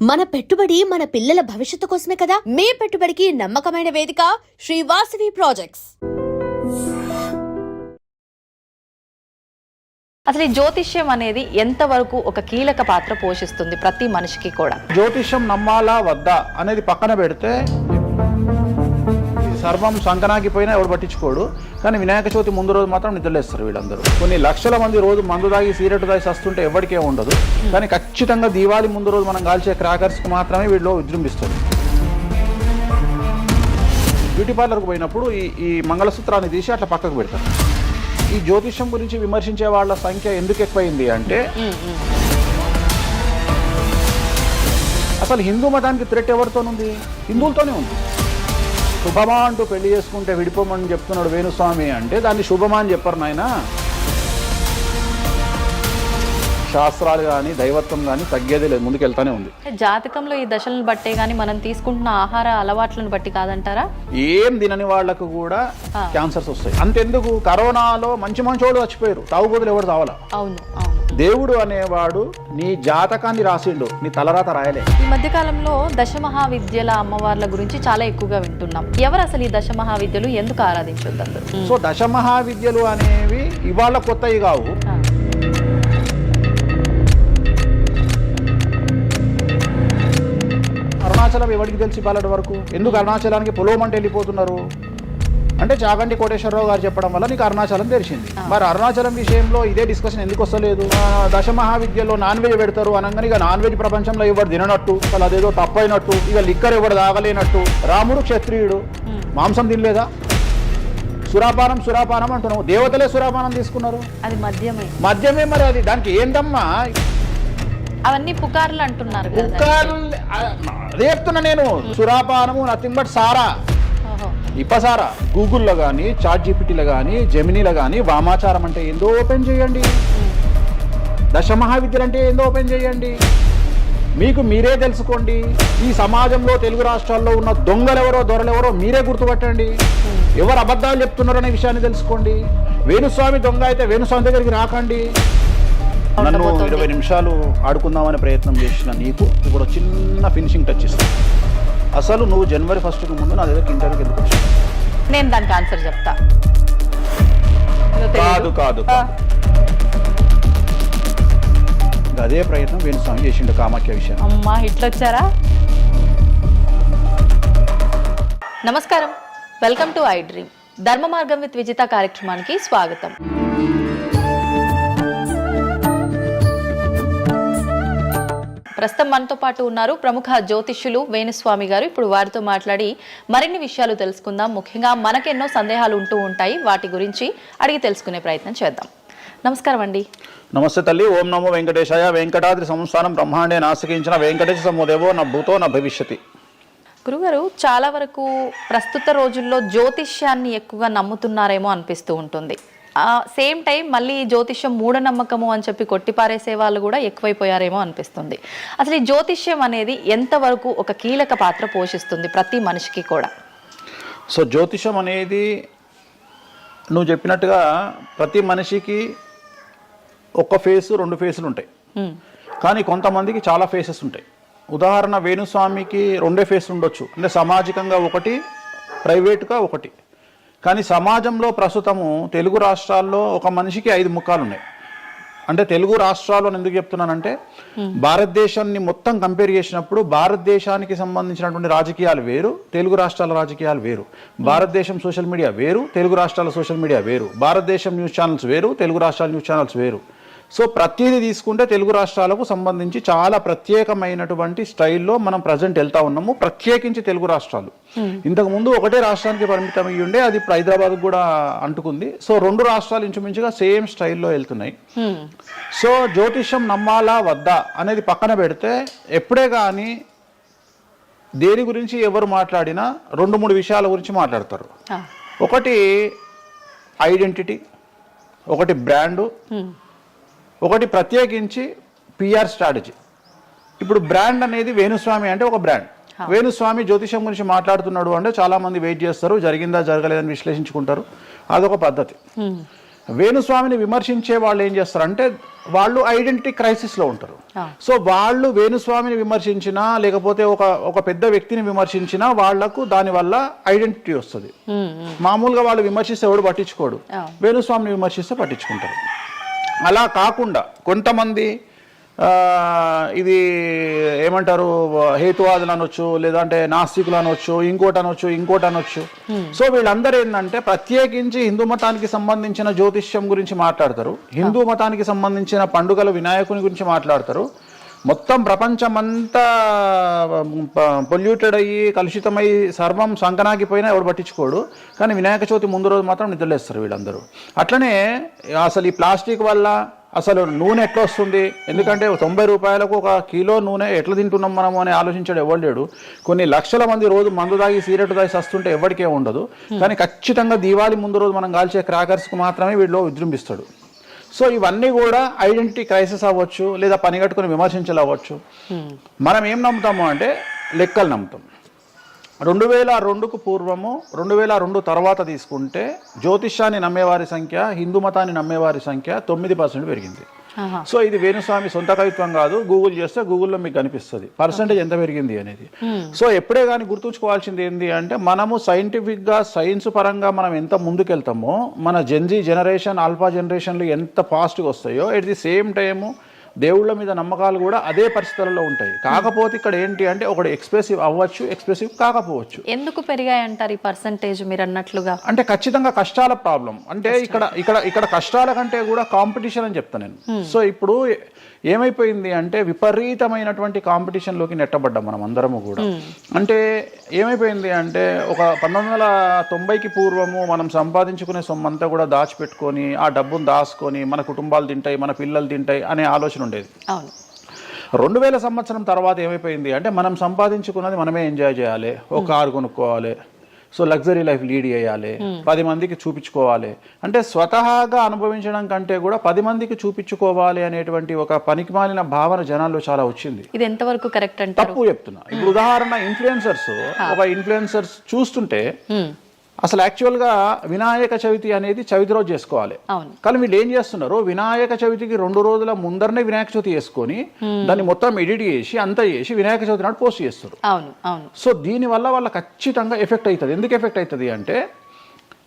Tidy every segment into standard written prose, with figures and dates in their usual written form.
మన పెట్టుబడి మన పిల్లల భవిష్యత్తు కోసమే కదా. మీ పెట్టుబడికి నమ్మకమైన వేదిక శ్రీ వాసవి ప్రాజెక్ట్స్. అసలు ఈ జ్యోతిష్యం అనేది ఎంతవరకు ఒక కీలక పాత్ర పోషిస్తుంది ప్రతి మనిషికి కూడా? జ్యోతిష్యం నమ్మాలా వద్దా అనేది పక్కన పెడితే సర్వం సంకనాగిపోయినా ఎవడు పట్టించుకోడు. కానీ వినాయక చవితి ముందు రోజు మాత్రం నిద్రలేస్తారు వీళ్ళందరూ. కొన్ని లక్షల మంది రోజు మందు తాగి సిగరెట్ తాగి వస్తుంటే ఎవరికే ఉండదు. కానీ ఖచ్చితంగా దీవాళి ముందు రోజు మనం కాల్చే క్రాకర్స్కి మాత్రమే వీళ్ళు విజృంభిస్తుంది. బ్యూటీ పార్లర్కి పోయినప్పుడు ఈ మంగళసూత్రాన్ని తీసి అట్లా పక్కకు పెడతారు. ఈ జ్యోతిష్యం గురించి విమర్శించే వాళ్ళ సంఖ్య ఎందుకు ఎక్కువైంది అంటే, అసలు హిందూ మతానికి థ్రెట్ ఎవరితోనుంది? హిందువులతోనే ఉంది. శుభమా అంటూ పెళ్లి చేసుకుంటే విడిపోమని చెప్తున్నాడు వేణుస్వామి అంటే దాన్ని శుభమా అని చెప్పరు నాయన. శాస్త్రాలు కానీ దైవత్వం కానీ తగ్గేదే లేదు, ముందుకెళ్తానే ఉంది. జాతకంలో ఈ దశలను బట్టే గానీ మనం తీసుకుంటున్న ఆహార అలవాట్లను బట్టి కాదంటారా? ఏం తినని వాళ్లకు కూడా క్యాన్సర్స్ వస్తాయి. అంతెందుకు, కరోనాలో మంచి మంచోళ్ళు చచ్చిపోయారు, తాగుబోతులు ఎవరు తావాలా? అవును అవును. దేవుడు అనేవాడు నీ జాతకాన్ని రాసిండు, నీ తలరాత రాయలే. ఈ మధ్య కాలంలో దశమహావిద్యల అమ్మవార్ల గురించి చాలా ఎక్కువగా వింటున్నాం. ఎవరు అసలు ఈ దశమహావిద్యలు, ఎందుకు ఆరాధించొద్దు అందరూ? సో దశమహావిద్యలు అనేవి ఇవాళ కొత్తవి కావు. అరుణాచలం ఎవరికి తెలిసి పాలటి వరకు? ఎందుకు అరుణాచలానికి పొలోమంటే వెళ్ళిపోతున్నారు అంటే చాగంటి కోటేశ్వరరావు గారు చెప్పడం వల్ల నీకు అరుణాచలం తెలిసింది. మరి అరుణాచలం విషయంలో ఇదే డిస్కషన్ ఎందుకు వస్తలేదు? దశమహావిద్యలో నాన్ వెజ్ పెడతారు అనగానే ఇక నాన్ వెజ్ ప్రపంచంలో ఎవరు తిననట్టు, అసలు అదేదో తప్పైనట్టు, ఇక లిక్కర్ ఎవరు తాగలేనట్టు. రాముడు క్షత్రియుడు, మాంసం తినలేదా? సురాపానం అంటున్నావు. దేవతలే సురాపానం తీసుకున్నారు, అది మద్యమే. మరి అది దానికి ఏంటమ్మా? అవన్నీ పుకార్లు అంటున్నారు. పుకార్లు అదే చెప్తున్నా నేను. సురాపానము నథింగ్ బట్ సారా, ఇప్పసారా. గూగుల్లో కానీ, చాట్ జీపీటీలో కానీ, జెమినీలో కానీ వామాచారం అంటే ఏందో ఓపెన్ చేయండి, దశమహావిద్యలు అంటే ఏందో ఓపెన్ చేయండి. మీకు మీరే తెలుసుకోండి. ఈ సమాజంలో తెలుగు రాష్ట్రాల్లో ఉన్న దొంగలెవరో దొరలెవరో మీరే గుర్తుపట్టండి. ఎవరు అబద్ధాలు చెప్తున్నారో అనే విషయాన్ని తెలుసుకోండి. వేణుస్వామి దొంగ అయితే వేణుస్వామి దగ్గరికి రాకండి. నన్ను 20 నిమిషాలు ఆడుకుందామనే ప్రయత్నం చేసిన నీకు ఇప్పుడు చిన్న ఫినిషింగ్ టచ్ ఇస్తాను. అసలు నువ్వు జనవరి 1కి ముందు నా దగ్గర ఇంటర్వ్యూకి ఎందుకు వచ్చావు? నేను దానికి ఆన్సర్ చెప్తా. కాదు అదే ప్రయత్నం వేణుస్వామి చేసిండు కామాఖ్య విషయం. అమ్మా ఇట్లా వచ్చారా? నమస్కారం, వెల్కమ్ టు ఐ డ్రీమ్. ధర్మ మార్గం విత్ విజిత కార్యక్రమానికి స్వాగతం. ప్రస్తుతం మనతో పాటు ఉన్నారు ప్రముఖ జ్యోతిష్యులు వేణుస్వామి గారు. ఇప్పుడు వారితో మాట్లాడి మరిన్ని విషయాలు తెలుసుకుందాం. ముఖ్యంగా మనకెన్నో సందేహాలు ఉంటూ ఉంటాయి, వాటి గురించి అడిగి తెలుసుకునే ప్రయత్నం చేద్దాం. నమస్కారం అండి. నమస్తే తల్లి. ఓం నమో వెంకటేశాయ. వెంకటాద్రి సంస్థానం బ్రహ్మాండే నాసికించిన వెంకటేశ సమోదేవో నా భూతో నా భవిష్యతి. గురుగారు, చాలా వరకు ప్రస్తుత రోజుల్లో జ్యోతిష్యాన్ని ఎక్కువగా నమ్ముతున్నారేమో అనిపిస్తూ ఉంటుంది. సేమ్ టైం మళ్ళీ జ్యోతిష్యం మూఢనమ్మకము అని చెప్పి కొట్టిపారేసే వాళ్ళు కూడా ఎక్కువైపోయారేమో అనిపిస్తుంది. అసలు ఈ జ్యోతిష్యం అనేది ఎంతవరకు ఒక కీలక పాత్ర పోషిస్తుంది ప్రతి మనిషికి కూడా? సో జ్యోతిషం అనేది నువ్వు చెప్పినట్టుగా ప్రతి మనిషికి ఒక ఫేసు 2 ఫేసులు ఉంటాయి. కానీ కొంతమందికి చాలా ఫేసెస్ ఉంటాయి. ఉదాహరణ వేణుస్వామికి 2 ఫేసులు ఉండొచ్చు. అంటే సామాజికంగా ఒకటి, ప్రైవేట్గా ఒకటి. కానీ సమాజంలో ప్రస్తుతము తెలుగు రాష్ట్రాల్లో ఒక మనిషికి 5 ముఖాలు ఉన్నాయి. అంటే తెలుగు రాష్ట్రాల్లో ఎందుకు చెప్తున్నానంటే, భారతదేశాన్ని మొత్తం కంపేర్ చేసినప్పుడు భారతదేశానికి సంబంధించినటువంటి రాజకీయాలు వేరు, తెలుగు రాష్ట్రాల రాజకీయాలు వేరు. భారతదేశం సోషల్ మీడియా వేరు, తెలుగు రాష్ట్రాల సోషల్ మీడియా వేరు. భారతదేశం న్యూస్ ఛానల్స్ వేరు, తెలుగు రాష్ట్రాల న్యూస్ ఛానల్స్ వేరు. సో ప్రతిదీ తీసుకుంటే తెలుగు రాష్ట్రాలకు సంబంధించి చాలా ప్రత్యేకమైనటువంటి స్టైల్లో మనం ప్రజెంట్ వెళ్తా ఉన్నాము. ప్రత్యేకించి తెలుగు రాష్ట్రాలు. ఇంతకుముందు ఒకటే రాష్ట్రానికి పరిమితం అయ్యి ఉండే, అది హైదరాబాద్ కూడా అంటుకుంది. సో 2 రాష్ట్రాలు ఇంచుమించుగా సేమ్ స్టైల్లో వెళ్తున్నాయి. సో జ్యోతిష్యం నమ్మాలా వద్దా అనేది పక్కన పెడితే, ఎప్పుడే కానీ దేని గురించి ఎవరు మాట్లాడినా 2-3 విషయాల గురించి మాట్లాడతారు. ఒకటి ఐడెంటిటీ, ఒకటి బ్రాండు, ఒకటి ప్రత్యేకించి పిఆర్ స్ట్రాటజీ. ఇప్పుడు బ్రాండ్ అనేది వేణుస్వామి అంటే ఒక బ్రాండ్. వేణుస్వామి జ్యోతిషం గురించి మాట్లాడుతున్నాడు అంటే చాలా మంది వెయిట్ చేస్తారు, జరిగిందా జరగలేదని విశ్లేషించుకుంటారు. అదొక పద్ధతి. వేణుస్వామిని విమర్శించే వాళ్ళు ఏం చేస్తారంటే వాళ్ళు ఐడెంటిటీ క్రైసిస్లో ఉంటారు. సో వాళ్ళు వేణుస్వామిని విమర్శించినా లేకపోతే ఒక పెద్ద వ్యక్తిని విమర్శించినా వాళ్లకు దానివల్ల ఐడెంటిటీ వస్తుంది. మామూలుగా వాళ్ళు విమర్శిస్తే ఎవడు పట్టించుకోడు, వేణుస్వామిని విమర్శిస్తే పట్టించుకుంటారు. అలా కాకుండా కొంతమంది ఇది ఏమంటారు హేతువాదులు అనొచ్చు, లేదంటే నాస్తికులు అనొచ్చు, ఇంకోటి అనొచ్చు. సో వీళ్ళందరూ ఏంటంటే ప్రత్యేకించి హిందూ మతానికి సంబంధించిన జ్యోతిష్యం గురించి మాట్లాడతారు, హిందూ మతానికి సంబంధించిన పండుగల వినాయకుని గురించి మాట్లాడతారు. మొత్తం ప్రపంచమంతా పొల్యూటెడ్ అయ్యి కలుషితమై సర్వం సంకనాగిపోయినా ఎవడు పట్టించుకోడు, కానీ వినాయక చవితి ముందు రోజు మాత్రం నిద్రలేస్తారు వీళ్ళందరూ. అట్లనే అసలు ఈ ప్లాస్టిక్ వల్ల అసలు నూనె ఎట్లా వస్తుంది, ఎందుకంటే 90 రూపాయలకు 1 కిలో నూనె ఎట్లా తింటున్నాం మనము అని ఆలోచించాడు ఎవరు లేడు. కొన్ని లక్షల మంది రోజు మందు తాగి సిగరెట్ తాగి సస్తుంటే ఎవరికే ఉండదు, కానీ ఖచ్చితంగా దీవాళి ముందు రోజు మనం కాల్చే క్రాకర్స్కు మాత్రమే వీళ్ళు విజృంభిస్తాడు. సో ఇవన్నీ కూడా ఐడెంటిటీ క్రైసిస్ అవ్వచ్చు, లేదా పని కట్టుకుని విమర్శించాలి అవ్వచ్చు. మనం ఏం నమ్ముతాము అంటే లెక్కలు నమ్ముతాం. 2002కు పూర్వము 2002 తర్వాత తీసుకుంటే జ్యోతిష్యాన్ని నమ్మేవారి సంఖ్య, హిందూ మతాన్ని నమ్మేవారి సంఖ్య 9% పెరిగింది. సో ఇది వేణుస్వామి సొంత కవిత్వం కాదు, గూగుల్ చేస్తే గూగుల్లో మీకు కనిపిస్తుంది పర్సెంటేజ్ ఎంత పెరిగింది అనేది. సో ఎప్పుడే కానీ గుర్తుంచుకోవాల్సింది ఏంటి అంటే మనము సైంటిఫిక్గా సైన్స్ పరంగా మనం ఎంత ముందుకెళ్తామో మన జెన్జీ జనరేషన్ ఆల్ఫా జనరేషన్లు ఎంత ఫాస్ట్గా వస్తాయో ఎట్ ది సేమ్ టైము దేవుళ్ళ మీద నమ్మకాలు కూడా అదే పరిస్థితులలో ఉంటాయి. కాకపోతే ఇక్కడ ఏంటి అంటే ఒకటి ఎక్స్ప్రెసివ్ అవ్వచ్చు, ఎక్స్ప్రెసివ్ కాకపోవచ్చు. ఎందుకు పెరిగాయి అంటారు ఈ పర్సంటేజ్ మీరు అన్నట్లుగా? అంటే ఖచ్చితంగా కష్టాల ప్రాబ్లం. అంటే ఇక్కడ కష్టాల కంటే కూడా కాంపిటీషన్ అని చెప్తాను నేను. సో ఇప్పుడు ఏమైపోయింది అంటే విపరీతమైనటువంటి కాంపిటీషన్లోకి నెట్టబడ్డాం మనం అందరము కూడా. అంటే ఏమైపోయింది అంటే ఒక 1990కి పూర్వము మనం సంపాదించుకునే సొమ్మంతా కూడా దాచిపెట్టుకొని ఆ డబ్బును దాచుకొని మన కుటుంబాలు తింటాయి, మన పిల్లలు తింటాయి అనే ఆలోచన ఉండేది. 2000 సంవత్సరం తర్వాత ఏమైపోయింది అంటే మనం సంపాదించుకున్నది మనమే ఎంజాయ్ చేయాలి, ఒక కారు కొనుక్కోవాలి, సో లగ్జరీ లైఫ్ లీడ్ చేయాలి, 10 మందికి చూపించుకోవాలి. అంటే స్వతహాగా అనుభవించడం కంటే కూడా 10 మందికి చూపించుకోవాలి అనేటువంటి ఒక పనికిమాలిన భావన జనాల్లో చాలా వచ్చింది. ఇది ఎంతవరకు కరెక్ట్ అంటే? తప్పు చెప్తున్నా. ఇప్పుడు ఉదాహరణ ఇన్ఫ్లుయెన్సర్స్ చూస్తుంటే అసలు యాక్చువల్గా వినాయక చవితి అనేది చవితి రోజు చేసుకోవాలి, కానీ వీళ్ళు ఏం చేస్తున్నారు వినాయక చవితికి 2 రోజుల ముందరనే వినాయక చవితి చేసుకొని దాన్ని మొత్తం ఎడిట్ చేసి అంతా చేసి వినాయక చవితి నాడు పోస్ట్ చేస్తారు. సో దీనివల్ల వాళ్ళ ఖచ్చితంగా ఎఫెక్ట్ అవుతుంది. ఎందుకు ఎఫెక్ట్ అవుతుంది అంటే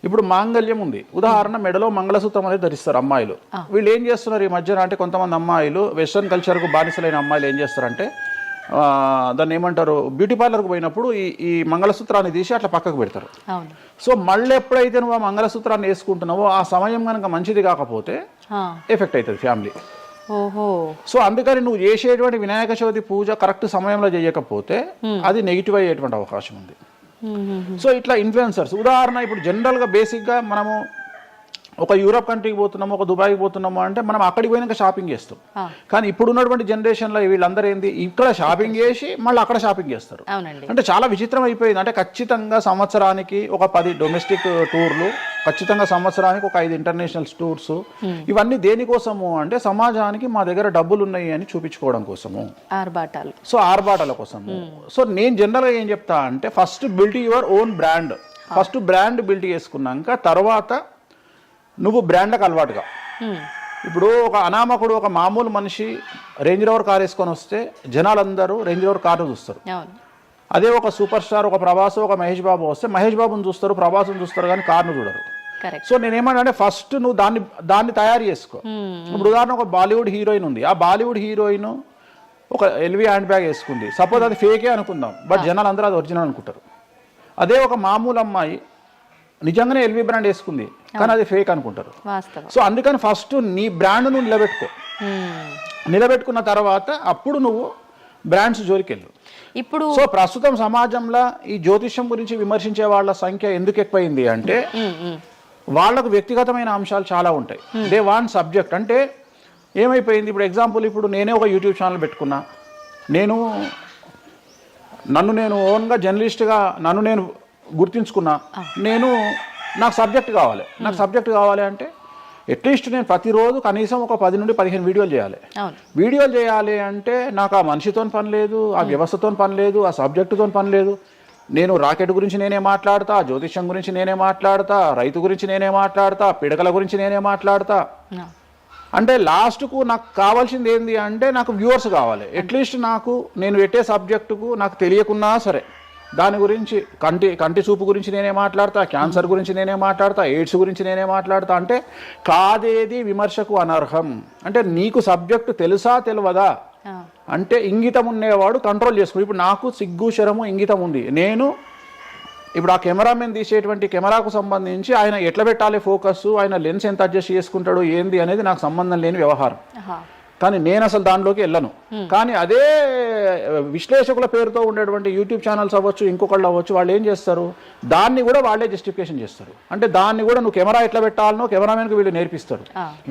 ఇప్పుడు మాంగళ్యం ఉంది, ఉదాహరణ మెడలో మంగళసూత్రం అనేది ధరిస్తారు అమ్మాయిలు. వీళ్ళు ఏం చేస్తున్నారు ఈ మధ్యన అంటే కొంతమంది అమ్మాయిలు వెస్ట్రన్ కల్చర్కు బానిసలైన అమ్మాయిలు ఏం చేస్తారంటే దాన్ని ఏమంటారు బ్యూటీ పార్లర్కి పోయినప్పుడు ఈ మంగళసూత్రాన్ని తీసి అట్లా పక్కకు పెడతారు. సో మళ్ళీ ఎప్పుడైతే నువ్వు ఆ మంగళసూత్రాన్ని వేసుకుంటున్నావో ఆ సమయం కనుక మంచిది కాకపోతే ఎఫెక్ట్ అవుతుంది ఫ్యామిలీ. సో అందుకని నువ్వు చేసేటువంటి వినాయక చవితి పూజ కరెక్ట్ సమయంలో చేయకపోతే అది నెగిటివ్ అయ్యేటువంటి అవకాశం ఉంది. సో ఇట్లా ఇన్ఫ్లుయెన్సర్స్ ఉదాహరణ ఇప్పుడు జనరల్గా బేసిక్గా మనము ఒక యూరోప్ కంట్రీకి పోతున్నాము, ఒక దుబాయ్కి పోతున్నాము అంటే మనం అక్కడికి పోయినాక షాపింగ్ చేస్తాం. కానీ ఇప్పుడు ఉన్నటువంటి జనరేషన్లో వీళ్ళందరూ ఏంది ఇక్కడ షాపింగ్ చేసి మళ్ళీ అక్కడ షాపింగ్ చేస్తారు. అంటే చాలా విచిత్రం అయిపోయింది. అంటే ఖచ్చితంగా సంవత్సరానికి ఒక 10 డొమెస్టిక్ టూర్లు, ఖచ్చితంగా సంవత్సరానికి ఒక 5 ఇంటర్నేషనల్ టూర్స్. ఇవన్నీ దేనికోసము అంటే సమాజానికి మా దగ్గర డబ్బులు ఉన్నాయి అని చూపించుకోవడం కోసము, ఆర్భాటాల కోసము. సో నేను జనరల్గా ఏం చెప్తా అంటే first build your own brand. First brand build చేసుకున్నాక తర్వాత నువ్వు బ్రాండ్కి అలవాటుగా. ఇప్పుడు ఒక అనామకుడు ఒక మామూలు మనిషి రేంజ్ రోవర్ కార్ వేసుకొని వస్తే జనాలందరూ రేంజ్ రోవర్ కార్ను చూస్తారు. అదే ఒక సూపర్ స్టార్ ఒక ప్రభాస్ ఒక మహేష్ బాబు వస్తే మహేష్ బాబుని చూస్తారు, ప్రభాస్ని చూస్తారు, కానీ కార్ను చూడరు. సో నేనేమంటే ఫస్ట్ నువ్వు దాన్ని తయారు చేసుకో. ఇప్పుడు ఉదాహరణ ఒక బాలీవుడ్ హీరోయిన్ ఉంది, ఆ బాలీవుడ్ హీరోయిన్ ఒక ఎల్వి హ్యాండ్ బ్యాగ్ వేసుకుంది, సపోజ్ అది ఫేకే అనుకుందాం, బట్ జనాలు అందరూ అది ఒరిజినల్ అనుకుంటారు. అదే ఒక మామూలు అమ్మాయి నిజంగానే ఎల్వి బ్రాండ్ వేసుకుంది, కానీ అది ఫేక్ అనుకుంటారు. సో అందుకని ఫస్ట్ నీ బ్రాండ్ నువ్వు నిలబెట్టుకున్న తర్వాత అప్పుడు నువ్వు బ్రాండ్స్ జోలికి వెళ్ళు. ఇప్పుడు సో ప్రస్తుతం సమాజంలో ఈ జ్యోతిష్యం గురించి విమర్శించే వాళ్ళ సంఖ్య ఎందుకు ఎక్కువైంది అంటే వాళ్ళకు వ్యక్తిగతమైన అంశాలు చాలా ఉంటాయి. They want subject. అంటే ఏమైపోయింది ఇప్పుడు ఎగ్జాంపుల్ ఇప్పుడు నేనే ఒక యూట్యూబ్ ఛానల్ పెట్టుకున్నా, నన్ను నేను ఓన్గా జర్నలిస్ట్గా నన్ను నేను గుర్తించుకున్నా, నాకు సబ్జెక్ట్ కావాలి అంటే అట్లీస్ట్ నేను ప్రతిరోజు కనీసం ఒక 10 నుండి 15 వీడియోలు చేయాలి అంటే నాకు ఆ మనిషితో పని లేదు, ఆ వ్యవస్థతో పని లేదు, ఆ సబ్జెక్టుతో పని లేదు. నేను రాకెట్ గురించి నేనే మాట్లాడతా, జ్యోతిష్యం గురించి నేనే మాట్లాడతా, రైతు గురించి నేనే మాట్లాడతా, పిడకల గురించి నేనే మాట్లాడతా. అంటే లాస్ట్కు నాకు కావాల్సింది ఏంది అంటే నాకు వ్యూవర్స్ కావాలి. అట్లీస్ట్ నాకు నేను పెట్టే సబ్జెక్టుకు నాకు తెలియకున్నా సరే దాని గురించి కంటి చూపు గురించి నేనే మాట్లాడతా, క్యాన్సర్ గురించి నేనే మాట్లాడతా, ఎయిడ్స్ గురించి నేనే మాట్లాడతా. అంటే కాదేది విమర్శకు అనర్హం. అంటే నీకు సబ్జెక్టు తెలుసా తెలియదా అంటే ఇంగితం ఉండేవాడు కంట్రోల్ చేసుకో. ఇప్పుడు నాకు సిగ్గు శరము ఇంగితం ఉంది. నేను ఇప్పుడు ఆ కెమెరామెన్ తీసేటువంటి కెమెరాకు సంబంధించి ఆయన ఎట్లా పెట్టాలి ఫోకస్, ఆయన లెన్స్ ఎంత అడ్జస్ట్ చేసుకుంటాడు ఏంది అనేది నాకు సంబంధం లేని వ్యవహారం. కానీ నేను అసలు దానిలోకి వెళ్ళను. కానీ అదే విశ్లేషకుల పేరుతో ఉండేటువంటి యూట్యూబ్ ఛానల్స్ అవ్వచ్చు, ఇంకొకళ్ళు అవ్వచ్చు, వాళ్ళు ఏం చేస్తారు, దాన్ని కూడా వాళ్ళే జస్టిఫికేషన్ చేస్తారు. అంటే దాన్ని కూడా నువ్వు కెమెరా ఎట్లా పెట్టాలనో కెమెరామెన్కి వీళ్ళు నేర్పిస్తారు,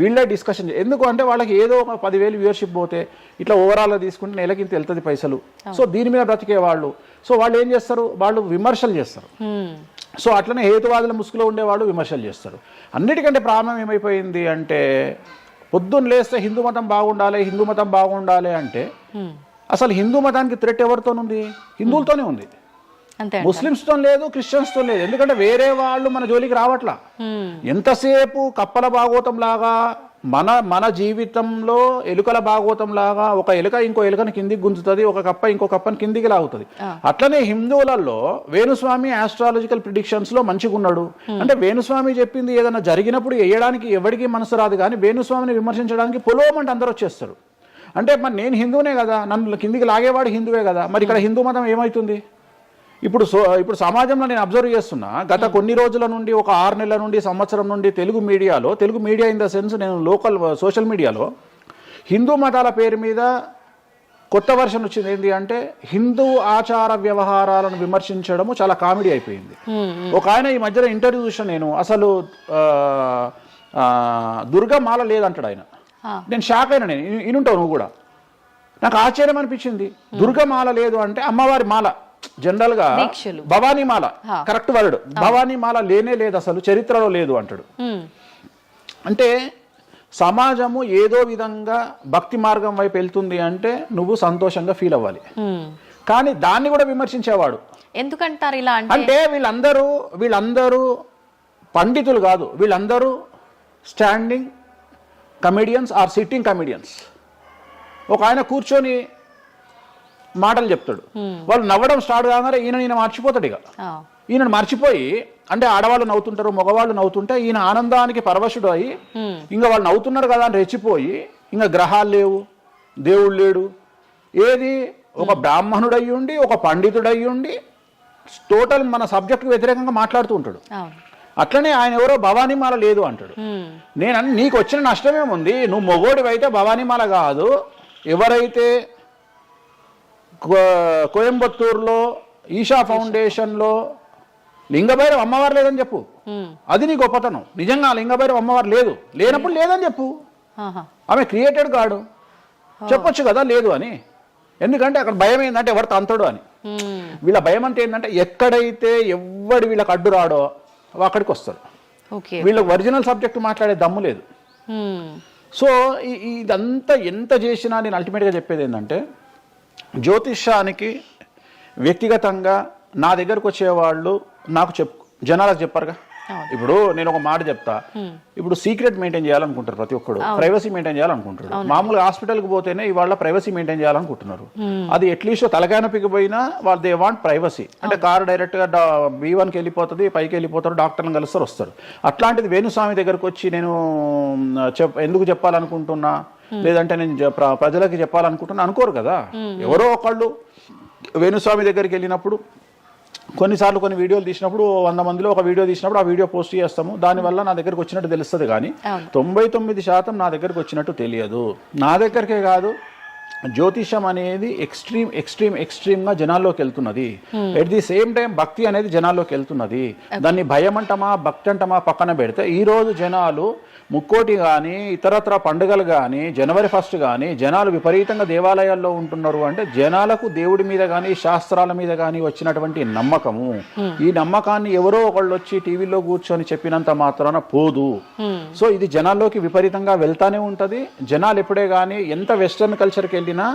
వీళ్ళే డిస్కషన్. ఎందుకు అంటే వాళ్ళకి ఏదో ఒక 10,000 వ్యూవర్షిప్ పోతే ఇట్లా ఓవరాల్గా తీసుకుంటే నెలకింత వెళ్తుంది పైసలు. సో దీని మీద బ్రతికే వాళ్ళు, సో వాళ్ళు ఏం చేస్తారు, వాళ్ళు విమర్శలు చేస్తారు. సో అట్లనే హేతువాదుల ముసుగులో ఉండేవాళ్ళు విమర్శలు చేస్తారు. అన్నిటికంటే ప్రాబ్లం ఏమైపోయింది అంటే పొద్దున్న లేస్తే హిందూ మతం బాగుండాలి, హిందూ మతం బాగుండాలి అంటే అసలు హిందూ మతానికి థ్రెట్ ఎవరితోనుంది? హిందువులతోనే ఉంది. ముస్లిమ్స్తో లేదు, క్రిస్టియన్స్తో లేదు. ఎందుకంటే వేరే వాళ్ళు మన జోలికి రావట్లా. ఎంతసేపు కప్పల భాగవతం లాగా మన జీవితంలో ఎలుకల భాగవతం లాగా ఒక ఎలుక ఇంకో ఎలుకని కిందికి గుంజుతుంది, ఒక కప్ప ఇంకో కప్పని కిందికి లాగుతుంది. అట్లనే హిందువులలో వేణుస్వామి ఆస్ట్రాలజికల్ ప్రిడిక్షన్స్ లో మంచిగా ఉన్నాడు. అంటే వేణుస్వామి చెప్పింది ఏదైనా జరిగినప్పుడు వేయడానికి ఎవరికి మనసు రాదు, కానీ వేణుస్వామిని విమర్శించడానికి పొలవమంటే అందరూ వచ్చేస్తారు. అంటే మరి నేను హిందువునే కదా, నన్ను కిందికి లాగేవాడు హిందువే కదా, మరి ఇక్కడ హిందూ మతం ఏమవుతుంది? ఇప్పుడు సమాజంలో నేను అబ్జర్వ్ చేస్తున్నా, గత కొన్ని రోజుల నుండి, ఒక 6 నెలల నుండి, సంవత్సరం నుండి Telugu media in the sense నేను లోకల్ సోషల్ మీడియాలో హిందూ మతాల పేరు మీద కొత్త వర్షన్ వచ్చింది. ఏంటి అంటే హిందూ ఆచార వ్యవహారాలను విమర్శించడము చాలా కామెడీ అయిపోయింది. ఒక ఆయన ఈ మధ్యలో ఇంటర్వ్యూ చూసిన నేను, అసలు దుర్గమాల లేదంటాడు ఆయన. నేను షాక్ అయినా. నేను ఇనుంటావు నువ్వు కూడా. నాకు ఆశ్చర్యం అనిపించింది. దుర్గమాల లేదు అంటే అమ్మవారి మాల, జనరల్ గా భవానీ మాల కరెక్ట్ వర్డ్. భవానీ మాల లేనే లేదు, అసలు చరిత్రలో లేదు అంటాడు. అంటే సమాజము ఏదో విధంగా భక్తి మార్గం వైపు వెళ్తుంది అంటే నువ్వు సంతోషంగా ఫీల్ అవ్వాలి. కానీ దాన్ని కూడా విమర్శించేవాడు. ఎందుకంటారు ఇలా అంటే వీళ్ళందరూ పండితులు కాదు, వీళ్ళందరూ standing comedians or sitting comedians. ఒక ఆయన కూర్చొని మాటలు చెప్తాడు, వాళ్ళు నవ్వడం స్టార్ట్ కాగానే ఈయన మర్చిపోతాడు. ఇక ఈయన మర్చిపోయి, అంటే ఆడవాళ్ళు నవ్వుతుంటారు, మగవాళ్ళు నవ్వుతుంటే ఈయన ఆనందానికి పరవశుడు అయ్యి ఇంకా వాళ్ళు నవ్వుతున్నారు కదా అని రెచ్చిపోయి, ఇంకా గ్రహాలు లేవు, దేవుడు లేడు, ఏది ఒక బ్రాహ్మణుడు అయ్యుండి, ఒక పండితుడు అయ్యుండి టోటల్ మన సబ్జెక్టుకు వ్యతిరేకంగా మాట్లాడుతూ ఉంటాడు. అట్లనే ఆయన ఎవరో భవానీమాల లేదు అంటాడు. నేను నీకు వచ్చిన నష్టమేముంది? నువ్వు మొగోడివైతే భవానీమాల కాదు, ఎవరైతే కోయంబత్తూరులో ఈషా ఫౌండేషన్లో లింగభైరవ అమ్మవారు లేదని చెప్పు, అది నీ గొప్పతనం. నిజంగా లింగభైరవ అమ్మవారు లేనప్పుడు లేదని చెప్పు. ఆమె క్రియేటెడ్ కాడు, చెప్పొచ్చు కదా లేదు అని. ఎందుకంటే అక్కడ భయం ఏంటంటే ఎవరు తంతడు అని. వీళ్ళ భయం అంటే ఏంటంటే ఎక్కడైతే ఎవడు వీళ్ళకి అడ్డు రాడో అక్కడికి వస్తారు. వీళ్ళకి ఒరిజినల్ సబ్జెక్ట్ మాట్లాడే దమ్ము లేదు. సో ఇదంతా ఎంత చేసినా నేను అల్టిమేట్గా చెప్పేది ఏంటంటే, జ్యోతిష్యానికి వ్యక్తిగతంగా నా దగ్గరకు వచ్చేవాళ్ళు నాకు జనాలకు చెప్పారుగా. ఇప్పుడు నేను ఒక మాట చెప్తా, ఇప్పుడు సీక్రెట్ మెయింటైన్ చేయాలనుకుంటారు ప్రతి ఒక్కడు, ప్రైవసీ మెయింటైన్ చేయాలనుకుంటారు. మామూలుగా హాస్పిటల్కి పోతేనే ఇవాళ ప్రైవసీ మెయింటైన్ చేయాలనుకుంటున్నారు. అది అట్లీస్ట్ తలకాయనొప్పికి పోయినా వాళ్ళు దే వాంట్ ప్రైవసీ. అంటే కారు డైరెక్ట్గా B1కి వెళ్ళిపోతుంది, పైకి వెళ్ళిపోతారు, డాక్టర్ని కలుస్తారు, వస్తారు. అట్లాంటిది వేణుస్వామి దగ్గరకు వచ్చి నేను ఎందుకు చెప్పాలనుకుంటున్నా, లేదంటే నేను ప్రజలకి చెప్పాలనుకుంటున్నా అనుకోరు కదా. ఎవరో ఒకళ్ళు వేణుస్వామి దగ్గరికి వెళ్ళినప్పుడు, కొన్నిసార్లు కొన్ని వీడియోలు తీసినప్పుడు 100 మందిలో ఒక వీడియో తీసినప్పుడు ఆ వీడియో పోస్ట్ చేస్తాము, దానివల్ల నా దగ్గరకు వచ్చినట్టు తెలుస్తుంది. కానీ 99% నా దగ్గరకు వచ్చినట్టు తెలియదు. నా దగ్గరికే కాదు, జ్యోతిషం అనేది ఎక్స్ట్రీమ్గా జనాల్లోకి వెళ్తున్నది. ఎట్ ది సేమ్ టైం భక్తి అనేది జనాల్లోకి వెళ్తున్నది. దాన్ని భయం అంటమా భక్తి అంటమా పక్కన పెడితే ఈరోజు జనాలు ముక్కోటి కానీ ఇతరత్ర పండుగలు కానీ జనవరి 1 కానీ జనాలు విపరీతంగా దేవాలయాల్లో ఉంటున్నారు. అంటే జనాలకు దేవుడి మీద కానీ శాస్త్రాల మీద కానీ వచ్చినటువంటి నమ్మకము, ఈ నమ్మకాన్ని ఎవరో ఒకళ్ళు వచ్చి టీవీలో కూర్చొని చెప్పినంత మాత్రాన పోదు. సో ఇది జనాల్లోకి విపరీతంగా వెళ్తానే ఉంటుంది. జనాలు ఎప్పుడే కానీ ఎంత వెస్టర్న్ కల్చర్కి వెళ్ళినా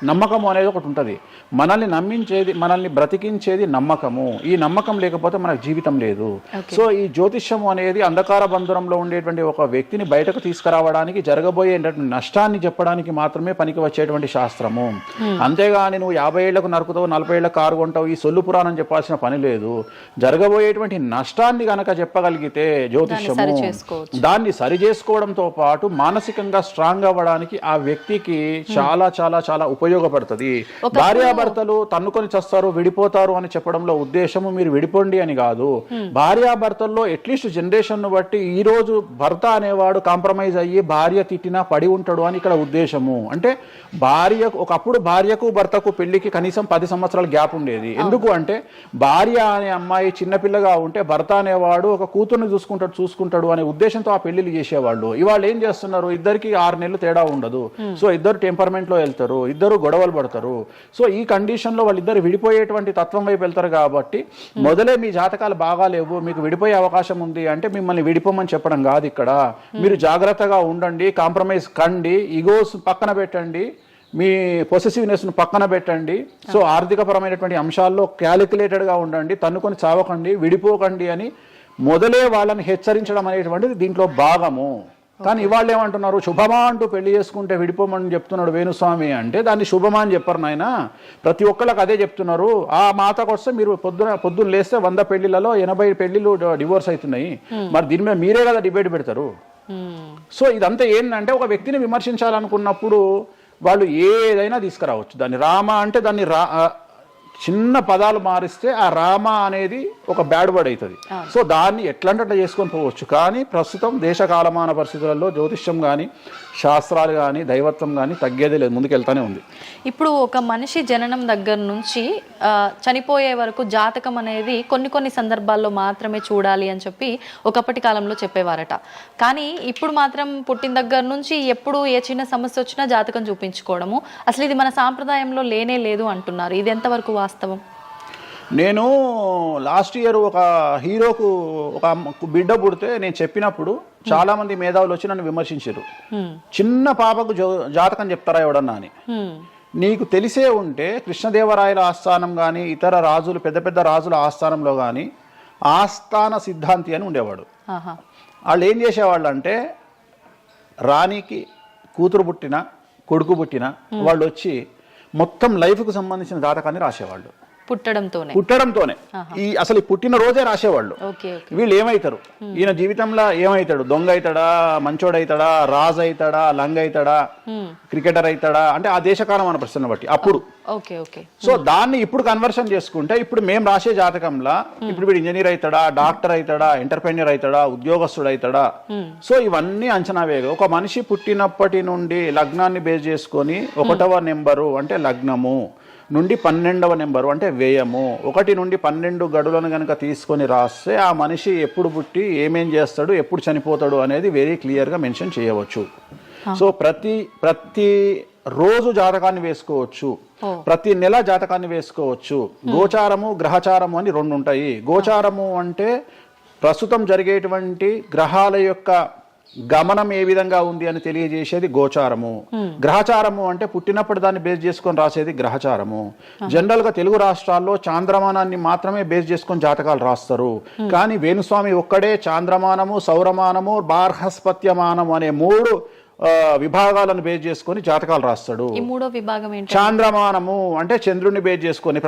నమ్మకము అనేది ఒకటి ఉంటుంది. మనల్ని నమ్మించేది, మనల్ని బ్రతికించేది నమ్మకము. ఈ నమ్మకం లేకపోతే మనకు జీవితం లేదు. సో ఈ జ్యోతిష్యము అనేది అంధకార బంధురంలో ఉండేటువంటి ఒక వ్యక్తిని బయటకు తీసుకురావడానికి, జరగబోయేటువంటి నష్టాన్ని చెప్పడానికి మాత్రమే పనికి వచ్చేటువంటి శాస్త్రము. అంతేగాని నువ్వు 50 ఏళ్లకు నరుకుతావు, 40 ఏళ్లకు కారు కొంటావు, ఈ సొల్లు పురాణం చెప్పాల్సిన పని లేదు. జరగబోయేటువంటి నష్టాన్ని గనక చెప్పగలిగితే జ్యోతిష్యము దాన్ని సరి చేసుకోవడంతో పాటు మానసికంగా స్ట్రాంగ్ అవ్వడానికి ఆ వ్యక్తికి చాలా చాలా చాలా ఉపయోగపడుతుంది. భార్యాభర్తలు తన్నుకొని చస్తారు, విడిపోతారు అని చెప్పడంలో ఉద్దేశము మీరు విడిపోండి అని కాదు. భార్యాభర్తల్లో అట్లీస్ట్ జనరేషన్ ను బట్టి ఈ రోజు భర్త అనేవాడు కాంప్రమైజ్ అయ్యి భార్య తిట్టినా పడి ఉంటాడు అని ఇక్కడ ఉద్దేశము. అంటే ఒకప్పుడు భార్యకు భర్తకు పెళ్లికి కనీసం 10 సంవత్సరాల గ్యాప్ ఉండేది. ఎందుకు అంటే భార్య అనే అమ్మాయి చిన్నపిల్లగా ఉంటే భర్త అనేవాడు ఒక కూతుర్ని చూసుకుంటాడు అనే ఉద్దేశంతో ఆ పెళ్లిళ్ళు చేసేవాళ్ళు. ఇవాళ ఏం చేస్తున్నారు, ఇద్దరికి 6 నెలలు తేడా ఉండదు. సో ఇద్దరు టెంపర్మెంట్ లో వెళ్తారు, ఇద్దరు గొడవలు పడతారు. సో ఈ కండిషన్ లో వాళ్ళిద్దరు విడిపోయేటువంటి తత్వం వైపు వెళ్తారు. కాబట్టి మొదలే మీ జాతకాలు బాగాలేవు, మీకు విడిపోయే అవకాశం ఉంది అంటే మిమ్మల్ని విడిపోమని చెప్పడం కాదు. ఇక్కడ మీరు జాగ్రత్తగా ఉండండి, కాంప్రమైజ్ కండి, ఈగోస్ పక్కన పెట్టండి, మీ పొసెసివ్నెస్ను పక్కన పెట్టండి. సో ఆర్థికపరమైనటువంటి అంశాల్లో క్యాలిక్యులేటెడ్గా ఉండండి, తన్నుకొని చావకండి, విడిపోకండి అని మొదలే వాళ్ళని హెచ్చరించడం అనేటువంటిది దీంట్లో భాగము. కానీ ఇవాళ ఏమంటున్నారు, శుభమా అంటూ పెళ్లి చేసుకుంటే విడిపోమని చెప్తున్నాడు వేణుస్వామి అంటే దాన్ని శుభమా అని చెప్పరు నాయన. ప్రతి ఒక్కళ్ళకి అదే చెప్తున్నారు. ఆ మాతకు వస్తే మీరు పొద్దున్న లేస్తే 100 పెళ్లిలలో 80 పెళ్లిళ్ళు డివోర్స్ అవుతున్నాయి. మరి దీని మీద మీరే కదా డిబేట్ పెడతారు. సో ఇదంతా ఏంటంటే ఒక వ్యక్తిని విమర్శించాలనుకున్నప్పుడు వాళ్ళు ఏదైనా తీసుకురావచ్చు. దాన్ని రామ అంటే దాన్ని చిన్న పదాలు మారిస్తే ఆ రామ అనేది ఒక బ్యాడ్ వర్డ్ అవుతుంది. సో దాన్ని ఎట్లంటే అట్లా చేసుకొని పోవచ్చు. కానీ ప్రస్తుతం దేశ కాలమాన పరిస్థితులలో జ్యోతిష్యం కానీ శాస్త్రాలు కానీ దైవత్వం కానీ తగ్గేదే లేదు, ముందుకెళ్తానే ఉంది. ఇప్పుడు ఒక మనిషి జననం దగ్గర నుంచి చనిపోయే వరకు జాతకం అనేది కొన్ని సందర్భాల్లో మాత్రమే చూడాలి అని చెప్పి ఒకప్పటి కాలంలో చెప్పేవారట. కానీ ఇప్పుడు మాత్రం పుట్టిన దగ్గర నుంచి ఎప్పుడు ఏ చిన్న సమస్య వచ్చినా జాతకం చూపించుకోవడము, అసలు ఇది మన సాంప్రదాయంలో లేనే లేదు అంటున్నారు. ఇది ఎంతవరకు వాస్తవం? నేను లాస్ట్ ఇయర్ ఒక హీరోకు ఒక బిడ్డ పుడితే నేను చెప్పినప్పుడు చాలా మంది మేధావులు వచ్చి నన్ను విమర్శించారు. చిన్న పాపకు జాతకం చెప్తారా ఎవడన్నా అని. నీకు తెలిసే ఉంటే కృష్ణదేవరాయల ఆస్థానం కానీ ఇతర రాజులు పెద్ద రాజుల ఆస్థానంలో కానీ ఆస్థాన సిద్ధాంతి అని ఉండేవాడు. వాళ్ళు ఏం చేసేవాళ్ళు అంటే రాణికి కూతురు పుట్టిన కొడుకు పుట్టిన వాళ్ళు వచ్చి మొత్తం లైఫ్కు సంబంధించిన జాతకాన్ని రాసేవాళ్ళు. పుట్టడంతోనే ఈ అసలు పుట్టిన రోజే రాసేవాళ్ళు. వీళ్ళు ఏమైతారు, ఈయన జీవితంలో ఏమైతాడు, దొంగ అవుతాడా, మంచోడు అవుతాడా, రాజు అవుతాడా, లంగ అవుతాడా, క్రికెటర్ అవుతాడా అంటే ఆ దేశకాలం మన ప్రశ్న బట్టి అప్పుడు. సో దాన్ని ఇప్పుడు కన్వర్షన్ చేసుకుంటే ఇప్పుడు మేము రాసే జాతకంలో ఇప్పుడు వీడు ఇంజనీర్ అవుతాడా, డాక్టర్ అవుతాడా, ఎంటర్ప్రెన్యూర్ అవుతాడా, ఉద్యోగస్తుడు అవుతాడా. సో ఇవన్నీ అంచనా వేగ ఒక మనిషి పుట్టినప్పటి నుండి లగ్నాన్ని బేస్ చేసుకొని 1వ నెంబరు అంటే లగ్నము నుండి 12వ నెంబరు అంటే వ్యయము 1 నుండి 12 గడులను కనుక తీసుకొని రాస్తే ఆ మనిషి ఎప్పుడు పుట్టి ఏమేం చేస్తాడు, ఎప్పుడు చనిపోతాడు అనేది వెరీ క్లియర్గా మెన్షన్ చేయవచ్చు. సో ప్రతి రోజు జాతకాన్ని వేసుకోవచ్చు, ప్రతి నెల జాతకాన్ని వేసుకోవచ్చు. గోచారము గ్రహచారము అని 2 ఉంటాయి. గోచారము అంటే ప్రస్తుతం జరిగేటువంటి గ్రహాల యొక్క గమనం ఏ విధంగా ఉంది అని తెలియజేసేది గోచారము. గ్రహచారము అంటే పుట్టినప్పుడు దాన్ని బేస్ చేసుకొని రాసేది గ్రహచారము. జనరల్ గా తెలుగు రాష్ట్రాల్లో చాంద్రమానాన్ని మాత్రమే బేస్ చేసుకొని జాతకాలు రాస్తారు. కానీ వేణుస్వామి ఒక్కడే చాంద్రమానము, సౌరమానము, బార్హస్పత్యమానము అనే 3 విభాగాలను బేస్ చేసుకొని జాతకాలు రాస్తాడు. చాంద్రమానము అంటే చంద్రుడిని బేస్ చేసుకొని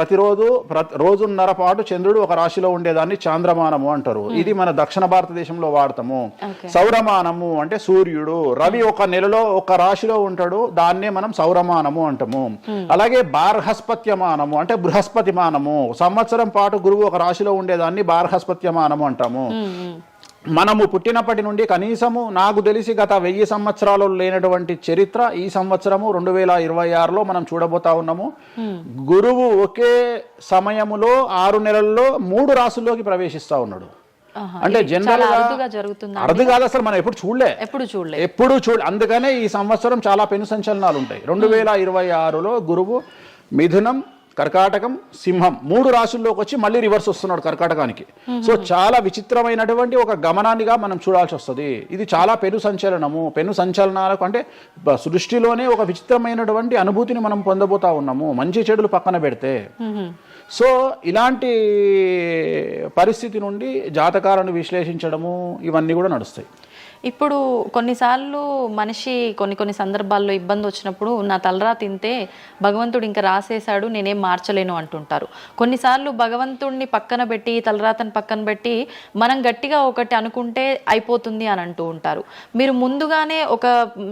రోజున్నర పాటు చంద్రుడు ఒక రాశిలో ఉండేదాన్ని చాంద్రమానము అంటారు. ఇది మన దక్షిణ భారతదేశంలో వాడతాము. సౌరమానము అంటే సూర్యుడు, రవి ఒక నెలలో ఒక రాశిలో ఉంటాడు, దాన్నే మనం సౌరమానము అంటాము. అలాగే బార్హస్పత్యమానము అంటే బృహస్పతిమానము, సంవత్సరం పాటు గురువు ఒక రాశిలో ఉండేదాన్ని బార్హస్పత్యమానము అంటాము. మనము పుట్టినప్పటి నుండి కనీసము నాకు తెలిసి గత 1000 సంవత్సరాలు లేనటువంటి చరిత్ర ఈ సంవత్సరము 2026లో మనం చూడబోతా ఉన్నాము. గురువు ఒకే సమయములో 6 నెలల్లో 3 రాశుల్లోకి ప్రవేశిస్తా ఉన్నాడు. అంటే జనరల్ అరుదు కాదు, అసలు మనం ఎప్పుడు చూడలే. అందుకనే ఈ సంవత్సరం చాలా పెను సంచలనాలు ఉంటాయి. 2026లో గురువు మిథునం, కర్కాటకం, సింహం 3 రాశుల్లోకి వచ్చి మళ్ళీ రివర్స్ వస్తున్నాడు కర్కాటకానికి. సో చాలా విచిత్రమైనటువంటి ఒక గమనాన్నిగా మనం చూడాల్సి వస్తుంది. ఇది చాలా పెను సంచలనము. పెను సంచలనాలకు అంటే సృష్టిలోనే ఒక విచిత్రమైనటువంటి అనుభూతిని మనం పొందబోతా ఉన్నాము, మంచి చెడులు పక్కన పెడితే. సో ఇలాంటి పరిస్థితి నుండి జాతకాలను విశ్లేషించడము ఇవన్నీ కూడా నడుస్తాయి. ఇప్పుడు కొన్నిసార్లు మనిషి కొన్ని సందర్భాల్లో ఇబ్బంది వచ్చినప్పుడు నా తలరా తింటే భగవంతుడు ఇంకా రాసేశాడు, నేనేం మార్చలేను అంటుంటారు. కొన్నిసార్లు భగవంతుడిని పక్కన పెట్టి, తలరాతను పక్కన పెట్టి మనం గట్టిగా ఒకటి అనుకుంటే అయిపోతుంది అని అంటూ ఉంటారు. మీరు ముందుగానే ఒక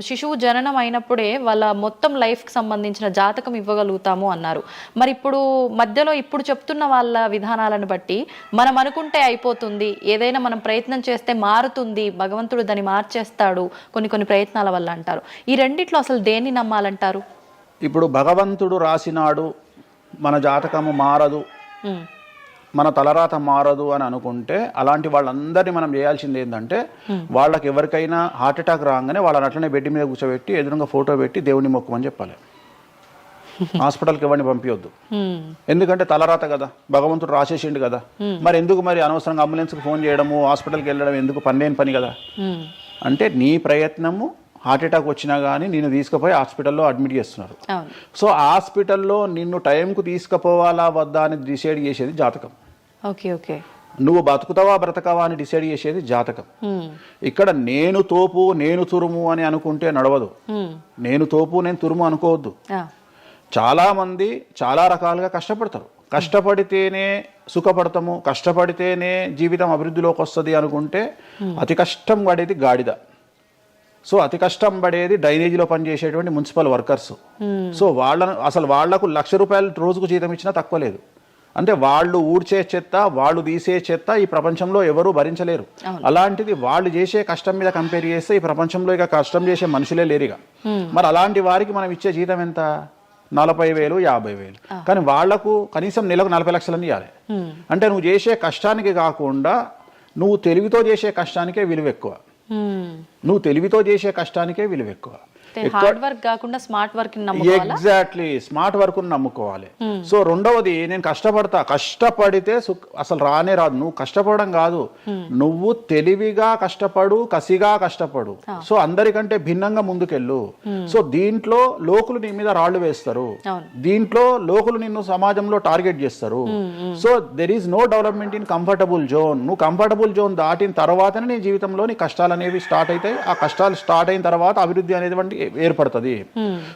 శిశువు జననం అయినప్పుడే వాళ్ళ మొత్తం లైఫ్కి సంబంధించిన జాతకం ఇవ్వగలుగుతాము అన్నారు. మరి ఇప్పుడు మధ్యలో ఇప్పుడు చెప్తున్న వాళ్ళ విధానాలను బట్టి మనం అనుకుంటే అయిపోతుంది, ఏదైనా మనం ప్రయత్నం చేస్తే మారుతుంది, భగవంతుడు దాన్ని మార్చేస్తాడు కొన్ని ప్రయత్నాల వల్ల అంటారు. ఈ రెండిట్లో అసలు దేన్ని నమ్మాలంటారు? ఇప్పుడు భగవంతుడు రాసినాడు, మన జాతకము మారదు, మన తలరాత మారదు అని అనుకుంటే అలాంటి వాళ్ళందరినీ మనం చేయాల్సింది ఏంటంటే, వాళ్ళకి ఎవరికైనా హార్ట్ అటాక్ రాగానే వాళ్ళని అట్లనే బెడ్ మీద కూర్చోబెట్టి ఎదురుగా ఫోటో పెట్టి దేవుని మొక్కుమని చెప్పాలి. హాస్పిటల్కి ఎవరిని పంపించొద్దు. ఎందుకంటే తలరాత కదా, భగవంతుడు రాసేసిండు కదా. మరి ఎందుకు మరి అనవసరంగా అంబులెన్స్కి ఫోన్ చేయడము, హాస్పిటల్కి వెళ్ళడం ఎందుకు? పనిలేని పని కదా. అంటే నీ ప్రయత్నము, హార్ట్ అటాక్ వచ్చినా కానీ నిన్ను తీసుకుపోయి హాస్పిటల్లో అడ్మిట్ చేస్తున్నారు. సో హాస్పిటల్లో నిన్ను టైంకు తీసుకుపోవాలా వద్దా అని డిసైడ్ చేసేది జాతకం. ఓకే. నువ్వు బతుకుతావా బ్రతకవా అని డిసైడ్ చేసేది జాతకం. ఇక్కడ నేను తోపు నేను తురుము అని అనుకుంటే నడవదు. నేను తోపు నేను తురుము అనుకోవద్దు. చాలా మంది చాలా రకాలుగా కష్టపడతారు. కష్టపడితేనే సుఖపడతాము, కష్టపడితేనే జీవితం అభివృద్ధిలోకి వస్తుంది అనుకుంటే అతి కష్టం పడేది గాడిద. సో అతి కష్టం పడేది డ్రైనేజీలో పనిచేసేటువంటి మున్సిపల్ వర్కర్స్. సో వాళ్లకు ₹1,00,000 రోజుకు జీతం ఇచ్చినా తక్కువ లేదు. అంటే వాళ్ళు ఊడ్చే చెత్త, వాళ్ళు తీసే చెత్త ఈ ప్రపంచంలో ఎవరూ భరించలేరు. అలాంటిది వాళ్ళు చేసే కష్టం మీద కంపేర్ చేస్తే ఈ ప్రపంచంలో ఇక కష్టం చేసే మనుషులే లేరుగా. మరి అలాంటి వారికి మనం ఇచ్చే జీతం ఎంత? 40,000, 50,000. కానీ వాళ్లకు కనీసం నెలకు 40 లక్షలని ఇవ్వాలి. అంటే నువ్వు చేసే కష్టానికి కాకుండా నువ్వు తెలివితో చేసే కష్టానికే విలువ ఎక్కువ. నువ్వు తెలివితో చేసే కష్టానికే విలువ ఎక్కువ. హార్డ్ వర్క్ కాకుండా smart work exactly smart work నమ్ముకోవాలి. సో రెండవది, నేను కష్టపడితే అసలు రానే రాదు. నువ్వు కష్టపడడం కాదు, నువ్వు తెలివిగా కష్టపడు, కసిగా కష్టపడు. సో అందరికంటే భిన్నంగా ముందుకెళ్ళు. సో దీంట్లో లోకులు నీ మీద రాళ్లు వేస్తారు, దీంట్లో లోకులు నిన్ను సమాజంలో టార్గెట్ చేస్తారు. So there is no development in comfortable zone. నువ్వు కంఫర్టబుల్ జోన్ దాటిన తర్వాతనే నీ జీవితంలో నీ కష్టాలు అనేవి స్టార్ట్ అవుతాయి. ఆ కష్టాలు స్టార్ట్ అయిన తర్వాత అభివృద్ధి అనేది ఏర్పడుతుంది.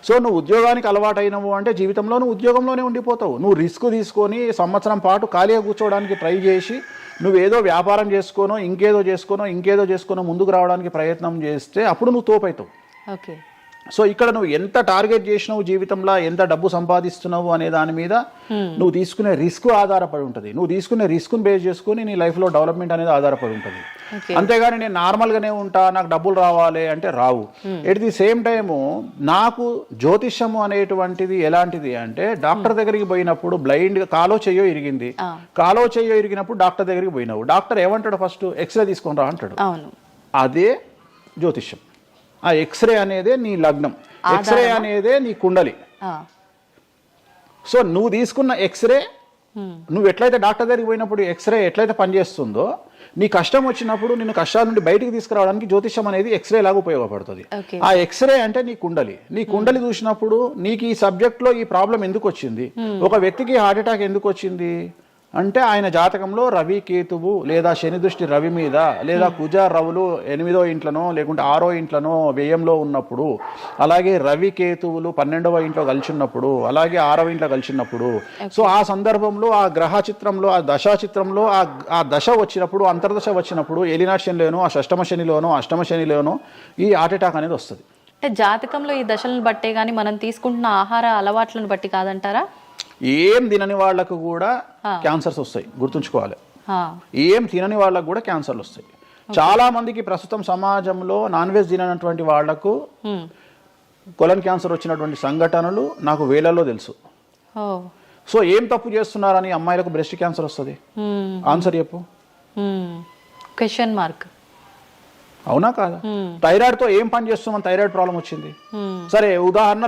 సో నువ్వు ఉద్యోగానికి అలవాటు అయినవు అంటే జీవితంలో నువ్వు ఉద్యోగంలోనే ఉండిపోతావు. నువ్వు రిస్క్ తీసుకొని సంవత్సరం పాటు ఖాళీగా కూర్చోవడానికి ట్రై చేసి నువ్వేదో వ్యాపారం చేసుకోనో ఇంకేదో చేసుకోనో ముందుకు రావడానికి ప్రయత్నం చేస్తే అప్పుడు నువ్వు తోపవుతావు. ఓకే. సో ఇక్కడ నువ్వు ఎంత టార్గెట్ చేసినావు, జీవితంలో ఎంత డబ్బు సంపాదిస్తున్నావు అనే దాని మీద నువ్వు తీసుకునే రిస్క్ ఆధారపడి ఉంటుంది. నువ్వు తీసుకునే రిస్క్ను బేస్ చేసుకుని నీ లైఫ్లో డెవలప్మెంట్ అనేది ఆధారపడి ఉంటుంది. అంతేగాని నేను నార్మల్గానే ఉంటా, నాకు డబ్బులు రావాలి అంటే రావు. ఎట్ ది సేమ్ టైము నాకు జ్యోతిష్యము అనేటువంటిది ఎలాంటిది అంటే, డాక్టర్ దగ్గరికి పోయినప్పుడు బ్లైండ్ కాలో చెయ్యో ఇరిగినప్పుడు డాక్టర్ దగ్గరికి పోయినావు, డాక్టర్ ఏమంటాడు? ఫస్ట్ ఎక్స్రే తీసుకొని రా అంటాడు. అదే జ్యోతిష్యం. ఆ ఎక్స్రే అనేదే నీ లగ్నం, ఎక్స్రే అనేదే నీ కుండలి. సో నువ్వు తీసుకున్న ఎక్స్రే, నువ్వు ఎట్లయితే డాక్టర్ దగ్గరికి పోయినప్పుడు ఎక్స్రే ఎట్లయితే పనిచేస్తుందో, నీ కష్టం వచ్చినప్పుడు నిన్ను కష్టాల నుండి బయటికి తీసుకురావడానికి జ్యోతిష్యం అనేది ఎక్స్రే లాగా ఉపయోగపడుతుంది. ఆ ఎక్స్రే అంటే నీ కుండలి చూసినప్పుడు నీకు ఈ సబ్జెక్ట్లో ఈ ప్రాబ్లం ఎందుకు వచ్చింది, ఒక వ్యక్తికి హార్ట్ అటాక్ ఎందుకు వచ్చింది అంటే ఆయన జాతకంలో రవి కేతువు లేదా శని దృష్టి రవి మీద, లేదా కుజ రవులు 8వ ఇంట్లోనో లేకుంటే 6వ ఇంట్లోనో వ్యయంలో ఉన్నప్పుడు, అలాగే రవి కేతువులు 12వ ఇంట్లో కలిసినప్పుడు, అలాగే 6వ ఇంట్లో కలిసినప్పుడు, సో ఆ సందర్భంలో ఆ గ్రహ చిత్రంలో, ఆ దశా చిత్రంలో ఆ దశ వచ్చినప్పుడు, అంతర్దశ వచ్చినప్పుడు, ఏలినాటి శనిలోనో, ఆ షష్టమ శనిలోనో, అష్టమ శనిలోనో ఈ హార్ట్ అటాక్ అనేది వస్తుంది. అంటే జాతకంలో ఈ దశలను బట్టే కానీ మనం తీసుకుంటున్న ఆహార అలవాట్లను బట్టి కాదంటారా? ఏం తినని వాళ్లకు కూడా క్యాన్సర్స్ వస్తాయి, గుర్తుంచుకోవాలి. ఏం తినని వాళ్ళకు కూడా క్యాన్సర్లు వస్తాయి. చాలా మందికి ప్రస్తుతం సమాజంలో నాన్ వెజ్ తిననటువంటి వాళ్లకు కొలన్ క్యాన్సర్ వచ్చినటువంటి సంఘటనలు నాకు వేలల్లో తెలుసు. సో ఏం తప్పు చేస్తున్నారని అమ్మాయిలకు బ్రెస్ట్ క్యాన్సర్ వస్తుంది? ఆన్సర్ చెప్పు. Question mark. అవునా కాదా? థైరాయిడ్తో ఏం పని చేస్తున్నాం? థైరాయిడ్ ప్రాబ్లం వచ్చింది. సరే ఉదాహరణ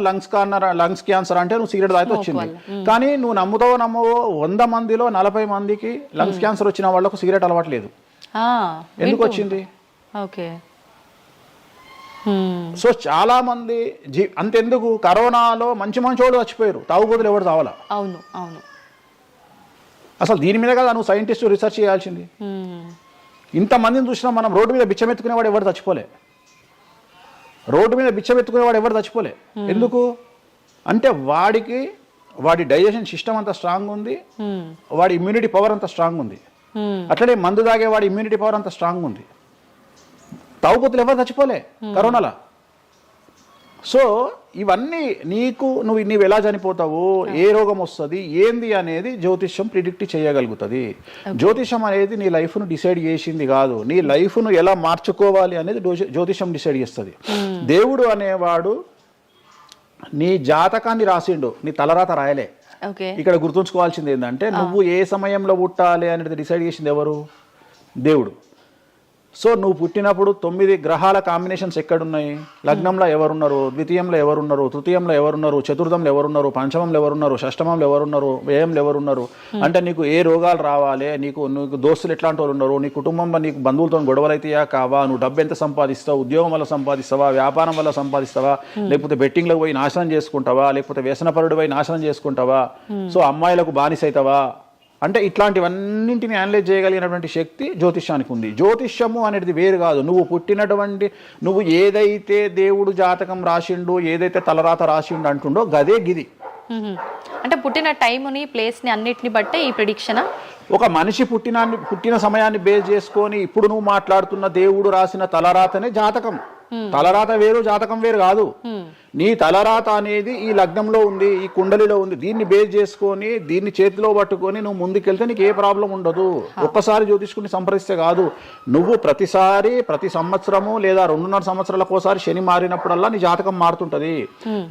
లంగ్స్ క్యాన్సర్ అంటే నువ్వు సిగరెట్ తాగితే వచ్చింది. కానీ నువ్వు నమ్మవో 100 మందిలో 40 మందికి లంగ్స్ క్యాన్సర్ వచ్చిన వాళ్ళకు సిగరెట్ అలవాటు లేదు. ఎందుకు వచ్చింది? ఓకే. సో చాలా మంది అంతెందుకు కరోనాలో మంచి వాళ్ళు చచ్చిపోయారు, తాగుబోతులు ఎవరు తావాలా? అవును అవును. అసలు దీని మీద కదా నువ్వు సైంటిస్ట్ రీసెర్చ్ చేయాల్సింది. ఇంతమందిని చూసినా మనం రోడ్డు మీద బిచ్చమెత్తుకునేవాడు ఎవరు చచ్చిపోలే. ఎందుకు అంటే వాడి డైజెషన్ సిస్టమ్ అంత స్ట్రాంగ్ ఉంది, వాడి ఇమ్యూనిటీ పవర్ అంత స్ట్రాంగ్ ఉంది. అట్లనే మందు తాగే వాడి ఇమ్యూనిటీ పవర్ అంత స్ట్రాంగ్ ఉంది. తాగుబోతులు ఎవరు చచ్చిపోలే కరోనాలో. సో ఇవన్నీ నువ్వు ఎలా చనిపోతావు, ఏ రోగం వస్తుంది, ఏంది అనేది జ్యోతిష్యం ప్రిడిక్ట్ చేయగలుగుతుంది. జ్యోతిష్యం అనేది నీ లైఫ్ను డిసైడ్ చేసింది కాదు, నీ లైఫ్ను ఎలా మార్చుకోవాలి అనేది జ్యోతిష్యం డిసైడ్ చేస్తుంది. దేవుడు అనేవాడు నీ జాతకాన్ని రాసిండు, నీ తలరాత రాయలే. ఇక్కడ గుర్తుంచుకోవాల్సింది ఏంటంటే నువ్వు ఏ సమయంలో పుట్టాలి అనేది డిసైడ్ చేసింది ఎవరు? దేవుడు. సో నువ్వు పుట్టినప్పుడు 9 గ్రహాల కాంబినేషన్స్ ఎక్కడున్నాయి? లగ్నంలో ఎవరున్నారు, ద్వితీయంలో ఎవరున్నారు, తృతీయంలో ఎవరున్నారు, చతుర్థంలో ఎవరున్నారు, పంచమంలో ఎవరున్నారు, షష్టమంలో ఎవరున్నారు, వ్యయంలో ఎవరున్నారు. అంటే నీకు ఏ రోగాలు రావాలి, నీకు దోస్తులు ఎట్లాంటి వాళ్ళు ఉన్నారు, నీ కుటుంబంలో నీకు బంధువులతో గొడవలు అయితేయా కావా, నువ్వు డబ్బు ఎంత సంపాదిస్తావు, ఉద్యోగం వల్ల సంపాదిస్తావా, వ్యాపారం వల్ల సంపాదిస్తావా, లేకపోతే బెట్టింగ్లకు పోయి నాశనం చేసుకుంటావా, లేకపోతే వ్యసనపరుడు పోయి నాశనం చేసుకుంటావా, సో అమ్మాయిలకు బానిసైతావా, అంటే ఇట్లాంటివన్నింటిని అనలైజ్ చేయగలిగినటువంటి శక్తి జ్యోతిష్యానికి ఉంది. జ్యోతిష్యము అనేది వేరు కాదు. నువ్వు ఏదైతే దేవుడు జాతకం రాసిండు, ఏదైతే తలరాత రాసిండు అంటుండో గదే గిది. అంటే పుట్టిన టైముని, ప్లేస్ని అన్నిటిని బట్టే ఈ ప్రిడిక్షన్. ఒక మనిషి పుట్టిన సమయాన్ని బేస్ చేసుకొని ఇప్పుడు నువ్వు మాట్లాడుతున్న దేవుడు రాసిన తలరాతనే జాతకం. తలరాత వేరు, జాతకం వేరు కాదు. నీ తలరాత అనేది ఈ లగ్నంలో ఉంది, ఈ కుండలిలో ఉంది. దీన్ని బేస్ చేసుకొని, దీన్ని చేతిలో పట్టుకొని నువ్వు ముందుకెళ్తే నీకు ఏ ప్రాబ్లం ఉండదు. ఒక్కసారి జ్యోతిష్కుని సంప్రదిస్తే కాదు, నువ్వు ప్రతి సంవత్సరము లేదా 2.5 సంవత్సరాలకు ఒకసారి శని మారినప్పుడల్లా నీ జాతకం మారుతుంటది.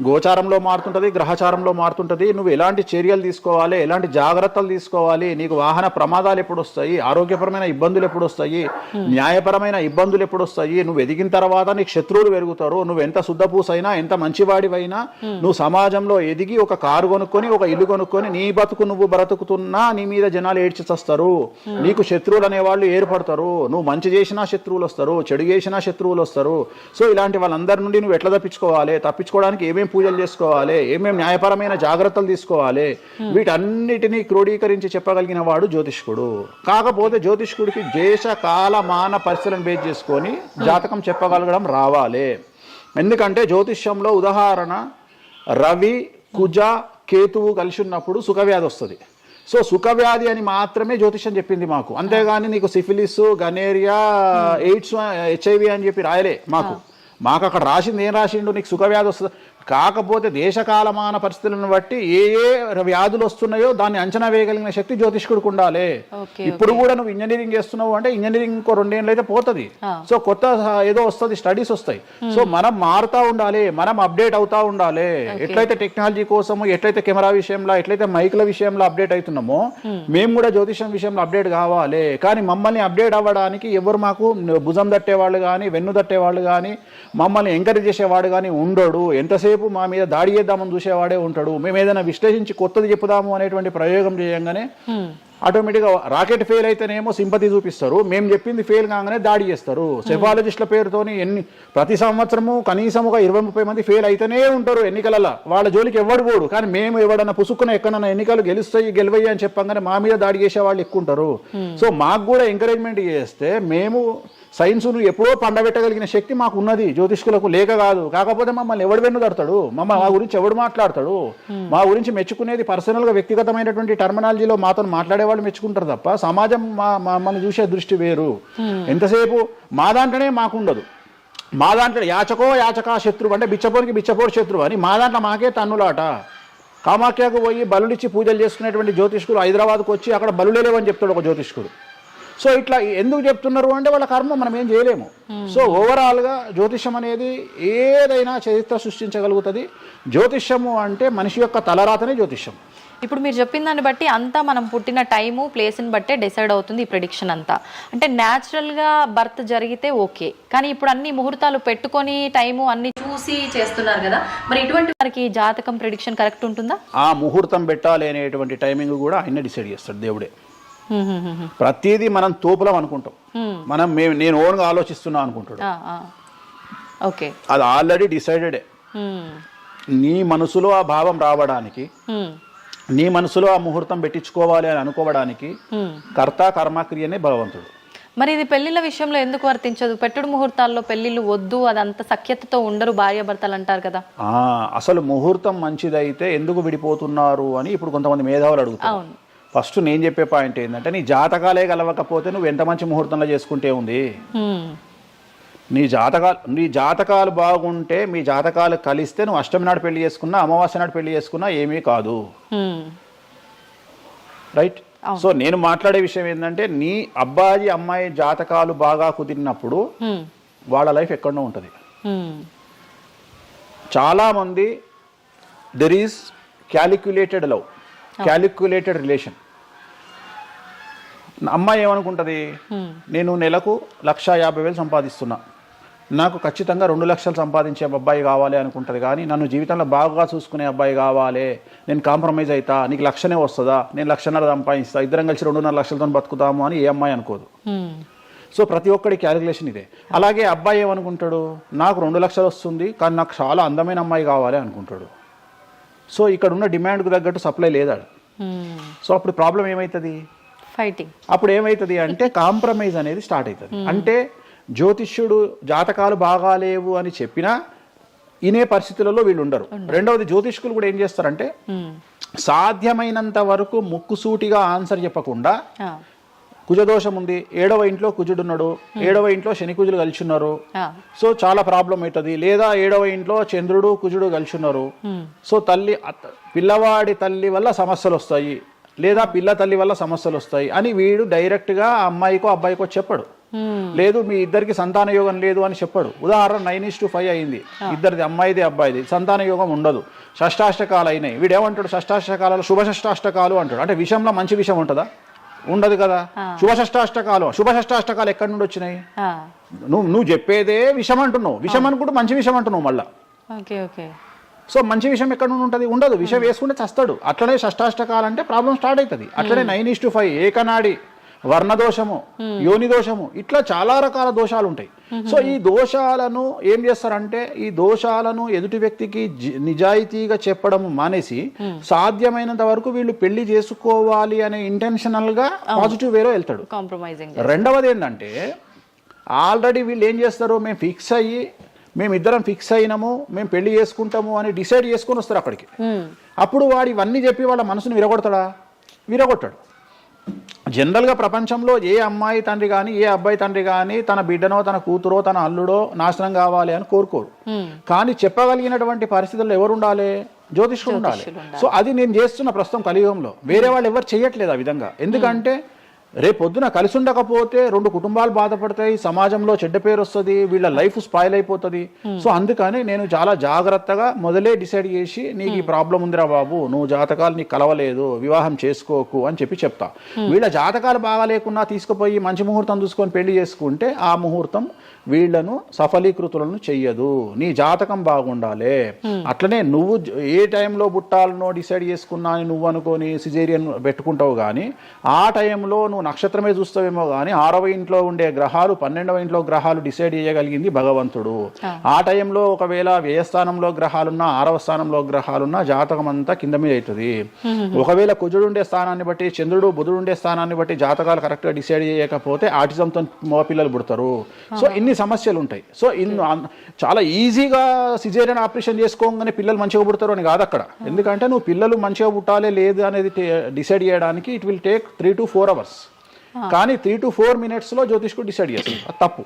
గోచారంలో మారుతుంటది, గ్రహచారంలో మారుతుంటది. నువ్వు ఎలాంటి చర్యలు తీసుకోవాలి, ఎలాంటి జాగ్రత్తలు తీసుకోవాలి, నీకు వాహన ప్రమాదాలు ఎప్పుడు వస్తాయి, ఆరోగ్యపరమైన ఇబ్బందులు ఎప్పుడు వస్తాయి, న్యాయపరమైన ఇబ్బందులు ఎప్పుడు వస్తాయి, నువ్వు ఎదిగిన తర్వాత నీకు శత్రువులు పెరుగుతారు. నువ్వు ఎంత శుద్ధపూసైనా, ఎంత మంచివాడివైనా, నువ్వు సమాజంలో ఎదిగి ఒక కారు కొనుక్కొని, ఒక ఇల్లు కొనుక్కొని నీ బతుకు నువ్వు బ్రతుకుతున్నా నీ మీద జనాలు ఏడ్చి చస్తారు. నీకు శత్రువులు అనేవాళ్ళు ఏర్పడతారు. నువ్వు మంచి చేసినా శత్రువులు వస్తారు, చెడు చేసినా శత్రువులు వస్తారు. సో ఇలాంటి వాళ్ళందరి నుండి నువ్వు ఎట్లా తప్పించుకోవడానికి ఏమేమి పూజలు చేసుకోవాలి, ఏమేమి న్యాయపరమైన జాగ్రత్తలు తీసుకోవాలి, వీటన్నిటినీ క్రోడీకరించి చెప్పగలిగిన వాడు జ్యోతిష్కుడు. కాకపోతే జ్యోతిష్కుడికి దేశ కాల మాన పరిస్థితులను బేస్ చేసుకొని జాతకం చెప్పగలగడం రావాలి. ఎందుకంటే జ్యోతిష్యంలో ఉదాహరణ రవి, కుజ, కేతువు కలిసి ఉన్నప్పుడు సుఖవ్యాధి వస్తుంది. సో సుఖవ్యాధి అని మాత్రమే జ్యోతిష్యం చెప్పింది మాకు. అంతేగాని నీకు సిఫిలిస్, గనేరియా, ఎయిడ్స్, HIV అని చెప్పి రాయలే మాకు అక్కడ రాసింది. ఏం రాసిండు? నీకు సుఖవ్యాధి వస్తుంది. కాకపోతే దేశకాలమాన పరిస్థితులను బట్టి ఏ వ్యాధులు వస్తున్నాయో దాన్ని అంచనా వేయగలిగిన శక్తి జ్యోతిష్కుడికి ఉండాలి. ఇప్పుడు కూడా నువ్వు ఇంజనీరింగ్ చేస్తున్నావు అంటే ఇంజనీరింగ్ ఇంకో 2 ఏళ్ళు అయితే పోతుంది. సో కొత్త ఏదో వస్తుంది, స్టడీస్ వస్తాయి. సో మనం మారుతూ ఉండాలి, మనం అప్డేట్ అవుతా ఉండాలి. ఎట్లయితే టెక్నాలజీ కోసము, ఎట్లయితే కెమెరా విషయంలో, ఎట్లయితే మైక్ల విషయంలో అప్డేట్ అవుతున్నామో మేము కూడా జ్యోతిష్యం విషయంలో అప్డేట్ కావాలి. కానీ మమ్మల్ని అప్డేట్ అవ్వడానికి ఎవరు మాకు భుజం తట్టేవాళ్ళు కానీ, వెన్ను తట్టేవాళ్ళు కానీ, మమ్మల్ని ఎంకరేజ్ చేసేవాడు కానీ ఉండడు. ఎంతసేపు మా మీద దాడి చేద్దామని చూసేవాడే ఉంటాడు. మేము ఏదైనా విశ్లేషించి కొత్తది చెప్పుదాము అనేటువంటి ప్రయోగం చేయంగానే ఆటోమేటిక్గా రాకెట్ ఫెయిల్ అయితేనేమో సింపతి చూపిస్తారు, మేము చెప్పింది ఫెయిల్ కాగానే దాడి చేస్తారు. సెఫాలజిస్టుల పేరుతోని ప్రతి సంవత్సరము కనీసం ఒక 20-30 మంది ఫెయిల్ అయితేనే ఉంటారు ఎన్నికలలో. వాళ్ళ జోలికి ఎవడు పోడు. కానీ మేము ఎవడన్నా పుసుక్కున ఎక్కడన్నా ఎన్నికలు గెలుస్తాయి అని చెప్పగానే మా మీద దాడి చేసే వాళ్ళు ఎక్కువ ఉంటారు. సో మాకు కూడా ఎంకరేజ్మెంట్ చేస్తే మేము సైన్స్ను ఎప్పుడో పండబెట్టగలిగిన శక్తి మాకు ఉన్నది, జ్యోతిష్కులకు లేక కాదు. కాకపోతే మమ్మల్ని ఎవడు వెన్నుదడతాడు, మా గురించి ఎవడు మాట్లాడతాడు, మా గురించి మెచ్చుకునేది పర్సనల్గా వ్యక్తిగతమైనటువంటి టర్మినాలజీలో మాతో మాట్లాడేవాళ్ళు మెచ్చుకుంటారు తప్ప సమాజం మమ్మల్ని చూసే దృష్టి వేరు. ఎంతసేపు మా దాంట్లోనే మాకు ఉండదు. మా దాంట్లో యాచకా శత్రువు అంటే బిచ్చపోరు శత్రువు అని మా దాంట్లో మాకే తన్నులాట. కామాఖ్యకు పోయి బలుడిచ్చి పూజలు చేసుకునేటువంటి జ్యోతిష్కులు హైదరాబాద్కు వచ్చి అక్కడ బలులే లేవని చెప్తాడు ఒక జ్యోతిష్కుడు. సో ఇట్లా ఎందుకు చెప్తున్నారు అంటే వాళ్ళ కర్మ, మనం ఏం చేయలేము. సో ఓవరాల్గా జ్యోతిష్యం అనేది ఏదైనా చరిత్ర సృష్టించగలుగుతుంది. జ్యోతిష్యము అంటే మనిషి యొక్క తలరాతనే జ్యోతిష్యం. ఇప్పుడు మీరు చెప్పిన దాన్ని బట్టి అంతా మనం పుట్టిన టైము ప్లేస్ని బట్టే డిసైడ్ అవుతుంది ఈ ప్రిడిక్షన్ అంతా. అంటే న్యాచురల్గా బర్త్ జరిగితే ఓకే, కానీ ఇప్పుడు అన్ని ముహూర్తాలు పెట్టుకొని టైము అన్ని చూసి చేస్తున్నారు కదా, మరి ఇటువంటి వారికి జాతకం ప్రిడిక్షన్ కరెక్ట్ ఉంటుందా? ఆ ముహూర్తం పెట్టాలి అనేటువంటి టైమింగ్ కూడా ఆయన డిసైడ్ చేస్తాడు దేవుడే. ప్రతిదీ మనం తోపులం అనుకుంటాం, నేను ఓన్గా ఆలోచిస్తున్నా అనుకుంటాడు. ఓకే, అది ఆల్రెడీ డిసైడెడే. నీ మనసులో ఆ భావం రావడానికి, నీ మనసులో ఆ ముహూర్తం పెట్టించుకోవాలి అని అనుకోవడానికి కర్త కర్మక్రియనే భగవంతుడు. మరి ఇది పెళ్లిళ్ళ విషయంలో ఎందుకు వర్తించదు? పెట్టుడు ముహూర్తాల్లో పెళ్లిళ్ళు వద్దు, అదంతా సఖ్యతతో ఉండరు భార్యాభర్తలు అంటారు కదా. అసలు ముహూర్తం మంచిదైతే ఎందుకు విడిపోతున్నారు అని ఇప్పుడు కొంతమంది మేధావులు అడుగుతారు. ఫస్ట్ నేను చెప్పే పాయింట్ ఏంటంటే, నీ జాతకాలే కలవకపోతే నువ్వు ఎంత మంచి ముహూర్తంలో చేసుకుంటే ఉంది. నీ జాతకాలు బాగుంటే, మీ జాతకాలు కలిస్తే నువ్వు అష్టమి నాడు పెళ్లి చేసుకున్నా, అమావాస్య నాడు పెళ్లి చేసుకున్నా ఏమీ కాదు. రైట్? సో నేను మాట్లాడే విషయం ఏంటంటే, నీ అబ్బాయి అమ్మాయి జాతకాలు బాగా కుదిరినప్పుడు వాళ్ళ లైఫ్ ఎక్కడో ఉంటుంది. చాలామంది there is calculated love, calculated relation. అమ్మాయి ఏమనుకుంటుంది, నేను నెలకు 1,50,000 సంపాదిస్తున్నా, నాకు ఖచ్చితంగా 2 లక్షలు సంపాదించే అబ్బాయి కావాలి అనుకుంటుంది. కానీ నన్ను జీవితంలో బాగా చూసుకునే అబ్బాయి కావాలి, నేను కాంప్రమైజ్ అవుతా, నీకు 1,00,000 వస్తుందా, నేను 1,50,000 సంపాదిస్తా, ఇద్దరం కలిసి 2.5 లక్షలతో బతుకుతాము అని ఏ అమ్మాయి అనుకోదు. సో ప్రతి ఒక్కడి క్యాలిక్యులేషన్ ఇదే. అలాగే అబ్బాయి ఏమనుకుంటాడు, నాకు 2 లక్షలు వస్తుంది కానీ నాకు చాలా అందమైన అమ్మాయి కావాలి అనుకుంటాడు. సో ఇక్కడ ఉన్న డిమాండ్కు తగ్గట్టు సప్లై లేదాడు. సో అప్పుడు ప్రాబ్లం ఏమవుతుంది, ఫైటింగ్. అప్పుడు ఏమవుతుంది అంటే కాంప్రమైజ్ అనేది స్టార్ట్ అవుతుంది. అంటే జ్యోతిష్యుడు జాతకాలు బాగాలేవు అని చెప్పినా ఇనే పరిస్థితులలో వీళ్ళు ఉండరు. రెండవది, జ్యోతిష్కులు కూడా ఏం చేస్తారంటే సాధ్యమైనంత వరకు ముక్కుసూటిగా ఆన్సర్ చెప్పకుండా, కుజదోషం ఉంది, 7వ ఇంట్లో కుజుడున్నాడు, 7వ ఇంట్లో శని కుజులు కలిసి ఉన్నారు, సో చాలా ప్రాబ్లం అవుతుంది. లేదా 7వ ఇంట్లో చంద్రుడు కుజుడు కలిసి ఉన్నారు, సో పిల్లవాడి తల్లి వల్ల సమస్యలు వస్తాయి, లేదా పిల్ల తల్లి వల్ల సమస్యలు వస్తాయి అని వీడు డైరెక్ట్గా అమ్మాయికో అబ్బాయికో చెప్పడు. లేదు మీ ఇద్దరికి సంతాన యోగం లేదు అని చెప్పడు. ఉదాహరణ 9:5 అయింది, ఇద్దరిది అమ్మాయిది అబ్బాయిది, సంతాన యోగం ఉండదు, షష్టాష్టకాలు అయినాయి. వీడేమంటాడు, షష్టాష్టకాలలో శుభ షష్టాష్టకాలు అంటాడు. అంటే విషయంలో మంచి విషయం ఉంటుందా? ఉండదు కదా. శుభ షష్టాష్టకాలు ఎక్కడి నుండి వచ్చినాయి? నువ్వు చెప్పేదే విషం అంటున్నావు, విషం అనుకుంటూ మంచి విషయం అంటున్నావు మళ్ళా. సో మంచి విషయం ఎక్కడ నుండి ఉంటుంది? ఉండదు. విషయం వేసుకుంటే చస్తాడు. అట్లనే షష్టాష్టకాలంటే ప్రాబ్లం స్టార్ట్ అవుతుంది. అట్లనే 9:5 ఏకనాడి, వర్ణదోషము, యోని దోషము, ఇట్లా చాలా రకాల దోషాలు ఉంటాయి. సో ఈ దోషాలను ఏం చేస్తారంటే, ఈ దోషాలను ఎదుటి వ్యక్తికి నిజాయితీగా చెప్పడం మానేసి సాధ్యమైనంత వరకు వీళ్ళు పెళ్లి చేసుకోవాలి అనే ఇంటెన్షనల్ గా పాజిటివ్ వేలో వెళ్తాడు. రెండవది ఏంటంటే, ఆల్రెడీ వీళ్ళు ఏం చేస్తారు, మేమిద్దరం ఫిక్స్ అయినాము, మేము పెళ్లి చేసుకుంటాము అని డిసైడ్ చేసుకొని వస్తారు అక్కడికి. అప్పుడు వాడు ఇవన్నీ చెప్పి వాళ్ళ మనసును విరగొడతాడా? విరగొట్టాడు. జనరల్గా ప్రపంచంలో ఏ అమ్మాయి తండ్రి కానీ ఏ అబ్బాయి తండ్రి కానీ తన బిడ్డనో తన కూతురో తన అల్లుడో నాశనం కావాలి అని కోరుకోరు. కానీ చెప్పగలిగినటువంటి పరిస్థితుల్లో ఎవరు ఉండాలి? జ్యోతిష్కుడు ఉండాలి. సో అది నేను చేస్తున్న ప్రస్తుతం కలియుగంలో. వేరే వాళ్ళు ఎవరు చేయట్లేదు ఆ విధంగా. ఎందుకంటే రేపొద్దున కలిసి ఉండకపోతే 2 కుటుంబాలు బాధపడతాయి, సమాజంలో చెడ్డ పేరు వస్తుంది, వీళ్ళ లైఫ్ స్పాయిల్ అయిపోతుంది. సో అందుకని నేను చాలా జాగ్రత్తగా మొదలే డిసైడ్ చేసి, నీకు ఈ ప్రాబ్లం ఉందిరా బాబు, నువ్వు జాతకాలు నీకు కలవలేదు, వివాహం చేసుకోకు అని చెప్తా. వీళ్ళ జాతకాలు బాగా లేకున్నా తీసుకుపోయి మంచి ముహూర్తం చూసుకొని పెళ్లి చేసుకుంటే ఆ ముహూర్తం వీళ్లను సఫలీకృతులను చెయ్యదు. నీ జాతకం బాగుండాలి. అట్లనే నువ్వు ఏ టైంలో పుట్టాలనో డిసైడ్ చేసుకున్నా అని నువ్వు అనుకొని సిజేరియన్ పెట్టుకుంటావు. కానీ ఆ టైంలో నువ్వు నక్షత్రమే చూస్తావేమో కానీ 6వ ఇంట్లో ఉండే గ్రహాలు 12వ ఇంట్లో గ్రహాలు డిసైడ్ చేయగలిగింది భగవంతుడు. ఆ టైంలో ఒకవేళ వ్యయస్థానంలో గ్రహాలున్నా 6వ స్థానంలో గ్రహాలున్నా జాతకం అంతా కింద మీద అవుతుంది. ఒకవేళ కుజుడు ఉండే స్థానాన్ని బట్టి, చంద్రుడు బుధుడు ఉండే స్థానాన్ని బట్టి జాతకాలు కరెక్ట్గా డిసైడ్ చేయకపోతే ఆటిజంతో మగ పిల్లలు పుడతారు. సో ఇన్ని సమస్యలు ఉంటాయి. సో చాలా ఈజీగా సిజేరియన్ ఆపరేషన్ చేసుకోగానే పిల్లలు మంచిగా పుడతారు అని కాదు అక్కడ. ఎందుకంటే నువ్వు పిల్లలు మంచిగా పుట్టాలి లేదు అనేది డిసైడ్ చేయడానికి it will take 3 to 4 hours. కానీ 3 to 4 minutes లో జ్యోతిష్కుడు డిసైడ్ చేస్తాడు. అది తప్పు.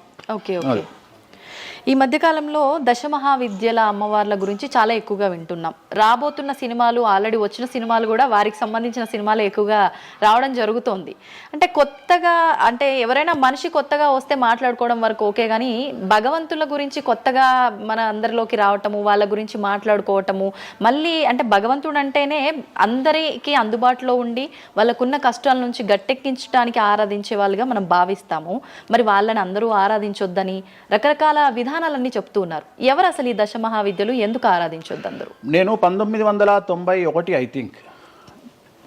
ఈ మధ్యకాలంలో దశమహావిద్యల అమ్మవార్ల గురించి చాలా ఎక్కువగా వింటున్నాం. రాబోతున్న సినిమాలు, ఆల్రెడీ వచ్చిన సినిమాలు కూడా వారికి సంబంధించిన సినిమాలు ఎక్కువగా రావడం జరుగుతోంది. అంటే కొత్తగా, అంటే ఎవరైనా మనిషి కొత్తగా వస్తే మాట్లాడుకోవడం వరకు ఓకే, కానీ భగవంతుల గురించి కొత్తగా మన అందరిలోకి రావటము, వాళ్ళ గురించి మాట్లాడుకోవటము, మళ్ళీ అంటే భగవంతుడు అంటేనే అందరికీ అందుబాటులో ఉండి వాళ్ళకున్న కష్టాల నుంచి గట్టెక్కించడానికి ఆరాధించే వాళ్ళుగా మనం భావిస్తాము. మరి వాళ్ళని అందరూ ఆరాధించొద్దని రకరకాల విధానాలన్నీ చెప్తూ ఉన్నారు. ఎవరు అసలు ఈ దశమహావిద్యలు, ఎందుకు ఆరాధించొద్దు అందరూ? నేను 1991 ఐ థింక్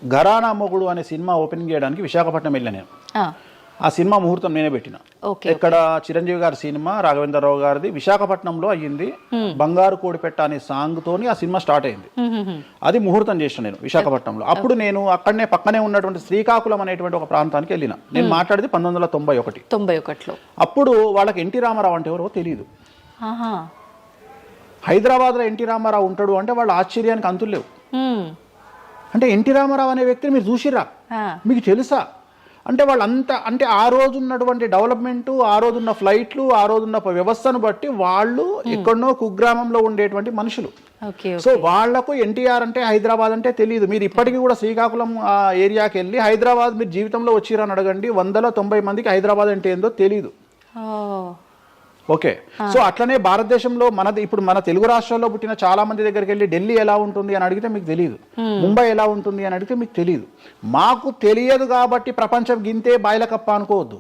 ఘరానా మొగుడు అనే సినిమా ఓపెనింగ్ చేయడానికి విశాఖపట్నం వెళ్ళాను నేను. ఆ సినిమా ముహూర్తం నేనే పెట్టిన. ఇక్కడ చిరంజీవి గారి సినిమా, రాఘవేంద్రరావు గారిది విశాఖపట్నంలో అయ్యింది. బంగారు కోడిపెట్ట అనే సాంగ్ తోని ఆ సినిమా స్టార్ట్ అయింది. అది ముహూర్తం చేసిన నేను విశాఖపట్నంలో. అప్పుడు నేను అక్కడనే పక్కనే ఉన్నటువంటి శ్రీకాకుళం అనేటువంటి ఒక ప్రాంతానికి వెళ్ళిన. నేను మాట్లాడేది 1991. అప్పుడు వాళ్ళకి ఎన్టీ రామారావు అంటే ఎవరో తెలియదు. హైదరాబాద్లో ఎన్టీ రామారావు ఉంటాడు అంటే వాళ్ళ ఆశ్చర్యానికి అంతులు లేవు. అంటే ఎన్టీ రామారావు అనే వ్యక్తిని మీరు చూసిరా, మీకు తెలుసా అంటే వాళ్ళంతా, అంటే ఆ రోజు ఉన్నటువంటి డెవలప్మెంట్, ఆ రోజున్న ఫ్లైట్లు, ఆ రోజున్న వ్యవస్థను బట్టి వాళ్ళు ఎక్కడనో కుగ్రామంలో ఉండేటువంటి మనుషులు. సో వాళ్లకు ఎన్టీఆర్ అంటే హైదరాబాద్ అంటే తెలియదు. మీరు ఇప్పటికీ కూడా శ్రీకాకుళం ఆ ఏరియాకి వెళ్ళి హైదరాబాద్ మీరు జీవితంలో వచ్చిరని అడగండి, 190 మందికి హైదరాబాద్ అంటే ఏందో తెలియదు. ఓకే, సో అట్లనే భారతదేశంలో ఇప్పుడు మన తెలుగు రాష్ట్రాల్లో పుట్టిన చాలా మంది దగ్గరికి వెళ్ళి ఢిల్లీ ఎలా ఉంటుంది అని అడిగితే మీకు తెలియదు, ముంబై ఎలా ఉంటుంది అని అడిగితే మీకు తెలియదు. మాకు తెలియదు కాబట్టి ప్రపంచం గింతే బాయిలకప్ప అనుకోవద్దు.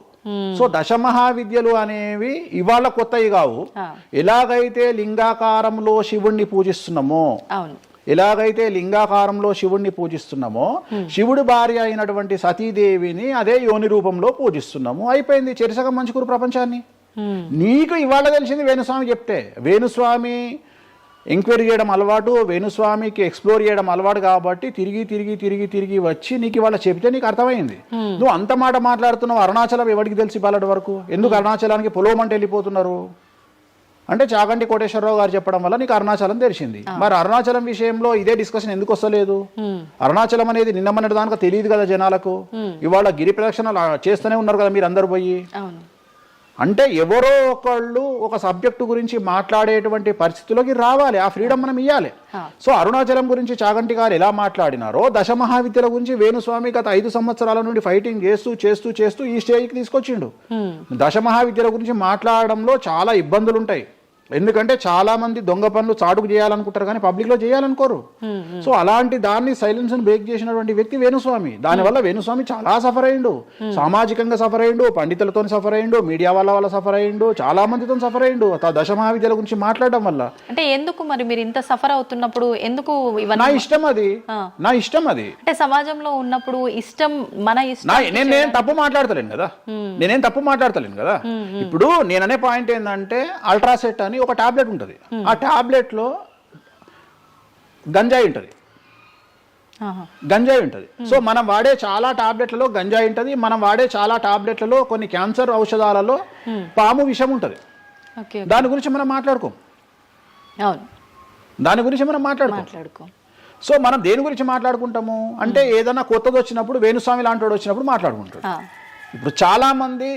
సో దశమహావిద్యలు అనేవి ఇవాళ కొత్తవి కావు. ఎలాగైతే లింగాకారంలో శివుణ్ణి పూజిస్తున్నామో, శివుడి భార్య అయినటువంటి సతీదేవిని అదే యోని రూపంలో పూజిస్తున్నాము. అయిపోయింది, చెరిసగం మంచుకురు ప్రపంచాన్ని. నీకు ఇవాళ తెలిసింది వేణుస్వామి చెప్తే. వేణుస్వామి ఎంక్వైరీ చేయడం అలవాటు, వేణుస్వామికి ఎక్స్ప్లోర్ చేయడం అలవాటు కాబట్టి తిరిగి వచ్చి నీకు ఇవాళ చెప్తే నీకు అర్థమైంది. నువ్వు అంత మాట మాట్లాడుతున్నావు. అరుణాచలం ఎవరికి తెలిసి బాలటి వరకు? ఎందుకు అరుణాచలానికి పొలోమంటే వెళ్ళిపోతున్నారు అంటే చాగంటి కోటేశ్వరరావు గారు చెప్పడం వల్ల నీకు అరుణాచలం తెలిసింది. మరి అరుణాచలం విషయంలో ఇదే డిస్కషన్ ఎందుకు వస్తలేదు? అరుణాచలం అనేది నిన్న మొన్నటి దానికి తెలియదు కదా జనాలకు. ఇవాళ గిరి ప్రదక్షిణలు చేస్తూనే ఉన్నారు కదా మీరు అందరు పోయి. అంటే ఎవరో ఒకళ్ళు ఒక సబ్జెక్టు గురించి మాట్లాడేటువంటి పరిస్థితిలోకి రావాలి. ఆ ఫ్రీడమ్ మనం ఇవ్వాలి. సో అరుణాచలం గురించి చాగంటి గారు ఎలా మాట్లాడినారో, దశమహావిద్యల గురించి వేణుస్వామి గత 5 సంవత్సరాల నుండి ఫైటింగ్ చేస్తూ ఈ స్టేజ్కి తీసుకొచ్చిండు. దశమహావిద్యల గురించి మాట్లాడడంలో చాలా ఇబ్బందులు ఉంటాయి. ఎందుకంటే చాలా మంది దొంగ పనులు చాటుకు చేయాలనుకుంటారు కానీ పబ్లిక్ లో చేయాలనుకోరు. సో అలాంటి దాన్ని సైలెన్స్ బ్రేక్ చేసినటువంటి వ్యక్తి వేణుస్వామి. దానివల్ల వేణుస్వామి చాలా సఫర్ అయ్యిండు, సామాజికంగా సఫర్ అయ్యిండు, పండితులతో సఫర్ అయ్యిండు, మీడియా వల్ల సఫర్ అయ్యిండు, చాలా మందితో సఫర్ అయ్యిండు దశమహావిద్యల గురించి మాట్లాడడం వల్ల. అంటే ఎందుకు మరి మీరు ఇంత సఫర్ అవుతున్నప్పుడు ఎందుకు? నా ఇష్టం అది, నా ఇష్టం అది. అంటే సమాజంలో ఉన్నప్పుడు ఇష్టం, మన ఇష్టం. నేనేం తప్పు మాట్లాడతలేను కదా. ఇప్పుడు నేననే పాయింట్ ఏంటంటే అల్ట్రాసెట్ అని ఒక టాబ్లెట్ ఉంటుంది. ఆ టాబ్లెట్ లో గంజాయి ఉంటుంది. సో మనం వాడే చాలా టాబ్లెట్లలో గంజాయి ఉంటుంది. మనం వాడే చాలా టాబ్లెట్లలో కొన్ని క్యాన్సర్ ఔషధాలలో పాము విషం ఉంటుంది. దాని గురించి మనం మాట్లాడుకోం. సో మనం దేని గురించి మాట్లాడుకుంటాము అంటే ఏదైనా కొత్తది వచ్చినప్పుడు, వేణుస్వామి లాంటి వాడు వచ్చినప్పుడు మాట్లాడుకుంటాడు. ఇప్పుడు చాలా మంది,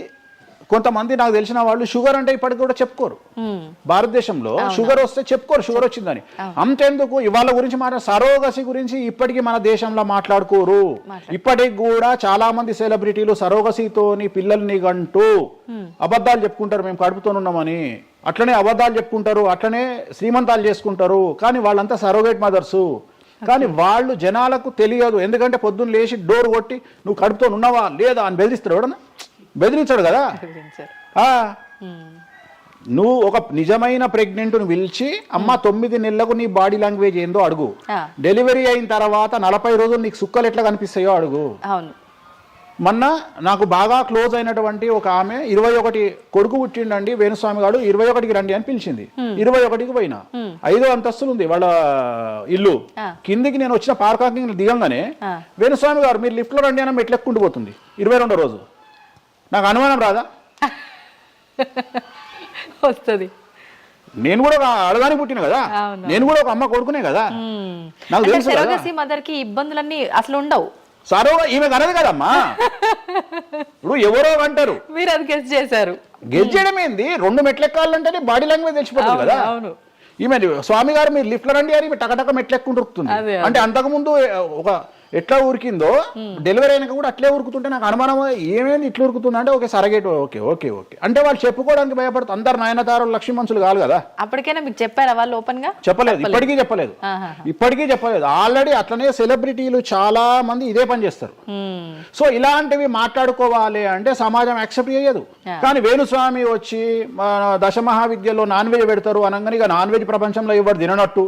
కొంతమంది నాకు తెలిసిన వాళ్ళు షుగర్ అంటే ఇప్పటికి కూడా చెప్పుకోరు. భారతదేశంలో షుగర్ వస్తే చెప్పుకోరు షుగర్ వచ్చిందని. అంతెందుకు ఇవాళ గురించి సరోగసి గురించి ఇప్పటికీ మన దేశంలో మాట్లాడుకోరు. ఇప్పటికి కూడా చాలా మంది సెలబ్రిటీలు సరోగసితోని పిల్లల్ని గంటూ అబద్ధాలు చెప్పుకుంటారు, మేము కడుపుతోనున్నామని. అట్లనే అబద్ధాలు చెప్పుకుంటారు, అట్లనే శ్రీమంతాలు చేసుకుంటారు. కానీ వాళ్ళంతా సరోగేట్ మదర్సు. కానీ వాళ్ళు జనాలకు తెలియదు. ఎందుకంటే పొద్దున్న లేచి డోర్ కొట్టి నువ్వు కడుపుతో ఉన్నావా లేదా అని బెదిరిస్తాడు. ఎవడన్నా బెదిరించాడు కదా. నువ్వు ఒక నిజమైన ప్రెగ్నెంట్ను పిలిచి అమ్మ 9 నెలలకు నీ బాడీ లాంగ్వేజ్ ఏందో అడుగు. డెలివరీ అయిన తర్వాత 40 రోజులు నీకు సుక్కలు ఎట్లా కనిపిస్తాయో అడుగు. మొన్న నాకు బాగా క్లోజ్ అయినటువంటి ఒక ఆమె 21 కొడుకు పుట్టిండండి వేణుస్వామి గారు, 21కి రండి అని పిలిచింది. 21కి పోయినా. 5వ అంతస్తులు ఉంది వాళ్ళ ఇల్లు. కిందికి నేను వచ్చిన పార్కింగ్ దిగంగానే వేణుస్వామి గారు మీరు లిఫ్ట్ లో రండి అని మెట్లెక్కుంటూ పోతుంది. 22వ రోజు. నాకు అనుమానం రాదా? వస్తుంది. నేను కూడా అడగాని పుట్టిన కదా, నేను కూడా ఒక అమ్మ కొడుకునే కదా. నాకు తెలుసు మదర్ కి ఇబ్బందులన్నీ అసలు ఉండవు. సరో ఈమె కనదు కదమ్మా. ఇప్పుడు ఎవరో అంటారు, మీరు అది గెస్ చేశారు. గెస్ చేయడం ఏంది, 2 మెట్లు ఎక్కాలంటేనే బాడీ లాంగ్వేజ్ తెలిసిపోతుంది కదా. అవును. ఈమె స్వామి గారు మీరు లిఫ్ట్లో రండి అని టకటక మెట్లు ఎక్కుంటుంది. అంటే అంతకుముందు ఒక ఎట్లా ఉరికిందో డెలివరీ అయినాక కూడా అట్లే ఉరుకుతుంటే నాకు అనుమానం, ఏమేమి ఇట్లా ఉరుకుతుంది అంటే okay surrogate okay okay okay అంటే వాళ్ళు చెప్పుకోవడానికి భయపడుతుంది. అందరు నయనతారలు లక్ష్మీ మనుషులు కాదు కదా. అప్పటికైనా మీకు చెప్పారా వాళ్ళు ఓపెన్ గా? చెప్పలేదు, ఇప్పటికీ చెప్పలేదు, ఇప్పటికీ చెప్పలేదు. ఆల్రెడీ అట్లనే సెలబ్రిటీలు చాలా మంది ఇదే పని చేస్తారు. సో ఇలాంటివి మాట్లాడుకోవాలి అంటే సమాజం యాక్సెప్ట్ చేయదు. కానీ వేణుస్వామి వచ్చి దశమహావిద్యలో నాన్ వెజ్ పెడతారు అనగానే ఇక నాన్ వెజ్ ప్రపంచంలో ఎవరు తిననట్టు,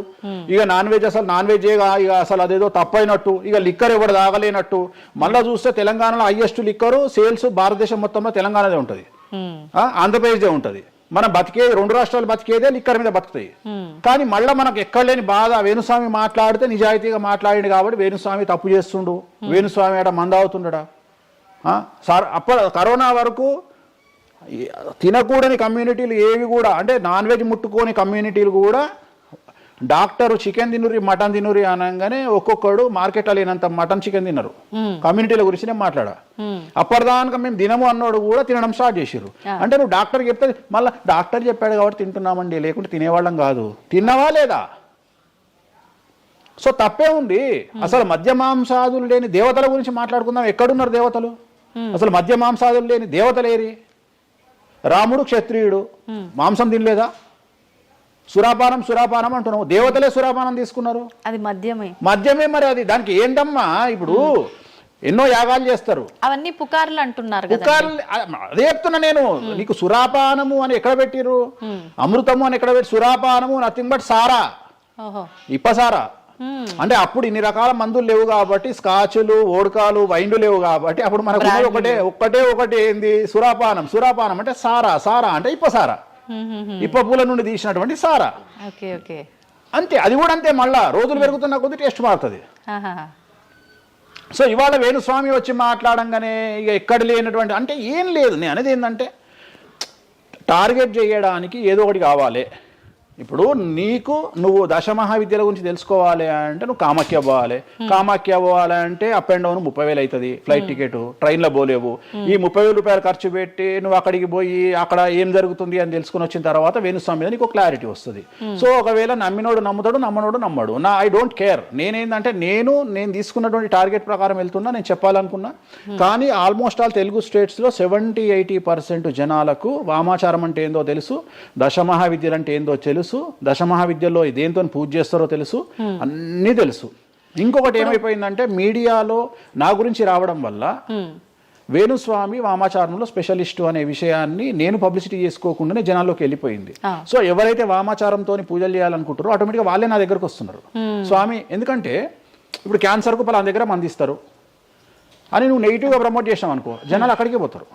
ఇక నాన్ వెజ్ అసలు నాన్ వెజ్ ఇక అసలు అదేదో తప్పైనట్టు, ఇక లిక్కర్ ఎవరు తాగలేనట్టు. మళ్ళా చూస్తే తెలంగాణలో హైయెస్ట్ లిక్కర్ సేల్స్ భారతదేశం మొత్తంలో తెలంగాణదే ఉంటది, ఆంధ్రప్రదేశ్దే ఉంటది. మనం బతికే 2 రాష్ట్రాలు బతికేదే లిక్కర్ మీద బతుకుతాయి. కానీ మళ్ళీ మనకు ఎక్కడ లేని బాధ, వేణుస్వామి మాట్లాడితే నిజాయితీగా మాట్లాడిండు కాబట్టి వేణుస్వామి తప్పు చేస్తుండు, వేణుస్వామి ఆడ మందావుతుండడా. సార్ అప్పుడు కరోనా వరకు తినకూడని కమ్యూనిటీలు ఏవి కూడా, అంటే నాన్ వెజ్ ముట్టుకోని కమ్యూనిటీలు కూడా డాక్టర్ చికెన్ తినురి మటన్ తినురి అనగానే ఒక్కొక్కడు మార్కెట్లో లేనంత మటన్ చికెన్ తిన్నారు. కమ్యూనిటీల గురించి నేను మాట్లాడా. అప్పటిదాకా మేము తినము అన్నోడు కూడా తినడం స్టార్ట్ చేసిర్రు. అంటే నువ్వు డాక్టర్ చెప్తే మళ్ళీ డాక్టర్ చెప్పాడు కాబట్టి తింటున్నామండి, లేకుంటే తినేవాళ్ళం కాదు. తిన్నావా లేదా? సో తప్పే ఉంది. అసలు మద్య మాంసాదులు లేని దేవతల గురించి మాట్లాడుకుందాం. ఎక్కడున్నారు దేవతలు? అసలు మద్య మాంసాదులు లేని దేవతలేరి? రాముడు క్షత్రియుడు, మాంసం తినలేదా? సురాపానం సురాపానం అంటున్నావు, దేవతలే సురాపానం తీసుకున్నారు. అది మద్యమే మరి అది దానికి ఏంటమ్మా? ఇప్పుడు ఎన్నో యాగాలు చేస్తారు, అవన్నీ పుకార్లు అంటున్నారు. పుకార్లు అదే చెప్తున్నా నేను నీకు. సురాపానము అని ఎక్కడ పెట్టిరు, అమృతము అని ఎక్కడ పెట్టి, సురాపానము నథింగ్ బట్ సారా, ఇప్పసారా. అంటే అప్పుడు ఇన్ని రకాల మందులు లేవు కాబట్టి, స్కాచ్లు ఓడకాలు వైండ్లు లేవు కాబట్టి అప్పుడు మనకు ఒకటే ఏంది సురాపానం. సురాపానం అంటే సారా, సారా అంటే ఇప్పసారా, ఇప్ప పూల నుండి తీసినటువంటి సారా. అంతే, అది కూడా అంతే. మళ్ళా రోజులు పెరుగుతున్న కొద్ది టేస్ట్ మారుతుంది. సో ఇవాళ వేణుస్వామి వచ్చి మాట్లాడంగానే ఇక ఎక్కడ లేనటువంటి, అంటే ఏం లేదు. నేను అనేది ఏంటంటే టార్గెట్ చేయడానికి ఏదో ఒకటి కావాలి. ఇప్పుడు నీకు నువ్వు దశమహావిద్యల గురించి తెలుసుకోవాలి అంటే నువ్వు కామాఖ్య పోవాలి. కామాఖ్య పోవాలంటే అప్ అండ్ డౌన్ 30,000 అవుతుంది ఫ్లైట్ టికెట్, ట్రైన్లో పోలేవు. ఈ 30,000 రూపాయలు ఖర్చు పెట్టి నువ్వు అక్కడికి పోయి అక్కడ ఏం జరుగుతుంది అని తెలుసుకుని వచ్చిన తర్వాత వేణుస్వామి మీద నీకు క్లారిటీ వస్తుంది. సో ఒకవేళ నమ్మినోడు నమ్ముతాడు, నమ్మనోడు నమ్మడు. I don't care. నేనేంటంటే నేను తీసుకున్నటువంటి టార్గెట్ ప్రకారం వెళ్తున్నా, నేను చెప్పాలనుకున్నా. కానీ ఆల్మోస్ట్ ఆల్ తెలుగు స్టేట్స్లో 70-80% జనాలకు వామాచారం అంటే ఏందో తెలుసు, దశమహావిద్యలు అంటే ఏందో తెలుసు, దశమహావిద్యలో దేంతో పూజ చేస్తారో తెలుసు, అన్నీ తెలుసు. ఇంకొకటి ఏమైపోయిందంటే మీడియాలో నా గురించి రావడం వల్ల వేణుస్వామి వామాచారంలో స్పెషలిస్టు అనే విషయాన్ని నేను పబ్లిసిటీ చేసుకోకుండానే జనాల్లోకి వెళ్ళిపోయింది. సో ఎవరైతే వామాచారంతో పూజలు చేయాలనుకుంటారో ఆటోమేటిక్గా వాళ్ళే నా దగ్గరకు వస్తున్నారు. స్వామి ఎందుకంటే ఇప్పుడు క్యాన్సర్కు పలానా దగ్గర మందిస్తారు అని నువ్వు నెగిటివ్గా ప్రమోట్ చేసావు అనుకో, జనాలు అక్కడికే పోతారు.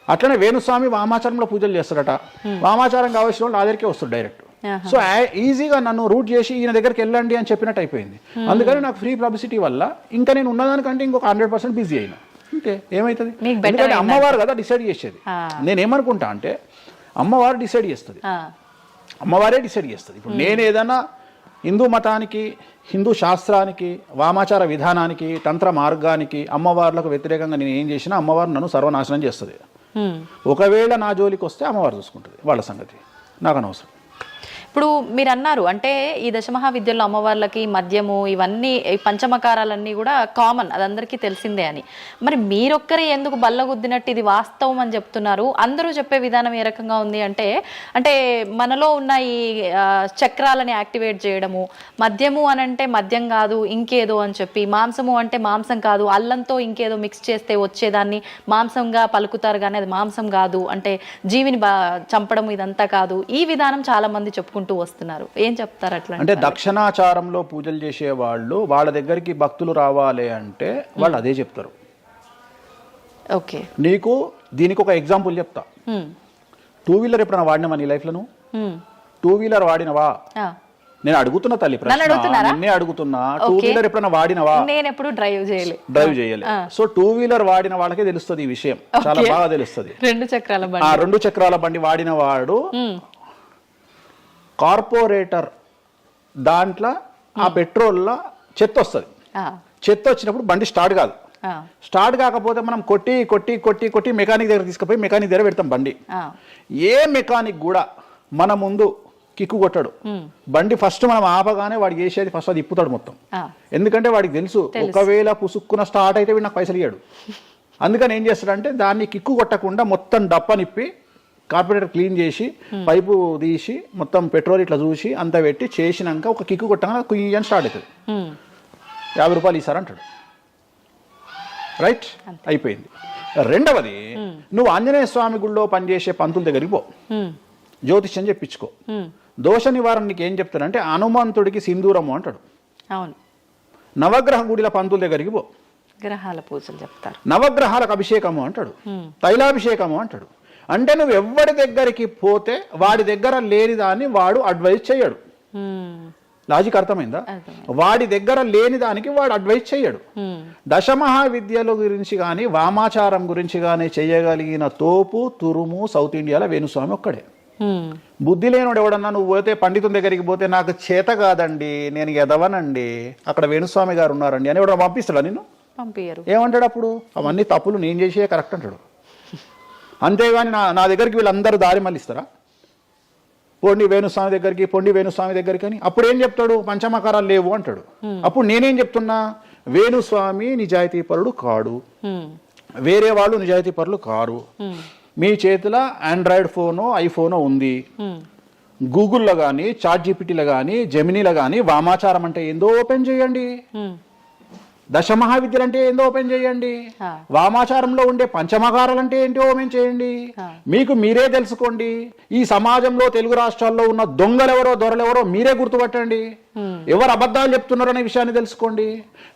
అట్లనే వేణుస్వామి వామాచారంలో పూజలు చేస్తారట, వామాచారం కావాల్సిన వాళ్ళు నా దగ్గరికే వస్తారు డైరెక్ట్. సో ఈజీగా నన్ను రూట్ చేసి ఈయన దగ్గరికి వెళ్ళండి అని చెప్పినట్టు అయిపోయింది. అందుకని నాకు ఫ్రీ పబ్లిసిటీ వల్ల ఇంకా నేను ఉన్నదానికంటే ఇంకొక 100% బిజీ అయినా. అంటే ఏమవుతుంది, ఎందుకంటే అమ్మవారు కదా డిసైడ్ చేసేది. నేనేమనుకుంటా అంటే అమ్మవారు డిసైడ్ చేస్తుంది, అమ్మవారే డిసైడ్ చేస్తుంది. ఇప్పుడు నేను ఏదైనా హిందూ మతానికి, హిందూ శాస్త్రానికి, వామాచార విధానానికి, తంత్ర మార్గానికి, అమ్మవార్లకు వ్యతిరేకంగా నేను ఏం చేసినా అమ్మవారు నన్ను సర్వనాశనం చేస్తుంది. ఒకవేళ నా జోలికి వస్తే అమ్మవారు చూసుకుంటుంది, వాళ్ళ సంగతి నాకు అనవసరం. ఇప్పుడు మీరు అన్నారు అంటే ఈ దశమహావిద్యల్లో అమ్మవార్లకి మద్యము ఇవన్నీ పంచమకారాలన్నీ కూడా కామన్, అది అందరికీ తెలిసిందే అని. మరి మీరొక్కరే ఎందుకు బల్లగుద్దినట్టు ఇది వాస్తవం అని చెప్తున్నారు? అందరూ చెప్పే విధానం ఏ రకంగా ఉంది అంటే మనలో ఉన్న ఈ చక్రాలని యాక్టివేట్ చేయడము, మద్యము అని అంటే మద్యం కాదు ఇంకేదో అని చెప్పి, మాంసము అంటే మాంసం కాదు అల్లంతో ఇంకేదో మిక్స్ చేస్తే వచ్చేదాన్ని మాంసంగా పలుకుతారు కానీ అది మాంసం కాదు, అంటే జీవిని చంపడం ఇదంతా కాదు. ఈ విధానం చాలా మంది చెప్పుకుంటారు వస్తున్నారు. ఏం చెప్తారు అట్లా? అంటే దక్షిణాచారంలో పూజలు చేసే వాళ్ళు వాళ్ళ దగ్గరికి భక్తులు రావాలి అంటే వాళ్ళు అదే చెప్తారు. ఓకే, నీకు దీనికి ఒక ఎగ్జాంపుల్ చెప్తా. 2 వీలర్ ఎప్పుడైనా వాడినావా నీ లైఫ్ లో? 2 వీలర్ వాడినవా? నేను అడుగుతున్నా తల్లి ప్రశ్న, నిన్నే అడుగుతున్నా. 2 వీలర్ ఎప్పుడైనా వాడినవా? నేను ఎప్పుడు డ్రైవ్ చేయలే. సో 2 వీలర్ వాడిన వాళ్ళకే తెలుస్తుంది ఈ విషయం, చాలా బాగా తెలుస్తుంది. 2 చక్రాల బండి వాడిన వాడు కార్పొరేటర్ దాంట్లో ఆ పెట్రోల్లో చెత్త వస్తుంది. చెత్త వచ్చినప్పుడు బండి స్టార్ట్ కాదు, స్టార్ట్ కాకపోతే మనం కొట్టి కొట్టి కొట్టి కొట్టి మెకానిక్ దగ్గర తీసుకుపోయి మెకానిక్ దగ్గర పెడతాం బండి. ఏ మెకానిక్ కూడా మన ముందు కిక్కు కొట్టాడు. బండి ఫస్ట్ మనం ఆపగానే వాడికి చేసేది ఫస్ట్ అది ఇప్పుతాడు మొత్తం. ఎందుకంటే వాడికి తెలుసు ఒకవేళ పుసుక్కున స్టార్ట్ అయితే వీడు నాకు పైసలు ఇయ్యాడు. అందుకని ఏం చేస్తాడంటే దాన్ని కిక్కు కొట్టకుండా మొత్తం డప్పనిప్పి కార్పొరేటర్ క్లీన్ చేసి పైపు తీసి మొత్తం పెట్రోల్ ఇట్లా చూసి అంతా పెట్టి చేసినాక ఒక కిక్కు కొట్టగానే కుయ్యి అని స్టార్ట్ అవుతుంది. 50 రూపాయలు ఇస్తారంటాడు. రైట్, అయిపోయింది. రెండవది, నువ్వు ఆంజనేయ స్వామి గుళ్ళో పనిచేసే పంతుల దగ్గరికి పో, జ్యోతిష్యం చెప్పించుకో. దోష నివారణ నీకు ఏం చెప్తాడంటే హనుమంతుడికి సింధూరము అంటాడు. అవును. నవగ్రహ గుడిల పంతుల దగ్గరికి పో, గ్రహాల పూజలు చెప్తారు. నవగ్రహాలకు అభిషేకము అంటాడు, తైలాభిషేకము అంటాడు. అంటే నువ్వు ఎవరి దగ్గరికి పోతే వాడి దగ్గర లేని దాన్ని వాడు అడ్వైజ్ చేయడు. లాజిక్ అర్థమైందా? వాడి దగ్గర లేని దానికి వాడు అడ్వైజ్ చేయడు. దశమహావిద్యల గురించి కానీ వామాచారం గురించి కానీ చేయగలిగిన తోపు తురుము సౌత్ ఇండియాలో వేణుస్వామి ఒక్కడే. బుద్ధి లేనివాడు ఎవడన్నా నువ్వు పోతే పండితుని దగ్గరికి పోతే నాకు చేత కాదండి, నేను ఎదవనండి, అక్కడ వేణుస్వామి గారు ఉన్నారండి అని ఎవడన్నా పంపిస్తాడా నిన్ను? పంపించరు. ఏమంటాడు అప్పుడు? అవన్నీ తప్పులు నేను చేసే కరెక్ట్ అంటాడు. అంతేగాని నా దగ్గరికి వీళ్ళందరూ దారి మళ్ళిస్తారా? పొండి వేణుస్వామి దగ్గరికి, పొండి వేణుస్వామి దగ్గరికి అని. అప్పుడు ఏం చెప్తాడు? పంచమకారాలు లేవు అంటాడు. అప్పుడు నేనేం చెప్తున్నా? వేణుస్వామి నిజాయితీ పరుడు కాడు, వేరే వాళ్ళు నిజాయితీ పరులు కారు. మీ చేతిలో ఆండ్రాయిడ్ ఫోనో ఐఫోనో ఉంది, గూగుల్లో కానీ చాట్ జీపీటీలో కానీ జెమినీలో కానీ వామాచారం అంటే ఏందో ఓపెన్ చేయండి, దశమహావిద్యలు అంటే ఏందో ఓపెన్ చేయండి, వామాచారంలో ఉండే పంచమకారాలు అంటే ఏంటో ఓపెన్ చేయండి. మీకు మీరే తెలుసుకోండి. ఈ సమాజంలో తెలుగు రాష్ట్రాల్లో ఉన్న దొంగలెవరో దొరలెవరో మీరే గుర్తుపట్టండి. ఎవరు అబద్ధాలు చెప్తున్నారు అనే విషయాన్ని తెలుసుకోండి.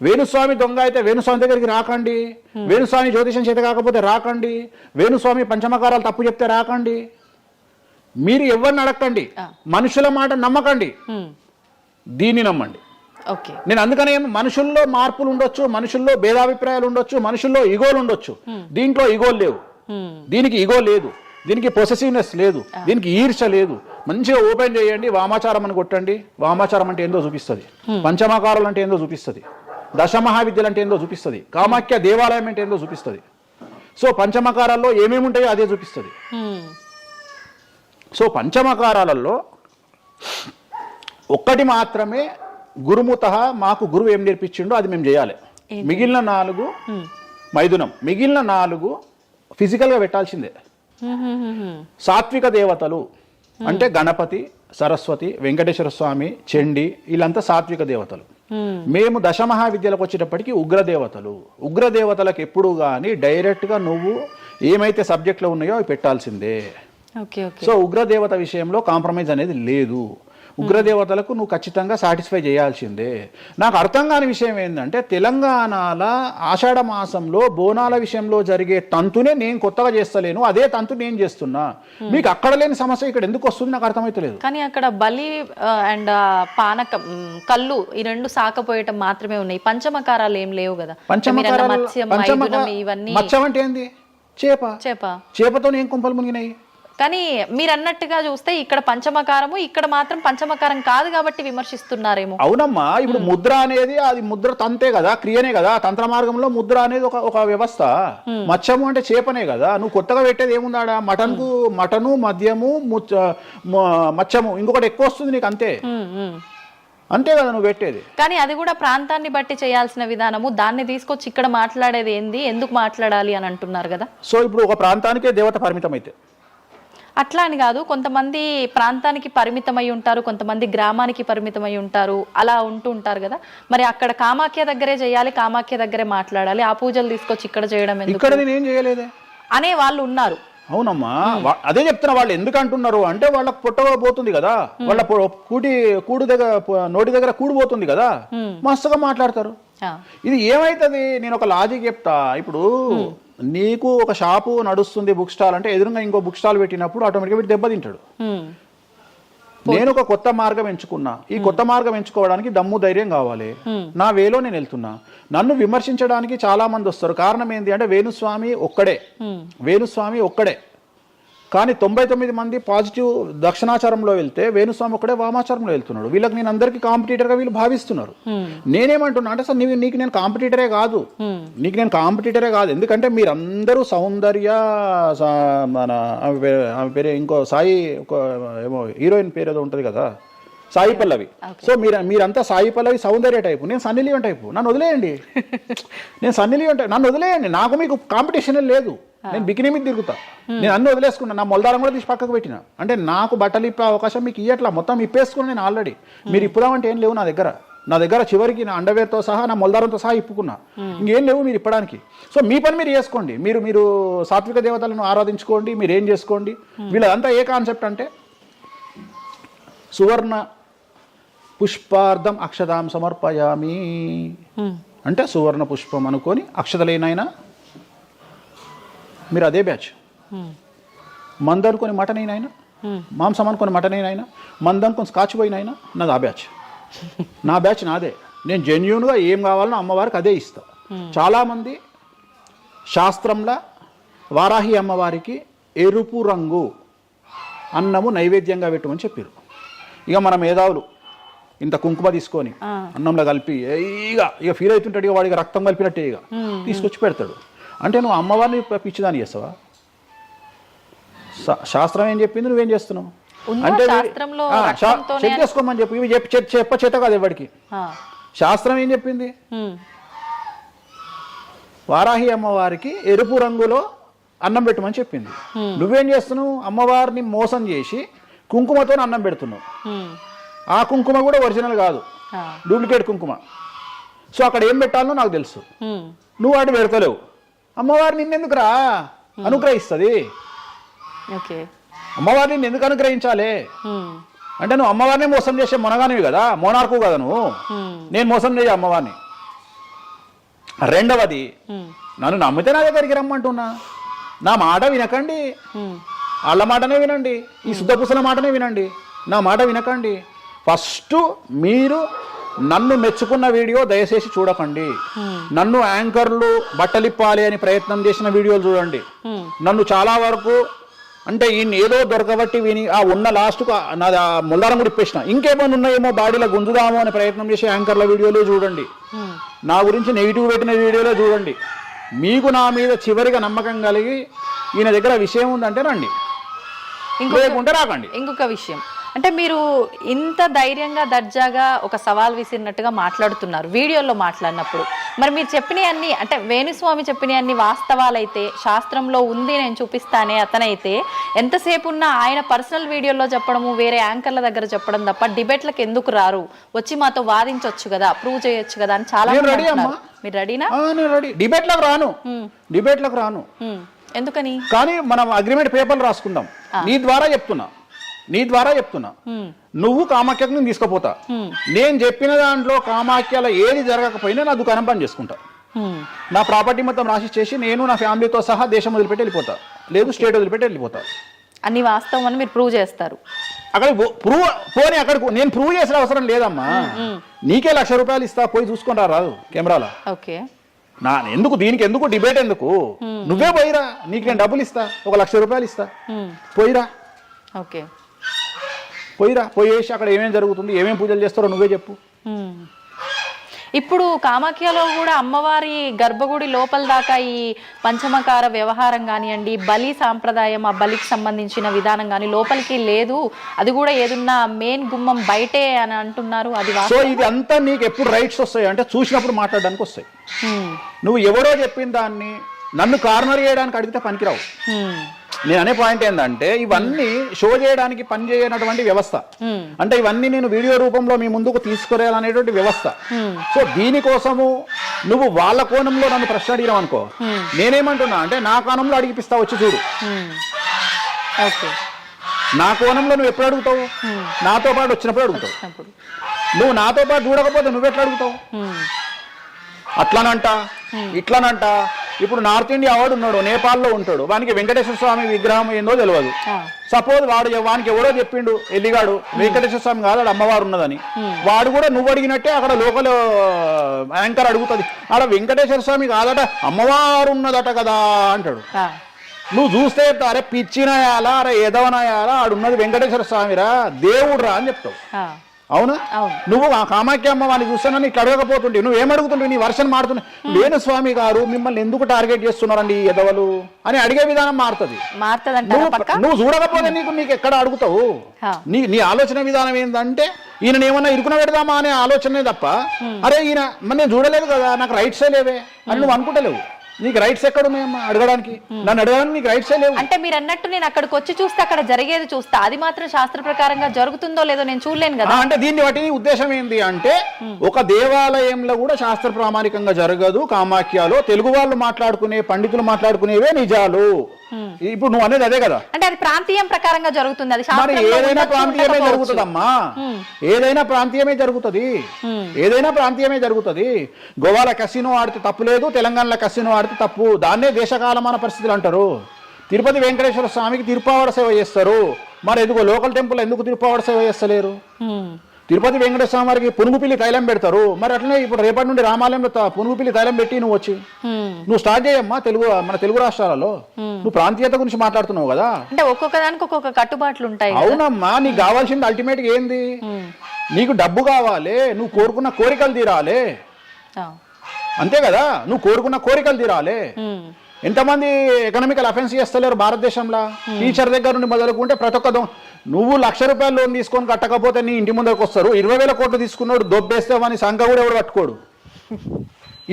వేణుస్వామి దొంగ అయితే వేణుస్వామి దగ్గరికి రాకండి, వేణుస్వామి జ్యోతిషం చేత కాకపోతే రాకండి, వేణుస్వామి పంచమకారాలు తప్పు చెప్తే రాకండి. మీరు ఎవరిని అడగండి, మనుషుల మాట నమ్మకండి, దీన్ని నమ్మండి. నేను అందుకనే మనుషుల్లో మార్పులు ఉండొచ్చు, మనుషుల్లో భేదాభిప్రాయాలు ఉండొచ్చు, మనుషుల్లో ఈగోలు ఉండొచ్చు. దీంట్లో ఈగోలు లేవు, దీనికి ఈగో లేదు, దీనికి పొసెసివ్నెస్ లేదు, దీనికి ఈర్ష లేదు. మంచిగా ఓపెన్ చేయండి, వామాచారం అని కొట్టండి. వామాచారం అంటే ఏందో చూపిస్తుంది, పంచమకారాలు అంటే ఏందో చూపిస్తుంది, దశమహావిద్యలు అంటే ఏందో చూపిస్తుంది, కామాఖ్య దేవాలయం అంటే ఏందో చూపిస్తుంది. సో పంచమకారాల్లో ఏమేమి ఉంటాయో అదే చూపిస్తుంది. సో పంచమకారాలలో ఒక్కటి మాత్రమే గురుముత, మాకు గురువు ఏం నేర్పించిండో అది మేము చేయాలి. మిగిలిన 4 మైథునం, మిగిలిన 4 ఫిజికల్గా పెట్టాల్సిందే. సాత్విక దేవతలు అంటే గణపతి, సరస్వతి, వెంకటేశ్వర స్వామి, చండి, వీళ్ళంతా సాత్విక దేవతలు. మేము దశమహావిద్యలకు వచ్చేటప్పటికి ఉగ్రదేవతలు. ఉగ్రదేవతలకు ఎప్పుడు కానీ డైరెక్ట్గా నువ్వు ఏమైతే సబ్జెక్ట్లో ఉన్నాయో అవి పెట్టాల్సిందే. సో ఉగ్రదేవత విషయంలో కాంప్రమైజ్ అనేది లేదు. ఉగ్రదేవతలకు నువ్వు ఖచ్చితంగా సాటిస్ఫై చేయాల్సిందే. నాకు అర్థం కాని విషయం ఏంటంటే తెలంగాణలో ఆషాఢ మాసంలో బోనాల విషయంలో జరిగే తంతునే నేను కొత్తగా చేస్తలేను, అదే తంతు నేను చేస్తున్నా. మీకు అక్కడ లేని సమస్య ఇక్కడ ఎందుకు వస్తుంది నాకు అర్థమైతలేదు. కానీ అక్కడ బలి అండ్ పానకం, కళ్ళు, ఈ 2 సాకపోయటం మాత్రమే ఉన్నాయి. పంచమకారాలు ఏం లేవు కదా. మత్స్యం అంటే ఏంది? చేపతో ఏం కుంపలు మునిగినాయి. కానీ మీరు అన్నట్టుగా చూస్తే ఇక్కడ పంచమకారము, ఇక్కడ మాత్రం పంచమకారం కాదు కాబట్టి విమర్శిస్తున్నారేమో. అవునమ్మా, ఇప్పుడు ముద్ర అనేది అది ముద్ర తంతే కదా, క్రియనే కదా. తంత్ర మార్గంలో ముద్ర అనేది ఒక వ్యవస్థ. మత్స్యము అంటే చేపనే కదా. నువ్వు కొత్తగా పెట్టేది ఏముందాడా? మటను, మద్యము, మత్స్యము, ఇంకొకటి ఎక్కువ వస్తుంది నీకు, అంతే అంతే కదా నువ్వు పెట్టేది. కానీ అది కూడా ప్రాంతాన్ని బట్టి చేయాల్సిన విధానము. దాన్ని తీసుకొచ్చి ఇక్కడ మాట్లాడేది ఏంది, ఎందుకు మాట్లాడాలి అని అంటున్నారు కదా. సో ఇప్పుడు ఒక ప్రాంతానికే దేవత పరిమితం అయితే అట్లా అని కాదు, కొంతమంది ప్రాంతానికి పరిమితమై ఉంటారు, కొంతమంది గ్రామానికి పరిమితమై ఉంటారు, అలా ఉంటారు కదా. మరి అక్కడ కామాఖ్య దగ్గరే చేయాలి, కామాఖ్య దగ్గరే మాట్లాడాలి, ఆ పూజలు తీసుకొచ్చి ఇక్కడ చేయడం ఎందుకు? ఇక్కడ నేనేం చేయలేదే అనే వాళ్ళు ఉన్నారు. అవునమ్మా, అదే చెప్తున్నా. వాళ్ళు ఎందుకు అంటున్నారు అంటే వాళ్ళకి పొట్టబోతుంది కదా, వాళ్ళ కూడు దగ్గర నోటి దగ్గర కూడిపోతుంది కదా, మస్తుగా మాట్లాడతారు. ఇది ఏమైతుంది? నేను ఒక లాజిక్ చెప్తా. ఇప్పుడు నీకు ఒక షాపు నడుస్తుంది, బుక్ స్టాల్ అంటే, ఎదురుగా ఇంకో బుక్ స్టాల్ పెట్టినప్పుడు ఆటోమేటిక్గా వీడు దెబ్బతింటాడు. నేను ఒక కొత్త మార్గం ఎంచుకున్నా, ఈ కొత్త మార్గం ఎంచుకోవడానికి దమ్ము ధైర్యం కావాలి. నా వేలో నేను వెళ్తున్నా. నన్ను విమర్శించడానికి చాలా మంది వస్తారు. కారణం ఏంటి అంటే వేణుస్వామి ఒక్కడే, వేణుస్వామి ఒక్కడే. కానీ 99 మంది పాజిటివ్ దక్షిణాచారంలో వెళ్తే వేణుస్వామి ఒకడే వామాచారంలో వెళ్తున్నాడు. వీళ్ళకి నేను అందరికీ కాంపిటీటర్గా వీళ్ళు భావిస్తున్నారు. నేనేమంటున్నా అంటే సార్ నీకు నేను కాంపిటీటరే కాదు, ఎందుకంటే మీరందరూ సౌందర్య మన ఆమె పేరు ఇంకో సాయి ఏమో హీరోయిన్ పేరు ఏదో ఉంటుంది కదా, సాయి పల్లవి. సో మీరంతా సాయి పల్లవి సౌందర్య టైపు, నేను సన్నీ లియోన్ టైపు. నన్ను వదిలేయండి, నన్ను వదిలేయండి. నాకు మీకు కాంపిటీషన్ లేదు. నేను బికినీ మీద తిరుగుతా, నేను అన్ని వదిలేసుకున్నా. నా మొలదారం కూడా తీసి పక్కకు పెట్టిన. అంటే నాకు బట్టలు ఇప్పే అవకాశం మీకు ఇయ్యట్లా, మొత్తం ఇప్పేసుకున్నా నేను ఆల్రెడీ. మీరు ఇప్పుదామంటే ఏం లేవు నా దగ్గర చివరికి నా అండర్వేర్తో సహా నా మొలదారంతో సహా ఇప్పుకున్నా. ఇంకేం లేవు మీరు ఇప్పడానికి. సో మీ పని మీరు చేసుకోండి, మీరు సాత్విక దేవతలను ఆరాధించుకోండి, మీరు ఏం చేసుకోండి. వీళ్ళంతా ఏ కాన్సెప్ట్ అంటే సువర్ణ పుష్పార్థం అక్షదాం సమర్పయామి అంటే సువర్ణ పుష్పం అనుకొని అక్షతలేనైనా మీరు అదే బ్యాచ్. మంద అనుకొని మటన్ అయినా, మాంసం అనుకొని మటన్ అయినా, మంద అనుకొని స్కాచ్ పోయినైనా నాది ఆ బ్యాచ్. నా బ్యాచ్ నాదే. నేను జెన్యూన్గా ఏం కావాలనో అమ్మవారికి అదే ఇస్తా. చాలామంది శాస్త్రంలో వారాహి అమ్మవారికి ఎరుపు రంగు అన్నము నైవేద్యంగా పెట్టమని చెప్పారు. ఇక మన మేధావులు ఇంత కుంకుమ తీసుకొని అన్నంలో కలిపి ఇక ఫీల్ అవుతుంటాడు, ఇక వాడికి రక్తం కలిపినట్టే ఇక తీసుకొచ్చి పెడతాడు. అంటే నువ్వు అమ్మవారిని పిచ్చిదాన్ని చేస్తావా? శాస్త్రం ఏం చెప్పింది, నువ్వేం చేస్తున్నావు అంటే చెక్ చేసుకోమని చెప్పి ఇవి చెప్ప చేత కాదు ఎవరికి. శాస్త్రం ఏం చెప్పింది, వారాహి అమ్మవారికి ఎరుపు రంగులో అన్నం పెట్టమని చెప్పింది. నువ్వేం చేస్తున్నావు, అమ్మవారిని మోసం చేసి కుంకుమతో అన్నం పెడుతున్నావు. ఆ కుంకుమ కూడా ఒరిజినల్ కాదు, డూప్లికేట్ కుంకుమ. సో అక్కడ ఏం పెట్టాలనో నాకు తెలుసు, నువ్వు వాటి పెడతలేవు. అమ్మవారు నిన్నెందుకు అనుగ్రహిస్తుంది? అమ్మవారిని నిన్ను ఎందుకు అనుగ్రహించాలి అంటే నువ్వు అమ్మవారిని మోసం చేసే మొనగానివి కదా, మోనార్కు కదా నువ్వు. నేను మోసం చేయ అమ్మవారిని. రెండవది, నన్ను నమ్మితే నా దగ్గరికి రమ్మంటున్నా. నా మాట వినకండి, వాళ్ళ మాటనే వినండి, ఈ శుద్ధపూసల మాటనే వినండి, నా మాట వినకండి. ఫస్ట్ మీరు నన్ను మెచ్చుకున్న వీడియో దయచేసి చూడకండి. నన్ను యాంకర్లు బట్టలిప్పాలి అని ప్రయత్నం చేసిన వీడియోలు చూడండి. నన్ను చాలా వరకు అంటే ఈయన ఏదో దొరకబట్టి విని ఆ ఉన్న లాస్ట్కు నా ముల్లారం కూడా ఇప్పేసిన, ఇంకేమైనా ఉన్నాయేమో బాడీలో గుంజుదామో అని ప్రయత్నం చేసే యాంకర్ల వీడియోలు చూడండి. నా గురించి నెగిటివ్ పెట్టిన వీడియోలో చూడండి. మీకు నా మీద చివరిగా నమ్మకం కలిగి ఈయన దగ్గర విషయం ఉందంటే రండి, లేకుంటే రాకండి. ఇంకొక విషయం అంటే మీరు ఇంత ధైర్యంగా దర్జాగా ఒక సవాల్ విసిరినట్టుగా మాట్లాడుతున్నారు వీడియోలో మాట్లాడినప్పుడు. మరి మీరు చెప్పినవన్నీ అంటే వేణుస్వామి చెప్పినవన్నీ వాస్తవాలైతే, శాస్త్రంలో ఉంది నేను చూపిస్తానే అతనైతే ఎంతసేపు ఉన్నా ఆయన పర్సనల్ వీడియోలో చెప్పడము, వేరే యాంకర్ల దగ్గర చెప్పడం తప్ప డిబేట్లకు ఎందుకు రారు, వచ్చి మాతో వాదించవచ్చు కదా, ప్రూవ్ చేయొచ్చు కదా అని చాలా మీరు రెడీనా? డిబేట్లకు రాను. ఎందుకని? కానీ మనం అగ్రిమెంట్ పేపర్లు రాసుకుందాం. నీ ద్వారా చెప్తున్నా నువ్వు కామాఖ్యకు నేను తీసుకుపోతా. నేను చెప్పిన దాంట్లో కామాఖ్యలో ఏది జరగకపోయినా నా దుకాణం పని చేసుకుంటా. నా ప్రాపర్టీ మొత్తం రాసి చేసి నేను నా ఫ్యామిలీతో సహా దేశం వదిలిపెట్టి వెళ్ళిపోతా, లేదు స్టేట్ వదిలిపెట్టి వెళ్ళిపోతా. అన్ని వాస్తవం అని మీరు ప్రూవ్ చేస్తారు. అక్కడ అక్కడికి నేను ప్రూవ్ చేసిన అవసరం లేదమ్మా. నీకే ₹1,00,000 ఇస్తా, పోయి చూసుకొని రాదు కెమెరాలో. ఓకే, దీనికి ఎందుకు డిబేట్ ఎందుకు? నువ్వే పోయిరా, నీకు నేను డబ్బులు ఇస్తా, ₹1,00,000 ఇస్తా, పోయిరా. ఓకే, పోయేసి అక్కడ ఏమేమి జరుగుతుంది, ఏమేమి పూజలు చేస్తారో నువ్వే చెప్పు. ఇప్పుడు కామాఖ్యలో కూడా అమ్మవారి గర్భగుడి లోపల దాకా ఈ పంచమకార వ్యవహారం కానివ్వండి, బలి సాంప్రదాయం, ఆ బలికి సంబంధించిన విధానం కానీ లోపలికి లేదు, అది కూడా ఏదున్నా మెయిన్ గుమ్మం బయటే అని అంటున్నారు. అది సో ఇది అంతా నీకు ఎప్పుడు రైట్స్ వస్తాయి అంటే చూసినప్పుడు మాట్లాడడానికి వస్తాయి. నువ్వు ఎవరో చెప్పిన దాన్ని నన్ను కార్నర్ చేయడానికి అడిగితే పనికిరావు. నేను అనే పాయింట్ ఏంటంటే ఇవన్నీ షో చేయడానికి పని చేయనటువంటి వ్యవస్థ. అంటే ఇవన్నీ నేను వీడియో రూపంలో మీ ముందుకు తీసుకురావాలనేటువంటి వ్యవస్థ. సో దీనికోసము నువ్వు వాళ్ళ కోణంలో నన్ను ప్రశ్న అడిగినావు అనుకో, నేనేమంటున్నా అంటే నా కోణంలో అడిగిపిస్తా, వచ్చి చూడు. నా కోణంలో నువ్వు ఎప్పుడు అడుగుతావు? నాతో పాటు వచ్చినప్పుడు అడుగుతావు. నువ్వు నాతో పాటు చూడకపోతే నువ్వెట్లా అడుగుతావు? అట్లనంట ఇట్లనంట. ఇప్పుడు నార్త్ ఇండియా వాడు ఉన్నాడు, నేపాల్లో ఉంటాడు, వానికి వెంకటేశ్వర స్వామి విగ్రహం ఏందో తెలియదు. సపోజ్ వానికి ఎవడో చెప్పిండు ఎల్లిగాడు వెంకటేశ్వర స్వామి కాదు ఆడ అమ్మవారు ఉన్నదని, వాడు కూడా నువ్వు అడిగినట్టే అక్కడ లోకల్ యాంకర్ అడుగుతుంది, ఆడ వెంకటేశ్వర స్వామి కాదట అమ్మవారు ఉన్నదట కదా అంటాడు. నువ్వు చూస్తే చెప్తావు, అరే పిచ్చినాయాలా, అరే ఎదవనాయాలా, ఆడున్నది వెంకటేశ్వర స్వామిరా, దేవుడు రా అని చెప్తావు. అవునా? నువ్వు ఆ కామాఖ్యమ్మ వాడిని చూస్తానని ఇట్లా అడగకపోతుంటే నువ్వేం అడుగుతుంటే నీ వర్షన్ మారుతున్నా, వేణుస్వామి గారు మిమ్మల్ని ఎందుకు టార్గెట్ చేస్తున్నారండి ఈ ఎదవలు అని అడిగే విధానం మారుతుంది. నువ్వు చూడకపోతే నీకు ఎక్కడ అడుగుతావు? నీ ఆలోచన విధానం ఏంటంటే ఈయన ఏమన్నా ఇరుకున పెడదామా అనే ఆలోచనే తప్ప, అరే ఈయన నేను చూడలేదు కదా, నాకు రైట్సే లేవే అని నువ్వు అనుకుంటలేవు. నీకు రైట్స్ ఎక్కడ ఉన్నాయమ్మా అడగడానికి? నన్ను అడగడానికి నీకు రైట్సే లేవు. అంటే మీరు అన్నట్టు నేను అక్కడికి వచ్చి చూస్తే అక్కడ జరిగేది చూస్తా, అది మాత్రం శాస్త్ర ప్రకారంగా జరుగుతుందో లేదో నేను చూడలేను కదా. అంటే దీన్ని బట్టి నీ ఉద్దేశం ఏంటి అంటే, ఒక దేవాలయంలో కూడా శాస్త్ర ప్రామాణికంగా జరగదు. కామాఖ్యలో తెలుగు వాళ్ళు మాట్లాడుకునే పండితులు మాట్లాడుకునేవే నిజాలు. ఇప్పుడు నువ్వు అనేది అదే కదా. అంటే అది ప్రాంతీయం ప్రకారంగా జరుగుతుంది, అది మరి ఏదైనా ప్రాంతీయమే జరుగుతుందమ్మా, ఏదైనా ప్రాంతీయమే జరుగుతుంది, ఏదైనా ప్రాంతీయమే జరుగుతుంది. గోవాల కసినో ఆడితే తప్పు లేదు, తెలంగాణలో కసినో ఆడితే తప్పు. దాన్నే దేశకాలమాన పరిస్థితులు అంటారు. తిరుపతి వెంకటేశ్వర స్వామికి తిరుపావడ సేవ చేస్తారు, మరి ఎందుకో లోకల్ టెంపుల్ ఎందుకు తిరుపావడ సేవ చేస్తలేరు? తిరుపతి వెంకటేశ్వర స్వామి వారికి పునుగుపిల్లి తైలం పెడతారు, మరి అట్లనే ఇప్పుడు రేపటి నుండి రామాలయంలో పునుగుపిల్లి తైలం పెట్టి నువ్వు వచ్చి నువ్వు స్టార్ట్ చేయమ్మా. మన తెలుగు రాష్ట్రాలలో నువ్వు ప్రాంతీయత గురించి మాట్లాడుతున్నావు కదా, అంటే ఒక్కొక్క దానికి ఒక్కొక్క కట్టుబాట్లు ఉంటాయి. అవునమ్మా, నీకు కావాల్సింది అల్టిమేట్ గా ఏంది? నీకు డబ్బు కావాలి, నువ్వు కోరుకున్న కోరికలు తీరాలి, అంతే కదా. నువ్వు కోరుకున్న కోరికలు తీరాలి. ఎంతమంది ఎకనామికల్ అఫెన్స్ చేస్తలేరు భారతదేశంలో? టీచర్ దగ్గర నుండి మొదలుకుంటే ప్రతి ఒక్క నువ్వు ₹1,00,000 లోన్ తీసుకొని కట్టకపోతే నీ ఇంటి ముందరకు వస్తారు. 20,000 కోట్లు తీసుకున్నాడు దొబ్బేస్తే వాని సంఖ కూడా ఎవడు కట్టుకోడు.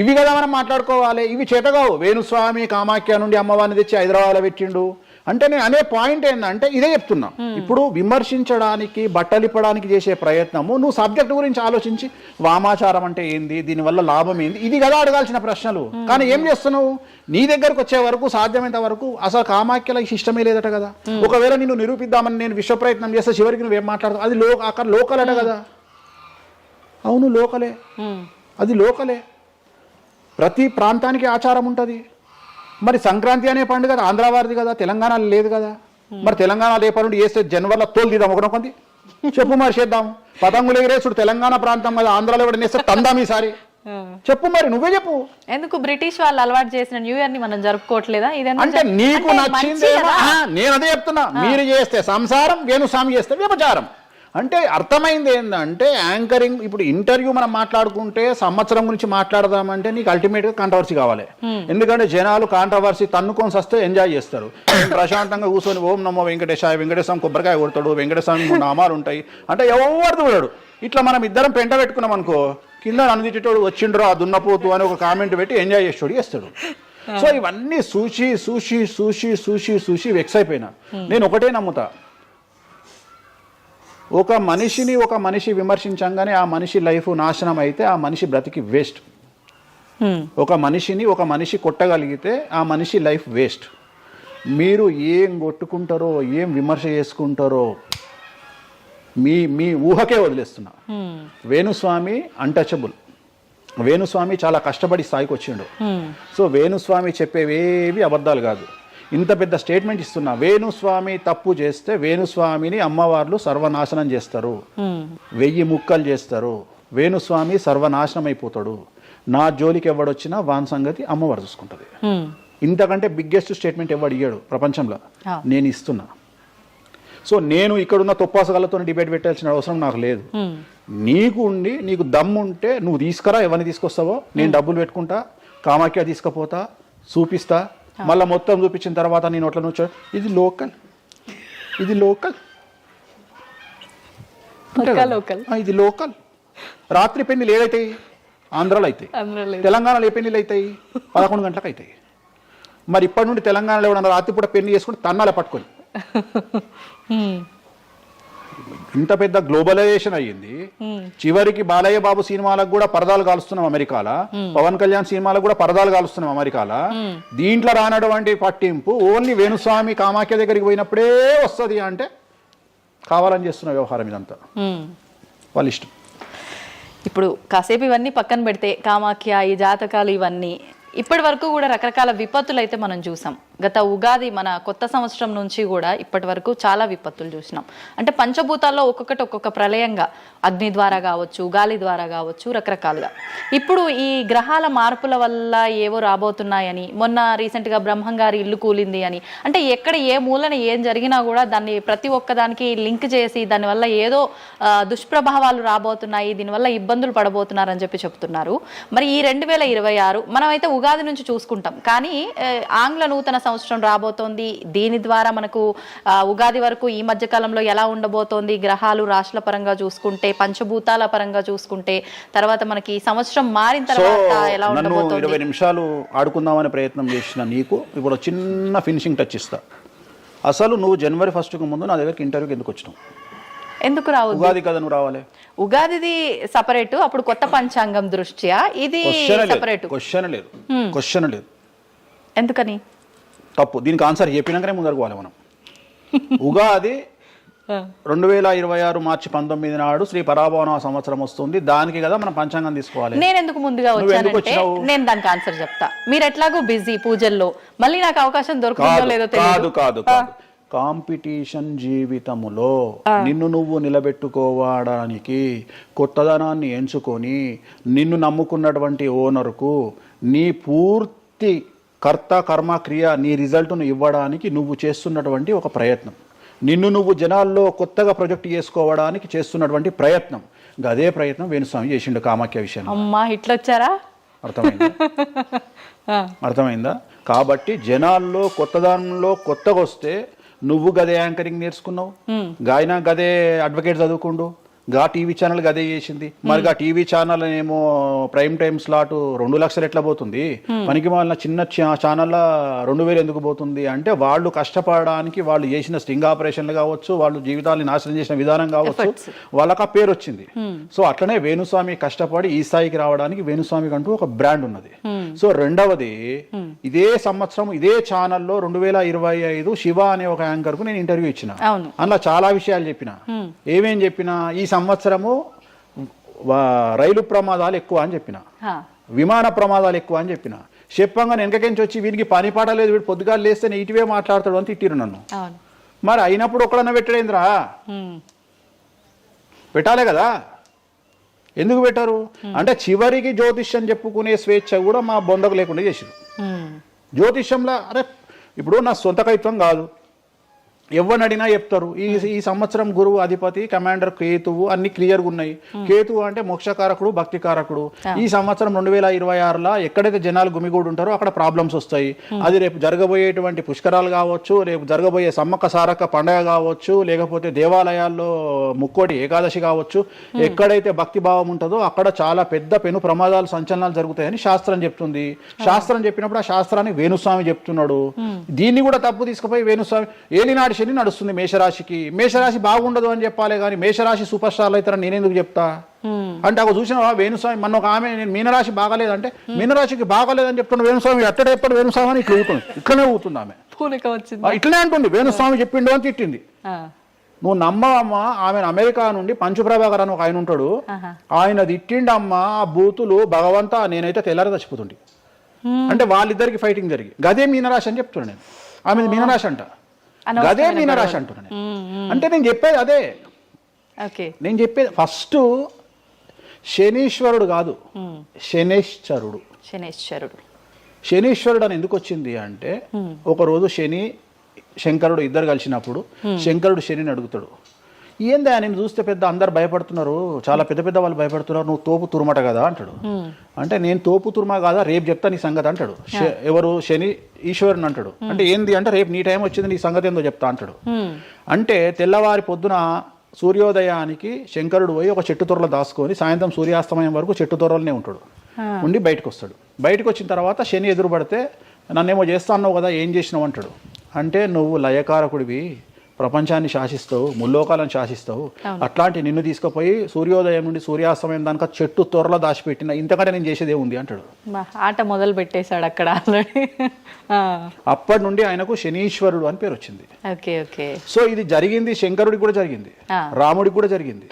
ఇవి కదా మనం మాట్లాడుకోవాలి. ఇవి చేతగావు. వేణుస్వామి కామాఖ్య నుండి అమ్మవారిని తెచ్చి హైదరాబాద్లో పెట్టిండు అంటే నేను అనే పాయింట్ ఏంటంటే ఇదే చెప్తున్నా. ఇప్పుడు విమర్శించడానికి బట్టలిప్పడానికి చేసే ప్రయత్నము, నువ్వు సబ్జెక్ట్ గురించి ఆలోచించి వామాచారం అంటే ఏంది, దీనివల్ల లాభం ఏంది, ఇది కదా అడగాల్సిన ప్రశ్నలు. కానీ ఏం చేస్తున్నావు? నీ దగ్గరకు వచ్చే వరకు సాధ్యమైనంత వరకు అసలు కామాఖ్యలకు ఇష్టమే లేదట కదా. ఒకవేళ నిన్ను నిరూపిద్దామని నేను విశ్వ ప్రయత్నం చేస్తే చివరికి నువ్వేం మాట్లాడతావు? అది అక్కడ లోకల్ అట కదా. అవును లోకలే, అది లోకలే. ప్రతి ప్రాంతానికి ఆచారం ఉంటుంది. మరి సంక్రాంతి అనే పండుగ ఆంధ్ర వారిది కదా, తెలంగాణలో లేదు కదా. మరి తెలంగాణ రేపటి నుండి వేస్తే జనవరిలో తోలు తీద్దాం ఒకటి చెప్పు, మరి చేద్దాం. పతంగులు ఎగిరేసుడు తెలంగాణ ప్రాంతం కదా, ఆంధ్రాలో ఎవడ నేస్తే తందాం ఈసారి చెప్పు, మరి నువ్వే చెప్పు. ఎందుకు బ్రిటిష్ వాళ్ళు అలవాటు చేసిన న్యూ ఇయర్ ని మనం జరుపుకోవట్లేదా? అంటే నీకు నచ్చిందేమో. నేను అదే చెప్తున్నా, మీరు చేస్తే సంసారం, వేణుస్వామి చేస్తే వ్యభిచారం. అంటే అర్థమైంది ఏంటంటే యాంకరింగ్. ఇప్పుడు ఇంటర్వ్యూ మనం మాట్లాడుకుంటే సంవత్సరం గురించి మాట్లాడదామంటే నీకు అల్టిమేట్గా కాంట్రవర్సీ కావాలి. ఎందుకంటే జనాలు కాంట్రవర్సీ తన్నుకొని వస్తే ఎంజాయ్ చేస్తారు. ప్రశాంతంగా కూర్చొని ఓం నమో వెంకటేశాయ, వెంకటేశ్వరం కొబ్బరికాయ కొడతాడు, వెంకటేశ్వరం నామాలు ఉంటాయి అంటే ఎవరు చూడడు. ఇట్లా మనం ఇద్దరం పెంట పెట్టుకున్నాం అనుకో, కింద నన్ను వచ్చిండ్రు ఆ దున్నపోతు అని ఒక కామెంట్ పెట్టి ఎంజాయ్ చేస్తాడు. సో ఇవన్నీ చూసి చూసి చూసి చూసి చూసి వెక్స్ అయిపోయినా. నేను ఒకటే నమ్ముతా, ఒక మనిషి విమర్శించంగానే ఆ మనిషి లైఫ్ నాశనం అయితే ఆ మనిషి బ్రతికి వేస్ట్. ఒక మనిషి కొట్టగలిగితే ఆ మనిషి లైఫ్ వేస్ట్. మీరు ఏం కొట్టుకుంటారో, ఏం విమర్శ చేసుకుంటారో మీ ఊహకే వదిలేస్తున్నా. వేణుస్వామి అన్టచబుల్. వేణుస్వామి చాలా కష్టపడి స్థాయికి వచ్చిండు. సో వేణుస్వామి చెప్పేవేవి అబద్ధాలు కాదు. ఇంత పెద్ద స్టేట్మెంట్ ఇస్తున్నా. వేణుస్వామి తప్పు చేస్తే వేణుస్వామిని అమ్మవార్లు సర్వనాశనం చేస్తారు, 1000 ముక్కలు చేస్తారు. వేణుస్వామి సర్వనాశనం అయిపోతాడు. నా జోలికి ఎవడొచ్చినా వాని సంగతి అమ్మవారు చూసుకుంటుంది. ఇంతకంటే బిగ్గెస్ట్ స్టేట్మెంట్ ఎవడు ఇయ్యాడు ప్రపంచంలో, నేను ఇస్తున్నా. సో నేను ఇక్కడున్న తొప్పాసగాళ్ళతో డిబేట్ పెట్టాల్సిన అవసరం నాకు లేదు. నీకు ఉండి నీకు దమ్ముంటే నువ్వు తీసుకురా, ఎవరిని తీసుకొస్తావో నేను డబ్బులు పెట్టుకుంటా, కామాఖ్య తీసుకుపోతా, చూపిస్తా. మళ్ళీ మొత్తం చూపించిన తర్వాత నేను నోట్ల నుంచి ఇది లోకల్ ఇది లోకల్. రాత్రి పెళ్లిలు ఏదైతాయి ఆంధ్రాలో అవుతాయి, తెలంగాణలో ఏ పెళ్లిలు అవుతాయి 11 గంటలకు అవుతాయి. మరి ఇప్పటి నుండి తెలంగాణలో ఎవడన్నా రాత్రిపూట పెళ్లి చేసుకుంటే తన్నాలే పట్టుకొని. ఇంత పెద్ద గ్లోబలైజేషన్ అయ్యింది. చివరికి బాలయ్య బాబు సినిమాలకు కూడా పరదాలు కాలుస్తున్నాం అమెరికాలో, పవన్ కళ్యాణ్ సినిమాలకు కూడా పరదాలు కాలుస్తున్నాం అమెరికాలో. దీంట్లో రానటువంటి పట్టింపు ఓన్లీ వేణుస్వామి కామాఖ్య దగ్గరికి పోయినప్పుడే వస్తుంది అంటే కావాలని చేస్తున్న వ్యవహారం ఇదంతా వాళ్ళ ఇష్టం. ఇప్పుడు కాసేపు ఇవన్నీ పక్కన పెడితే కామాఖ్య, ఈ జాతకాలు ఇవన్నీ ఇప్పటి వరకు కూడా రకరకాల విపత్తులు అయితే మనం చూసాం. గత ఉగాది మన కొత్త సంవత్సరం నుంచి కూడా ఇప్పటి వరకు చాలా విపత్తులు చూసినాం. అంటే పంచభూతాల్లో ఒక్కొక్కటి ఒక్కొక్క ప్రళయంగా, అగ్ని ద్వారా కావచ్చు, గాలి ద్వారా కావచ్చు, రకరకాలుగా. ఇప్పుడు ఈ గ్రహాల మార్పుల వల్ల ఏవో రాబోతున్నాయని, మొన్న రీసెంట్గా బ్రహ్మంగారి ఇల్లు కూలింది అని, అంటే ఎక్కడ ఏ మూలన ఏం జరిగినా కూడా దాన్ని ప్రతి ఒక్కదానికి లింక్ చేసి దానివల్ల ఏదో దుష్ప్రభావాలు రాబోతున్నాయి, దీనివల్ల ఇబ్బందులు పడబోతున్నారని చెప్పి చెప్తున్నారు. మరి ఈ 2026 మనమైతే ఉగాది నుంచి చూసుకుంటాం, కానీ ఆంగ్ల నూతన సంవత్సరం రాబోతోంది. దీని ద్వారా మనకు ఉగాది వరకు ఈ మధ్య కాలంలో ఎలా ఉండబోతోంది, గ్రహాలు రాశుల పరంగా చూసుకుంటే, పంచభూతాల పరంగా చూసుకుంటే, తర్వాత మనకి సంవత్సరం మారిన తర్వాత ఎలా ఉండబోతోంది. 20 నిమిషాలు ఆడుకుందామనే ప్రయత్నం చేసిన నీకు ఇప్పుడు చిన్న ఫినిషింగ్ టచ్ ఇస్తా. అసలు నువ్వు జనవరి 1కు ముందు నా దగ్గరికి ఇంటర్వ్యూకి ఎందుకు వచ్చినావు? ఎందుకు రావు? ఉగాది కదా నువ్వు రావాలి. ఉగాదిది సపరేట్, అప్పుడు కొత్త పంచాంగం దృష్ట్యా ఇది సపరేట్. క్వశ్చన్ లేదు. ఎందుకని? తప్పు. దీనికి ఆన్సర్ చెప్పినాకనే ముందరకు పోవాలి మనం. ఉగాది 2026 మార్చి 19 నాడు శ్రీ పరాభవన సంవత్సరం వస్తుంది. దానికి కదా మనం పంచాంగం తీసుకోవాలి. నేను ఎందుకు ముందుగా వచ్చానంటే నేను దానికి ఆన్సర్ చెప్తా. మీరు ఎట్లాగో బిజీ పూజల్లో, మళ్ళీ నాకు అవకాశం దొరుకుతుందో లేదో తెలియదు. కాదు కాంపిటీషన్ జీవితములో నిన్ను నువ్వు నిలబెట్టుకోవడానికి కొత్తదనాన్ని ఎంచుకొని నిన్ను నమ్ముకున్నటువంటి ఓనర్కు నీ పూర్తి కర్త కర్మ క్రియ నీ రిజల్ట్ను ఇవ్వడానికి నువ్వు చేస్తున్నటువంటి ఒక ప్రయత్నం, నిన్ను నువ్వు జనాల్లో కొత్తగా ప్రొజెక్ట్ చేసుకోవడానికి చేస్తున్నటువంటి ప్రయత్నం. అదే ప్రయత్నం వేణుస్వామి చేసిండు కామాఖ్య విషయం. అమ్మా ఇట్లొచ్చారా? అర్థమైందా? కాబట్టి జనాల్లో కొత్తదానంలో కొత్తగా వస్తే నువ్వు గదే యాంకరింగ్ నేర్చుకున్నావు, గాయన గదే అడ్వకేట్ చదువుకుండు, గా టీవీ ఛానల్ గదే చేసింది. మరి గా టీవీ ఛానల్ ఏమో ప్రైమ్ టైమ్ స్లాట్ 2 లక్షలు ఎట్లా పోతుంది? మనకి వాళ్ళ చిన్న ఛానల్ 2000 ఎందుకు పోతుంది అంటే వాళ్ళు కష్టపడడానికి, వాళ్ళు చేసిన స్టింగ్ ఆపరేషన్లు కావచ్చు, వాళ్ళు జీవితాన్ని నాశనం చేసిన విధానం కావచ్చు, వాళ్ళకి ఆ పేరు వచ్చింది. సో అట్లనే వేణుస్వామి కష్టపడి ఈ స్థాయికి రావడానికి వేణుస్వామికి అంటూ ఒక బ్రాండ్ ఉన్నది. సో రెండవది, ఇదే సంవత్సరం ఇదే ఛానల్లో 2025 శివ అనే ఒక యాంకర్ కు నేను ఇంటర్వ్యూ ఇచ్చిన. అందులో చాలా విషయాలు చెప్పిన. ఏమేం చెప్పిన? ఈ సంవత్సరము రైలు ప్రమాదాలు ఎక్కువ అని చెప్పిన, విమాన ప్రమాదాలు ఎక్కువ అని చెప్పిన. చెప్పంగా వెనకకించి వచ్చి వీనికి పని పాట లేదు, వీడు పొద్దుగాలు లేస్తే ఇటువే మాట్లాడతాడు అని తిట్టిరు నన్ను. మరి అయినప్పుడు ఒకడన్నా పెట్టడేంద్రా? పెట్టాలే కదా. ఎందుకు పెట్టారు అంటే చివరికి జ్యోతిష్యం చెప్పుకునే స్వేచ్ఛ కూడా మా బొందకు లేకుండా చేసారు. జ్యోతిష్యంలో అరే ఇప్పుడు నా సొంత కవిత్వం కాదు, ఎవరిని అడిగినా చెప్తారు. ఈ సంవత్సరం గురువు అధిపతి కమాండర్ కేతువు అన్ని క్లియర్గా ఉన్నాయి. కేతువు అంటే మోక్షకారకుడు, భక్తికారకుడు. ఈ సంవత్సరం 2026లో ఎక్కడైతే జనాలు గుమిగూడు ఉంటారో అక్కడ ప్రాబ్లమ్స్ వస్తాయి. అది రేపు జరగబోయేటువంటి పుష్కరాలు కావచ్చు, రేపు జరగబోయే సమ్మక్క సారక్క పండగ కావచ్చు, లేకపోతే దేవాలయాల్లో ముక్కోటి ఏకాదశి కావచ్చు, ఎక్కడైతే భక్తి భావం ఉంటుందో అక్కడ చాలా పెద్ద పెను ప్రమాదాలు సంచలనాలు జరుగుతాయని శాస్త్రం చెప్తుంది. శాస్త్రం చెప్పినప్పుడు ఆ శాస్త్రాన్ని వేణుస్వామి చెప్తున్నాడు. దీన్ని కూడా తప్పు తీసుకుపోయి వేణుస్వామి ఏలినాడు శని నడుస్తుంది మేషరాశికి, మేషరాశి బాగుండదు అని చెప్పాలి కానీ మేషరాశి సూపర్ స్టార్లు అవుతారని నేనెందుకు చెప్తా అంటే అక్కడ చూసిన వేణుస్వామి మన ఒక ఆమె నేను మీనరాశి బాగాలేదంటే మీనరాశికి బాగాలేదని చెప్తున్నా వేణుస్వామి ఎక్కడ ఎప్పుడు వేణుస్వామి అని ఇట్లా ఊతుంది, ఇట్లనే ఊతుంది ఆమె, ఇట్లనే అంటుంది వేణుస్వామి చెప్పిండు అని తిట్టింది. నువ్వు నమ్మవమ్మా, ఆమె అమెరికా నుండి పంచుప్రభాకర్ అని ఒక ఆయన ఉంటాడు, ఆయన తిట్టిండమ్మా ఆ బూతులు భగవంతా నేనైతే తెల్లారి చచ్చిపోతుండే. అంటే వాళ్ళిద్దరికి ఫైటింగ్ జరిగి గదే మీనరాశి అని చెప్తున్నా నేను. ఆమె మీనరాశి అంట, గదే మీనరాశి అంటున్నాను. అంటే నేను చెప్పేది అదే. నేను చెప్పేది ఫస్ట్ శనీశ్వరుడు కాదు, శనేశ్వరుడు. శనీశ్వరుడు అని ఎందుకు వచ్చింది అంటే ఒకరోజు శని శంకరుడు ఇద్దరు కలిసినప్పుడు శంకరుడు శనిని అడుగుతాడు, ఏందా నేను చూస్తే పెద్ద అందరు భయపడుతున్నారు, చాలా పెద్ద పెద్ద వాళ్ళు భయపడుతున్నారు, నువ్వు తోపు తురుమట కదా అంటాడు. అంటే నేను తోపు తురుమా కాదా, రేపు చెప్తా నీ సంగతి అంటాడు. ఎవరు? శని ఈశ్వరుని అంటాడు. అంటే ఏంది అంటే రేపు నీ టైం వచ్చింది, నీ సంగతి ఏందో చెప్తా అంటాడు. అంటే తెల్లవారి పొద్దున సూర్యోదయానికి శంకరుడు పోయి ఒక చెట్టు తొర్రలో దాచుకొని సాయంత్రం సూర్యాస్తమయం వరకు చెట్టు తొర్రలోనే ఉంటాడు. ఉండి బయటకు వస్తాడు. బయటకు వచ్చిన తర్వాత శని ఎదురుపడితే నన్నేమో చేస్తా అన్నావు కదా, ఏం చేసినావు అంటాడు. అంటే నువ్వు లయకారకుడివి, ప్రపంచాన్ని శాసిస్తావు, ముల్లోకాలను శాసిస్తావు. అట్లాంటి నిన్ను తీసుకుపోయి సూర్యోదయం నుండి సూర్యాస్తమయం దానిక చెట్టు త్వరలో దాచిపెట్టిన ఇంతకంటే నేను చేసేదే ఉంది అంటాడు. ఆట మొదలు పెట్టేశాడు అక్కడ ఆల్రెడీ. అప్పటి నుండి ఆయనకు శనీశ్వరుడు అని పేరు వచ్చింది. Okay okay. సో ఇది జరిగింది శంకరుడికి కూడా జరిగింది, రాముడికి కూడా జరిగింది.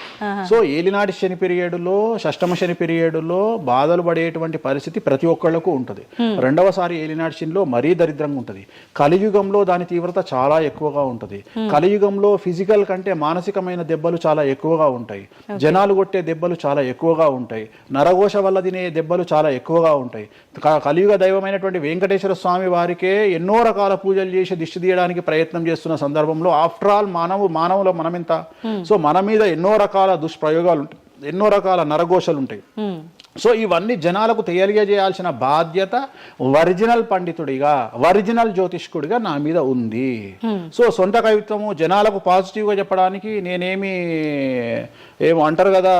సో ఏలినాటి శని పీరియడ్లో, షష్టమ శని పీరియడ్లో బాధలు పడేటువంటి పరిస్థితి ప్రతి ఒక్కళ్లకు ఉంటుంది. రెండవసారి ఏలినాటి శనిలో మరీ దరిద్రంగా ఉంటుంది. కలియుగంలో దాని తీవ్రత చాలా ఎక్కువగా ఉంటుంది. కలియుగంలో ఫిజికల్ కంటే మానసికమైన దెబ్బలు చాలా ఎక్కువగా ఉంటాయి. జనాలు కొట్టే దెబ్బలు చాలా ఎక్కువగా ఉంటాయి. నరఘోష వల్ల తినే దెబ్బలు చాలా ఎక్కువగా ఉంటాయి. కలియుగ దైవమైనటువంటి వెంకటేశ్వర స్వామి వారికే ఎన్నో రకాల పూజలు చేసి దిష్టి తీయడానికి ప్రయత్నం చేస్తున్న సందర్భంలో ఆఫ్టర్ ఆల్ మానవుల మనమెంత. సో మన మీద ఎన్నో రకాల దుష్ప్రయోగాలు ఉంటాయి, ఎన్నో రకాల నరఘోషలు ఉంటాయి. సో ఇవన్నీ జనాలకు తెలియజేయాల్సిన బాధ్యత ఒరిజినల్ పండితుడిగా, ఒరిజినల్ జ్యోతిష్కుడిగా నా మీద ఉంది. సో సొంత కవిత్వము జనాలకు పాజిటివ్గా చెప్పడానికి నేనేమి ఏమో అంటారు కదా,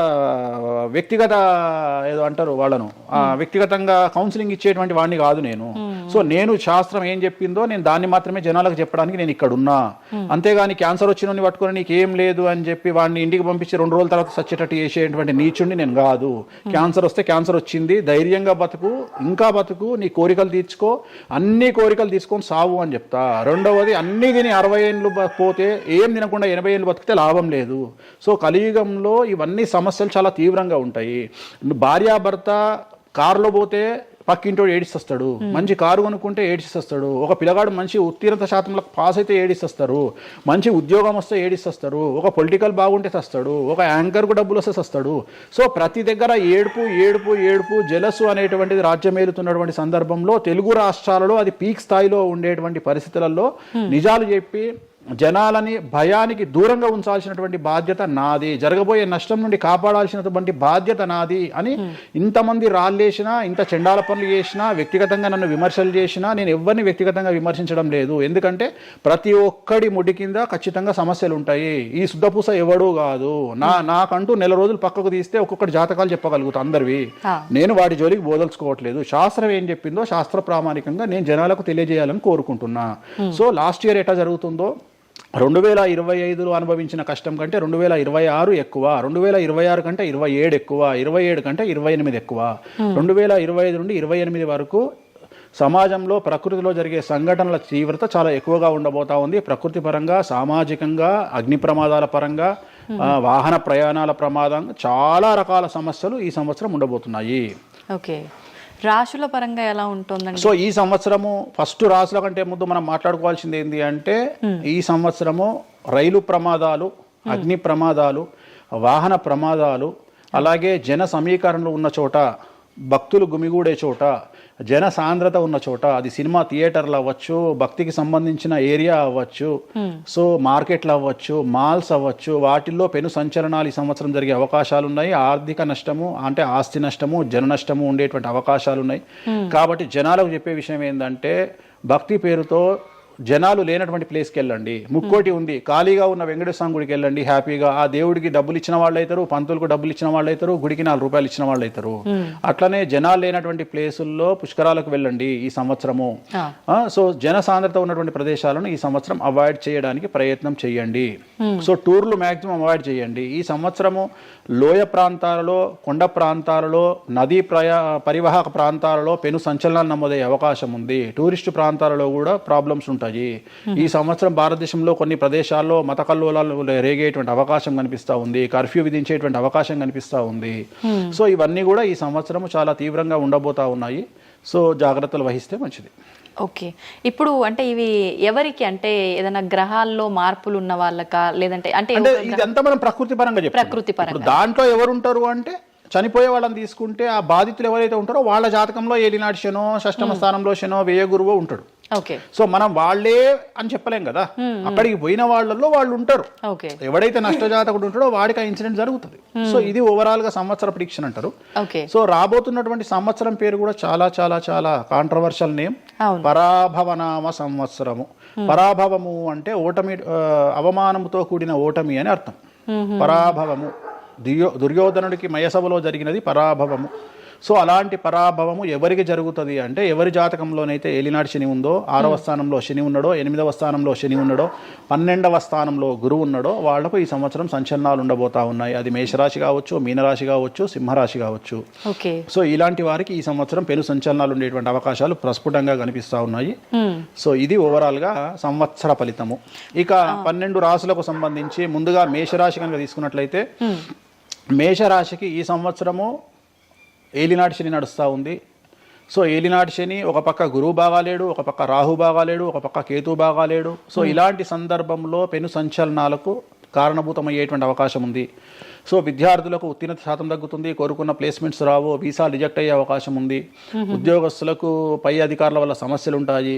వ్యక్తిగత ఏదో అంటారు వాళ్ళను, వ్యక్తిగతంగా కౌన్సిలింగ్ ఇచ్చేటువంటి వాడిని కాదు నేను. సో నేను శాస్త్రం ఏం చెప్పిందో నేను దాన్ని మాత్రమే జనాలకు చెప్పడానికి నేను ఇక్కడ ఉన్నా. అంతేగాని క్యాన్సర్ వచ్చిన పట్టుకొని నీకేం లేదు అని చెప్పి వాడిని ఇంటికి పంపించి 2 రోజుల తర్వాత సచ్చేటట్టు చేసేటువంటి నీచుడిని నేను కాదు. క్యాన్సర్ వస్తే క్యాన్సర్ వచ్చింది, ధైర్యంగా బతుకు, ఇంకా బతుకు, నీ కోరికలు తీర్చుకో, అన్ని కోరికలు తీసుకొని సావు అని చెప్తా. రెండవది, అన్ని తిని 60 ఏళ్ళు పోతే ఏం తినకుండా 80 ఏళ్ళు బతికితే లాభం లేదు. సో కలియుగంలో ఇవన్నీ సమస్యలు చాలా తీవ్రంగా ఉంటాయి. భార్యాభర్త కారులో పోతే పక్కింటోడు ఏడిస్తొస్తాడు, మంచి కారు కొనుక్కుంటే ఏడిస్తొస్తాడు, ఒక పిల్లగాడు మంచి ఉత్తీర్ణత శాతంలో పాస్ అయితే ఏడిస్తొస్తారు, మంచి ఉద్యోగం వస్తే ఏడిస్తొస్తారు, ఒక పొలిటికల్ బాగుంటే తెస్తాడు, ఒక యాంకర్కు డబ్బులు వస్తే తెస్తాడు. సో ప్రతి దగ్గర ఏడుపు ఏడుపు ఏడుపు, జలసు అనేటువంటిది రాజ్యమేలుతున్నటువంటి సందర్భంలో తెలుగు రాష్ట్రాలలో అది పీక్ స్థాయిలో ఉండేటువంటి పరిస్థితులలో నిజాలు చెప్పి జనాలని భయానికి దూరంగా ఉంచాల్సినటువంటి బాధ్యత నాది, జరగబోయే నష్టం నుండి కాపాడాల్సినటువంటి బాధ్యత నాది అని ఇంతమంది రాళ్ళేసినా, ఇంత చెండాల పనులు చేసినా, వ్యక్తిగతంగా నన్ను విమర్శలు చేసినా నేను ఎవరిని వ్యక్తిగతంగా విమర్శించడం లేదు. ఎందుకంటే ప్రతి ఒక్కడి ముడి కింద ఖచ్చితంగా సమస్యలు ఉంటాయి. ఈ శుద్ధపూస ఎవడూ కాదు. నాకంటూ నెల రోజులు పక్కకు తీస్తే ఒక్కొక్కటి జాతకాలు చెప్పగలుగుతా అందరివి. నేను వాటి జోలికి బోదలుచుకోవట్లేదు. శాస్త్రం ఏం చెప్పిందో శాస్త్ర ప్రామాణికంగా నేను జనాలకు తెలియజేయాలని కోరుకుంటున్నా. సో లాస్ట్ ఇయర్ ఎట్లా జరుగుతుందో 2025లో అనుభవించిన కష్టం కంటే 2026 ఎక్కువ, 2026 కంటే 27 ఎక్కువ, 27 కంటే 28 ఎక్కువ. 2025 నుండి 28 వరకు సమాజంలో ప్రకృతిలో జరిగే సంఘటనల తీవ్రత చాలా ఎక్కువగా ఉండబోతా ఉంది. ప్రకృతి పరంగా, సామాజికంగా, అగ్ని ప్రమాదాల పరంగా, వాహన ప్రయాణాల ప్రమాదం, చాలా రకాల సమస్యలు ఈ సంవత్సరం ఉండబోతున్నాయి. ఓకే. రాశుల పరంగా ఎలా ఉంటుందండి? సో ఈ సంవత్సరము ఫస్ట్ రాశుల కంటే ముందు మనం మాట్లాడుకోవాల్సింది ఏంటి అంటే, ఈ సంవత్సరము రైలు ప్రమాదాలు, అగ్ని ప్రమాదాలు, వాహన ప్రమాదాలు, అలాగే జన సమీకరణలు ఉన్న చోట, భక్తులు గుమిగూడే చోట, జన సాంద్రత ఉన్న చోట, అది సినిమా థియేటర్లు అవ్వచ్చు, భక్తికి సంబంధించిన ఏరియా అవ్వచ్చు, సో మార్కెట్లు అవ్వచ్చు, మాల్స్ అవ్వచ్చు, వాటిల్లో పెను సంచలనాలు ఈ సంవత్సరం జరిగే అవకాశాలు ఉన్నాయి. ఆర్థిక నష్టము అంటే ఆస్తి నష్టము, జన నష్టము ఉండేటువంటి అవకాశాలు ఉన్నాయి. కాబట్టి జనాలకు చెప్పే విషయం ఏంటంటే, భక్తి పేరుతో జనాలు లేనటువంటి ప్లేస్కి వెళ్ళండి. ముక్కోటి ఉంది, ఖాళీగా ఉన్న వెంకటేశ్వర గుడికి వెళ్ళండి హ్యాపీగా. ఆ దేవుడికి డబ్బులు ఇచ్చిన వాళ్ళు అవుతారు, పంతులకు డబ్బులు ఇచ్చిన వాళ్ళు అవుతారు, గుడికి 4 రూపాయలు ఇచ్చిన వాళ్ళు అవుతారు. అట్లనే జనాలు లేనటువంటి ప్లేసుల్లో పుష్కరాలకు వెళ్ళండి ఈ సంవత్సరము. సో జన సాంద్రత ఉన్నటువంటి ప్రదేశాలను ఈ సంవత్సరం అవాయిడ్ చేయడానికి ప్రయత్నం చేయండి. సో టూర్లు మ్యాక్సిమం అవాయిడ్ చేయండి. ఈ సంవత్సరము లోయ ప్రాంతాలలో, కొండ ప్రాంతాలలో, నదీ పరివాహక ప్రాంతాలలో పెను సంచలనాలు నమోదయ్యే అవకాశం ఉంది. టూరిస్టు ప్రాంతాలలో కూడా ప్రాబ్లమ్స్ ఉంటాయి. ఈ సంవత్సరం భారతదేశంలో కొన్ని ప్రదేశాల్లో మత కల్లోలాలు రేగేటువంటి అవకాశం కనిపిస్తూ ఉంది, కర్ఫ్యూ విధించేటువంటి అవకాశం కనిపిస్తూ ఉంది. సో ఇవన్నీ కూడా ఈ సంవత్సరం చాలా తీవ్రంగా ఉండబోతా ఉన్నాయి. సో జాగ్రత్తలు వహిస్తే మంచిది. ఓకే. ఇప్పుడు అంటే ఇవి ఎవరికి, అంటే ఏదైనా గ్రహాల్లో మార్పులు ఉన్న వాళ్ళకా, లేదంటే అంటే ఇదంతా మనం ప్రకృతి పరంగా చెప్పాలి. ప్రకృతి పరంగా దాంట్లో ఎవరు ఉంటారు అంటే, చనిపోయే వాళ్ళని తీసుకుంటే ఆ బాధితులు ఎవరైతే ఉంటారో వాళ్ళ జాతకంలో ఏలినాటి శనో, షష్టమ స్థానంలో శనో, వ్యయ గురువో ఉంటాడు. ఓకే. సో మనం వాళ్ళే అని చెప్పలేం కదా, అక్కడికి పోయిన వాళ్ళల్లో వాళ్ళు ఉంటారు. ఓకే. ఎవడైతే నష్టజాతకుడు ఉంటాడో వాడికి ఆ ఇన్సిడెంట్ జరుగుతుంది. సో ఇది ఓవరాల్ గా సంవత్సర ప్రిడిక్షన్ అంటారు. ఓకే. సో రాబోతున్నటువంటి సంవత్సరం పేరు కూడా చాలా చాలా చాలా కాంట్రవర్షియల్ నేమ్, పరాభవనామ సంవత్సరము. పరాభవము అంటే ఓటమి, అవమానముతో కూడిన ఓటమి అని అర్థం. పరాభవము, దుర్యోధనుడికి మయసభలో జరిగినది పరాభవము. సో అలాంటి పరాభవము ఎవరికి జరుగుతుంది అంటే ఎవరి జాతకంలోనైతే ఏలినాటి శని ఉందో, 6వ స్థానంలో శని ఉన్నాడో, 8వ స్థానంలో శని ఉన్నాడో, 12వ స్థానంలో గురువు ఉన్నాడో వాళ్లకు ఈ సంవత్సరం సంచలనాలు ఉండబోతా ఉన్నాయి. అది మేషరాశి కావచ్చు, మీనరాశి కావచ్చు, సింహరాశి కావచ్చు. సో ఇలాంటి వారికి ఈ సంవత్సరం పెను సంచలనాలు ఉండేటువంటి అవకాశాలు ప్రస్ఫుటంగా కనిపిస్తా ఉన్నాయి. సో ఇది ఓవరాల్ గా సంవత్సర ఫలితము. ఇక 12 రాశులకు సంబంధించి ముందుగా మేషరాశి కనుక తీసుకున్నట్లయితే మేషరాశికి ఈ సంవత్సరము ఏలినాటి శని నడుస్తూ ఉంది. సో ఏలినాటి శని ఒక పక్క గురువు బాగాలేడు, ఒక పక్క రాహు బాగాలేడు, ఒక పక్క కేతు బాగాలేడు. సో ఇలాంటి సందర్భంలో పెను సంచలనాలకు కారణభూతమయ్యేటువంటి అవకాశం ఉంది. సో విద్యార్థులకు ఉత్తీర్ణత శాతం తగ్గుతుంది, కోరుకున్న ప్లేస్మెంట్స్ రావు, వీసా రిజెక్ట్ అయ్యే అవకాశం ఉంది. ఉద్యోగస్తులకు పై అధికారుల వల్ల సమస్యలు ఉంటాయి,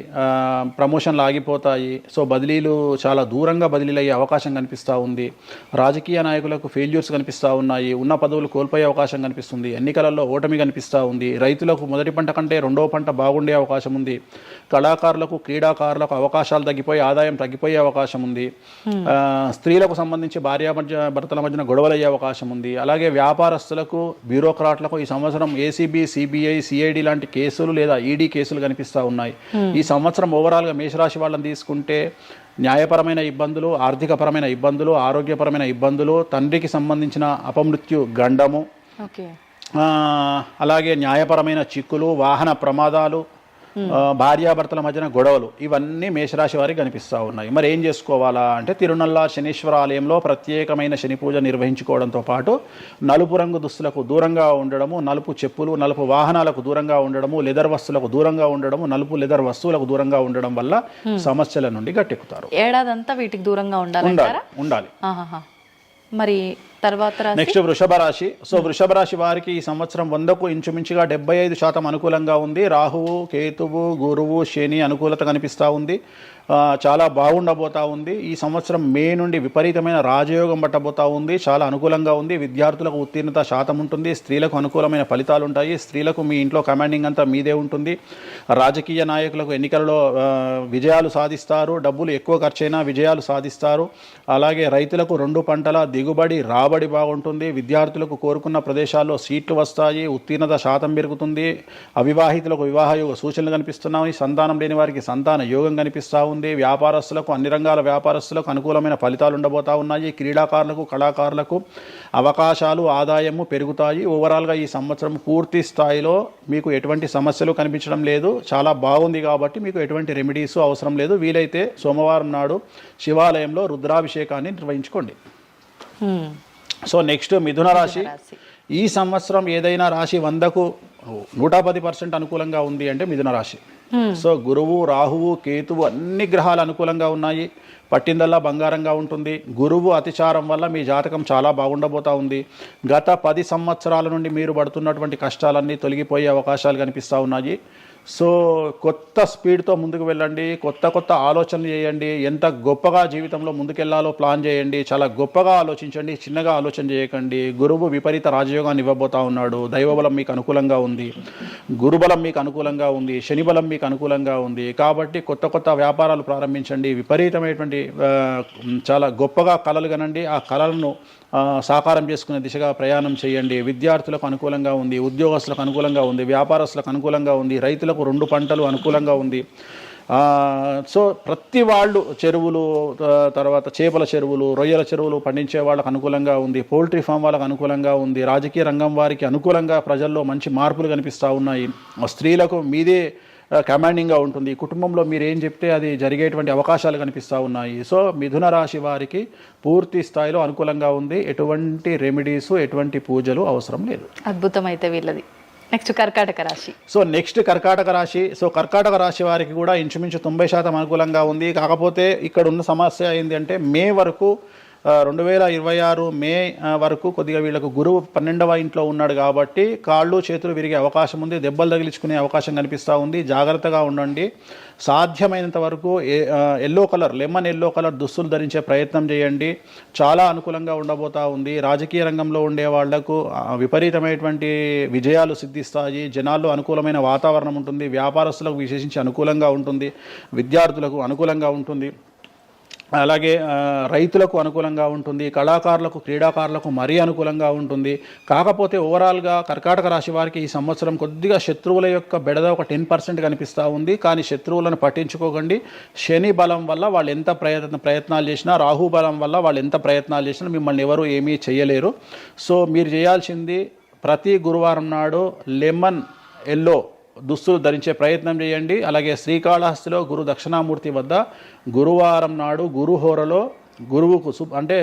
ప్రమోషన్లు ఆగిపోతాయి. సో బదిలీలు చాలా దూరంగా బదిలీలు అయ్యే అవకాశం కనిపిస్తూ ఉంది. రాజకీయ నాయకులకు ఫెయిల్యూర్స్ కనిపిస్తూ ఉన్నాయి, ఉన్న పదవులు కోల్పోయే అవకాశం కనిపిస్తుంది, ఎన్నికలలో ఓటమి కనిపిస్తూ ఉంది. రైతులకు మొదటి పంట కంటే రెండవ పంట బాగుండే అవకాశం ఉంది. కళాకారులకు, క్రీడాకారులకు అవకాశాలు తగ్గిపోయి ఆదాయం తగ్గిపోయే అవకాశం ఉంది. స్త్రీలకు సంబంధించి భర్తల మధ్యన గొడవలు అయ్యే అవకాశం ఉంది. అలాగే వ్యాపారస్తులకు, బ్యూరోక్రాట్లకు ఈ సంవత్సరం ఏసీబీ, సిబిఐ, సిఐడి లాంటి కేసులు లేదా ఈడీ కేసులు కనిపిస్తూ ఉన్నాయి. ఈ సంవత్సరం ఓవరాల్గా మేషరాశి వాళ్ళని తీసుకుంటే న్యాయపరమైన ఇబ్బందులు, ఆర్థికపరమైన ఇబ్బందులు, ఆరోగ్యపరమైన ఇబ్బందులు, తండ్రికి సంబంధించిన అపమృత్యు గండము, అలాగే న్యాయపరమైన చిక్కులు, వాహన ప్రమాదాలు, భార్యాభర్తల మధ్యన గొడవలు, ఇవన్నీ మేషరాశి వారికి కనిపిస్తూ ఉన్నాయి. మరి ఏం చేసుకోవాలా అంటే తిరునల్లా శనీశ్వర ఆలయంలో ప్రత్యేకమైన శని పూజ నిర్వహించుకోవడంతో పాటు నలుపు రంగు దుస్తులకు దూరంగా ఉండడము, నలుపు చెప్పులు, నలుపు వాహనాలకు దూరంగా ఉండడము, లెదర్ వస్తువులకు దూరంగా ఉండడము, నలుపు లెదర్ వస్తువులకు దూరంగా ఉండడం వల్ల సమస్యల నుండి గట్టెక్కుతారు. ఏడాదంతా వీటికి దూరంగా ఉండాలి. మరి తర్వాత నెక్స్ట్ వృషభ రాశి. సో వృషభ రాశి వారికి ఈ సంవత్సరం 100కు ఇంచుమించుగా 75% అనుకూలంగా ఉంది. రాహువు, కేతువు, గురువు, శని అనుకూలత కనిపిస్తూ ఉంది. చాలా బాగుండబోతా ఉంది. ఈ సంవత్సరం మే నుండి విపరీతమైన రాజయోగం పట్టబోతా ఉంది. చాలా అనుకూలంగా ఉంది. విద్యార్థులకు ఉత్తీర్ణత శాతం ఉంటుంది. స్త్రీలకు అనుకూలమైన ఫలితాలు ఉంటాయి. స్త్రీలకు మీ ఇంట్లో కమాండింగ్ అంతా మీదే ఉంటుంది. రాజకీయ నాయకులకు ఎన్నికలలో విజయాలు సాధిస్తారు. డబ్బులు ఎక్కువ ఖర్చైనా విజయాలు సాధిస్తారు. అలాగే రైతులకు 2 పంటల దిగుబడి, రాబడి బాగుంటుంది. విద్యార్థులకు కోరుకున్న ప్రదేశాల్లో సీట్లు వస్తాయి. ఉత్తీర్ణత శాతం పెరుగుతుంది. అవివాహితులకు వివాహ యోగ సూచనలు కనిపిస్తున్నాయి. సంతానం లేని వారికి సంతాన యోగం కనిపిస్తూ ఉంది. వ్యాపారస్తులకు, అన్ని రంగాల వ్యాపారస్తులకు అనుకూలమైన ఫలితాలు ఉండబోతా ఉన్నాయి. క్రీడాకారులకు, కళాకారులకు అవకాశాలు, ఆదాయము పెరుగుతాయి. ఓవరాల్గా ఈ సంవత్సరం పూర్తి స్థాయిలో మీకు ఎటువంటి సమస్యలు కనిపించడం లేదు. చాలా బాగుంది కాబట్టి మీకు ఎటువంటి రెమెడీస్ అవసరం లేదు. వీలైతే సోమవారం నాడు శివాలయంలో రుద్రాభిషేకాన్ని నిర్వహించుకోండి. సో నెక్స్ట్ మిథున రాశి. ఈ సంవత్సరం ఏదైనా రాశి 100కు 110% అనుకూలంగా ఉంది అంటే మిథున రాశి. సో గురువు, రాహువు, కేతువు అన్ని గ్రహాలు అనుకూలంగా ఉన్నాయి. పట్టిందల్లా బంగారంగా ఉంటుంది. గురువు అతిచారం వల్ల మీ జాతకం చాలా బాగుండబోతా ఉంది. గత 10 సంవత్సరాల నుండి మీరు పడుతున్నటువంటి కష్టాలన్నీ తొలగిపోయే అవకాశాలు కనిపిస్తూ ఉన్నాయి. సో కొత్త స్పీడ్తో ముందుకు వెళ్ళండి. కొత్త ఆలోచనలు చేయండి. ఎంత గొప్పగా జీవితంలో ముందుకెళ్లాలో ప్లాన్ చేయండి. చాలా గొప్పగా ఆలోచించండి. చిన్నగా ఆలోచన చేయకండి. గురువు విపరీత రాజయోగాన్ని ఇవ్వబోతా ఉన్నాడు. దైవబలం మీకు అనుకూలంగా ఉంది. గురుబలం మీకు అనుకూలంగా ఉంది. శనిబలం మీకు అనుకూలంగా ఉంది. కాబట్టి కొత్త వ్యాపారాలు ప్రారంభించండి. విపరీతమైనటువంటి చాలా గొప్పగా కలలు కనండి. ఆ కళలను సాకారం చేసుకునే దిశగా ప్రయాణం చేయండి. విద్యార్థులకు అనుకూలంగా ఉంది. ఉద్యోగస్తులకు అనుకూలంగా ఉంది. వ్యాపారస్తులకు అనుకూలంగా ఉంది. రైతులకు 2 పంటలు అనుకూలంగా ఉంది. సో ప్రతి వాళ్ళు చెరువులు, తర్వాత చేపల చెరువులు, రొయ్యల చెరువులు పండించే వాళ్ళకు అనుకూలంగా ఉంది. పౌల్ట్రీ ఫామ్ వాళ్ళకు అనుకూలంగా ఉంది. రాజకీయ రంగం వారికి అనుకూలంగా ప్రజల్లో మంచి మార్పులు కనిపిస్తూ ఉన్నాయి. స్త్రీలకు మీదే కమాండింగ్గా ఉంటుంది. కుటుంబంలో మీరు ఏం చెప్తే అది జరిగేటువంటి అవకాశాలు కనిపిస్తూ ఉన్నాయి. సో మిథున రాశి వారికి పూర్తి స్థాయిలో అనుకూలంగా ఉంది. ఎటువంటి రెమెడీస్, ఎటువంటి పూజలు అవసరం లేదు. అద్భుతమైతే వీళ్ళది. నెక్స్ట్ కర్కాటక రాశి. సో నెక్స్ట్ కర్కాటక రాశి. సో కర్కాటక రాశి వారికి కూడా ఇంచుమించు 90% అనుకూలంగా ఉంది. కాకపోతే ఇక్కడ ఉన్న సమస్య ఏంటి అంటే మే వరకు 2026 మే వరకు కొద్దిగా వీళ్ళకు గురువు 12వ ఇంట్లో ఉన్నాడు కాబట్టి కాళ్ళు చేతులు విరిగే అవకాశం ఉంది. దెబ్బలు తగిలించుకునే అవకాశం కనిపిస్తూ ఉంది. జాగ్రత్తగా ఉండండి. సాధ్యమైనంత వరకు లెమన్ ఎల్లో కలర్ దుస్తులు ధరించే ప్రయత్నం చేయండి. చాలా అనుకూలంగా ఉండబోతా ఉంది. రాజకీయ రంగంలో ఉండే వాళ్లకు విపరీతమైనటువంటి విజయాలు సిద్ధిస్తాయి. జనాల్లో అనుకూలమైన వాతావరణం ఉంటుంది. వ్యాపారస్తులకు విశేషించి అనుకూలంగా ఉంటుంది. విద్యార్థులకు అనుకూలంగా ఉంటుంది. అలాగే రైతులకు అనుకూలంగా ఉంటుంది, కళాకారులకు క్రీడాకారులకు మరీ అనుకూలంగా ఉంటుంది. కాకపోతే ఓవరాల్గా కర్కాటక రాశి వారికి ఈ సంవత్సరం కొద్దిగా శత్రువుల యొక్క బెడద ఒక 10% కనిపిస్తూ ఉంది. కానీ శత్రువులను పట్టించుకోకండి. శని బలం వల్ల వాళ్ళు ఎంత ప్రయత్నాలు చేసినా, రాహు బలం వల్ల వాళ్ళు ఎంత ప్రయత్నాలు చేసినా మిమ్మల్ని ఎవరు ఏమీ చేయలేరు. సో మీరు చేయాల్సింది ప్రతి గురువారం నాడు లెమన్ ఎల్లో దుస్తులు ధరించే ప్రయత్నం చేయండి. అలాగే శ్రీకాళహస్తిలో గురు దక్షిణామూర్తి వద్ద గురువారం నాడు గురుహోరలో గురువుకు అంటే